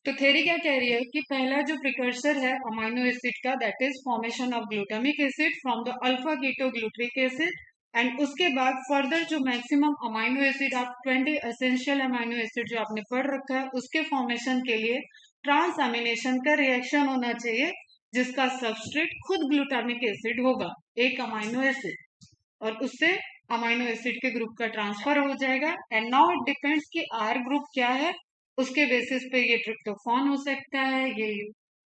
तो थ्योरी क्या कह रही है कि पहला जो प्रिकर्सर है अमाइनो एसिड का, that is formation of glutamic acid from the alpha keto glutaric acid, and उसके बाद फर्दर जो मैक्सिमम अमाइनो एसिड, आप 20 एसेंशियल अमाइनो एसिड जो आपने पढ़ रखा है उसके फॉर्मेशन के लिए ट्रांसअमीनेशन का रिएक्शन होना चाहिए, जिसका सबस्ट्रेट खुद ग्लूटामिक एसिड होगा, एक अमाइनो एसिड, और उससे अमाइनो एसिड के ग्रुप का ट्रांसफर हो जाएगा। एंड नाउ इट डिपेंड्स कि आर ग्रुप क्या है, उसके बेसिस पे ये ट्रिप्टोफान हो सकता है,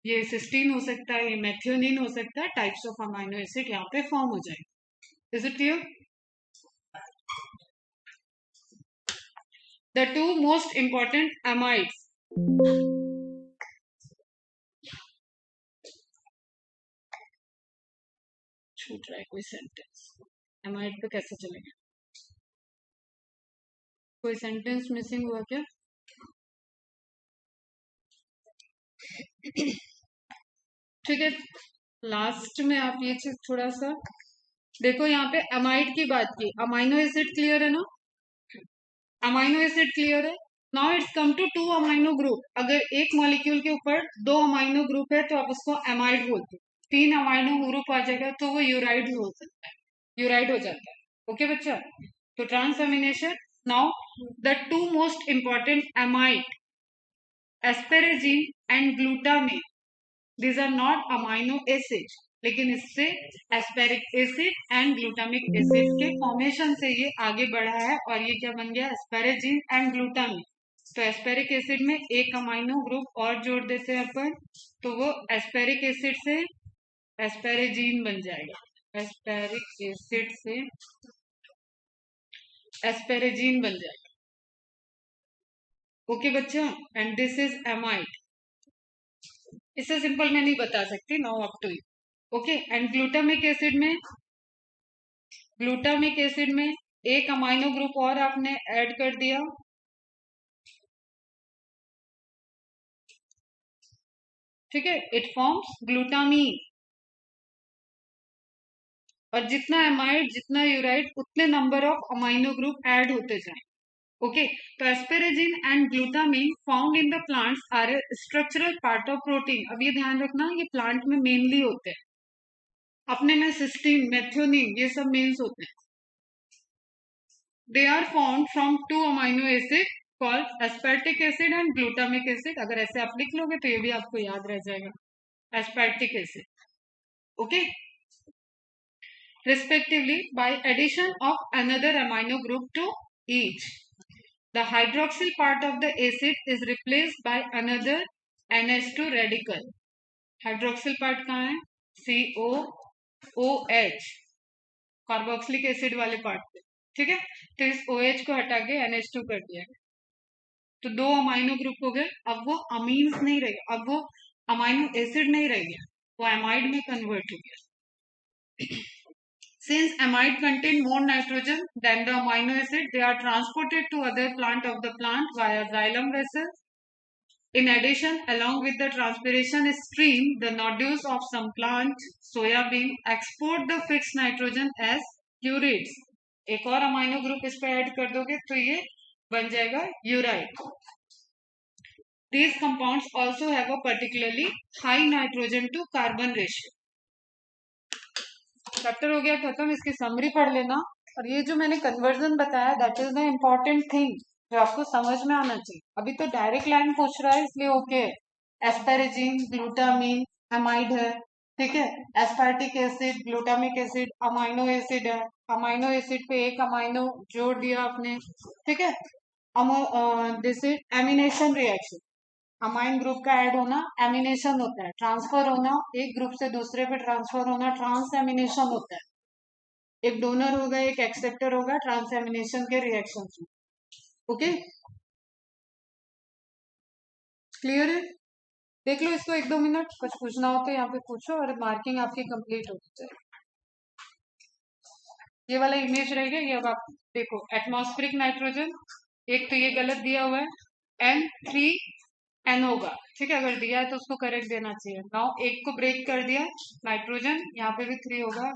ये सिस्टीन हो सकता है, ये मेथियोनिन हो सकता है, टाइप्स ऑफ अमाइनो एसिड यहाँ पे फॉर्म हो जाएगा। Is it clear? The two most important amides, छूट रहा है कोई सेंटेंस, अमाइड पे कैसे चलेगा? कोई सेंटेंस मिसिंग हुआ क्या? ठीक है, लास्ट में आप ये चीज थोड़ा सा देखो, यहाँ पे अमाइड की बात की, अमाइनो एसिड क्लियर है ना? अमाइनो एसिड क्लियर है। Now it's come to to amino group. अगर एक मॉलिक्यूल के ऊपर दो अमाइनो ग्रुप है तो आप उसको अमाइड बोलते हो, तीन अमाइनो ग्रुप आ जाएगा तो वो यूराइड हो सकता है, यूराइड हो जाता है। ओके बच्चा, तो transamination. Now the two most important amide, asparagine and glutamine, these are not amino acid, लेकिन इससे aspartic acid and glutamic acid के फॉर्मेशन से ये आगे बढ़ा है, और ये क्या बन गया? Asparagine and glutamine. तो एस्पेरिक एसिड में एक अमाइनो ग्रुप और जोड़ देते हैं अपन, तो वो एस्पेरिक एसिड से एस्पेरेजिन बन जाएगा, एस्पेरिक एसिड से एस्पेरेजिन बन जाएगा। ओके बच्चा, एंड दिस इज एमाइड। इससे सिंपल मैं नहीं बता सकती, now up to you. Okay, and glutamic acid में एक अमाइनो ग्रुप और आपने ऐड कर दिया, ठीक है, इट फॉर्म्स ग्लूटामीन। और जितना एमाइड जितना यूराइड उतने number of amino group add होते जाए। ओके, तो asparagine and glutamine found in the plants are a structural part of protein. अब ये ध्यान रखना, ये प्लांट में मेनली होते हैं, अपने में सिस्टीन मेथियोनिन ये सब मेन्स होते हैं। They are found from two amino acid called aspartic acid and glutamic acid. अगर ऐसे आप लिख लोगे तो ये भी आपको याद रह जाएगा, एस्पर्टिक acid. Okay, respectively by addition of another amino group to each. The hydroxyl part of the acid is replaced by another NH2 radical. Hydroxyl part कहाँ है? COOH, कार्बोक्सिलिक एसिड वाले पार्ट पे, ठीक है। तो इस OH को हटा के NH2 कर दिया गया, तो 2 अमाइनो ग्रुप हो गए। अब वो अमीन्स नहीं रह गया, अब वो अमाइनो एसिड नहीं रह गया, वो एमाइड में कन्वर्ट हो गया। Since amide contain more nitrogen than the amino acid, they are transported to other plant of the plant via xylem vessels. In addition, along with the transpiration stream, the nodules of some plant, soybean, export the fixed nitrogen as urides. एक और amino group इस पे add कर दोगे तो ये बन जाएगा यूराइड। These compounds also have a particularly high nitrogen to carbon ratio. Chapter हो गया खत्म, इसकी समरी पढ़ लेना। और ये जो मैंने कन्वर्जन बताया that is the important thing जो आपको समझ में आना चाहिए। अभी तो डायरेक्ट लाइन पूछ रहा है इसलिए ओके। एस्पेरेजिन ग्लूटामीन एमाइड है, ठीक है। Aspartic acid glutamic acid amino acid है, अमाइनो एसिड पे एक अमाइनो जोड़ दिया आपने, ठीक है। This is amination reaction, amine group का ऐड होना एमिनेशन होता है, ट्रांसफर होना एक ग्रुप से दूसरे पे ट्रांसफर होना ट्रांस एमिनेशन होता है। एक डोनर होगा एक एक्सेप्टर होगा ट्रांस एमिनेशन के रिएक्शन में। ओके, क्लियर है? देख लो इसको 1-2 मिनट, कुछ पूछना हो तो यहाँ पे पूछो और मार्किंग आपकी कंप्लीट हो जाए। ये वाला इमेज रहेगा, ये अब आप देखो एटमॉस्फेरिक नाइट्रोजन, एक तो ये गलत दिया हुआ है N3N होगा, ठीक है। अगर दिया है तो उसको करेक्ट देना चाहिए। नाउ एक को ब्रेक कर दिया नाइट्रोजन, यहाँ पे भी 3 होगा,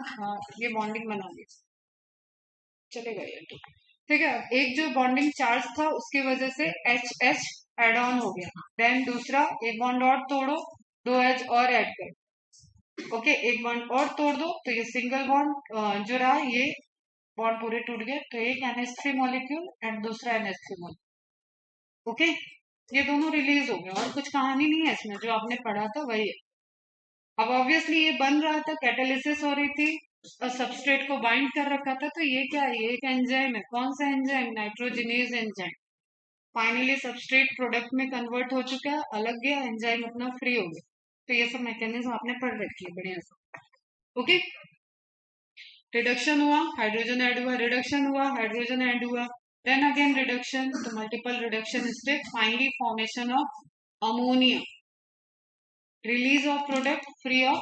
ये बॉन्डिंग बना दिया, चलेगा ये, ठीक है। एक जो बॉन्डिंग चार्ज था उसकी वजह से HH एड ऑन हो गया, देन दूसरा एक बॉन्ड और तोड़ो, 2 H और ऐड कर, ओके। एक बॉन्ड और तोड़ दो तो ये सिंगल बॉन्ड जो रहा ये बॉन्ड पूरे टूट गए, तो एक NH3 मॉलिक्यूल एंड दूसरा NH3 मॉलिक्यूल, ओके। ये दोनों रिलीज हो गए और कुछ कहानी नहीं है इसमें, जो आपने पढ़ा था वही है। अब ऑब्वियसली ये बन रहा था, कैटालिसिस हो रही थी और सबस्ट्रेट को बाइंड कर रखा था, तो ये क्या है? ये एक एंजाइम है। कौन सा enzyme? Nitrogenase enzyme. Finally substrate product में कन्वर्ट हो चुका है, अलग गया, एंजाइम अपना फ्री हो गया। तो ये सब मैकेनिज्म आपने पढ़ रखी है बढ़िया से, ओके। रिडक्शन हुआ, हाइड्रोजन ऐड हुआ, रिडक्शन हुआ, हाइड्रोजन ऐड हुआ, देन अगेन रिडक्शन, तो multiple reduction step, finally formation of ammonia, release of product free of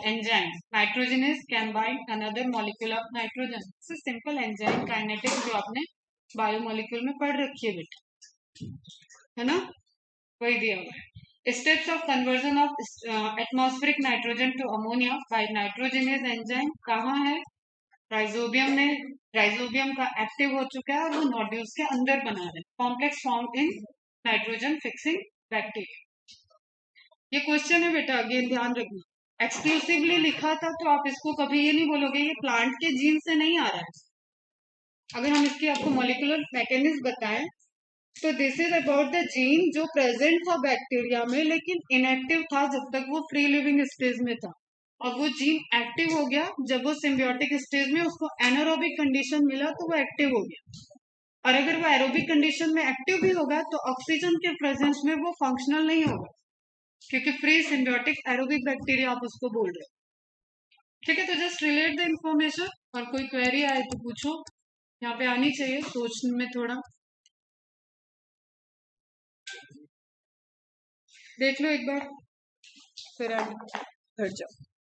enzyme. Nitrogenase can bind another molecule of nitrogen. This is simple enzyme kinetics जो आपने biomolecule में पढ़ रखी है बेटा, है ना, वही दिया हुआ है। Steps of conversion of atmospheric nitrogen to ammonia by nitrogenase enzyme कहाँ है? राइजोबियम में, राइजोबियम का एक्टिव हो चुका है और वो नोड्यूल्स के अंदर बना रहे हैं, complex form in nitrogen fixing bacteria. ये क्वेश्चन है बेटा, अगेन ध्यान रखना, एक्सक्लूसिवली लिखा था तो आप इसको कभी ये नहीं बोलोगे ये प्लांट के जीन से नहीं आ रहा है। अगर हम इसकी आपको मॉलिक्यूलर मैकेनिज्म बताएं तो this is about the gene जो प्रेजेंट था बैक्टीरिया में लेकिन इनएक्टिव था जब तक वो फ्री लिविंग स्टेज में था, और वो जीन एक्टिव हो गया जब वो सिम्बियोटिक स्टेज में उसको एनारोबिक कंडीशन मिला तो वो एक्टिव हो गया। और अगर वो एरोबिक कंडीशन में एक्टिव भी होगा तो ऑक्सीजन के प्रेजेंस में वो फंक्शनल नहीं होगा, क्योंकि फ्री सिम्बियोटिक एरोबिक बैक्टीरिया आप उसको बोल रहे हो, ठीक है। तो जस्ट रिलेट द इंफॉर्मेशन, और कोई क्वेरी आए तो पूछो, यहाँ पे आनी चाहिए सोचने में थोड़ा, देख लो एक बार फिर घर जाओ।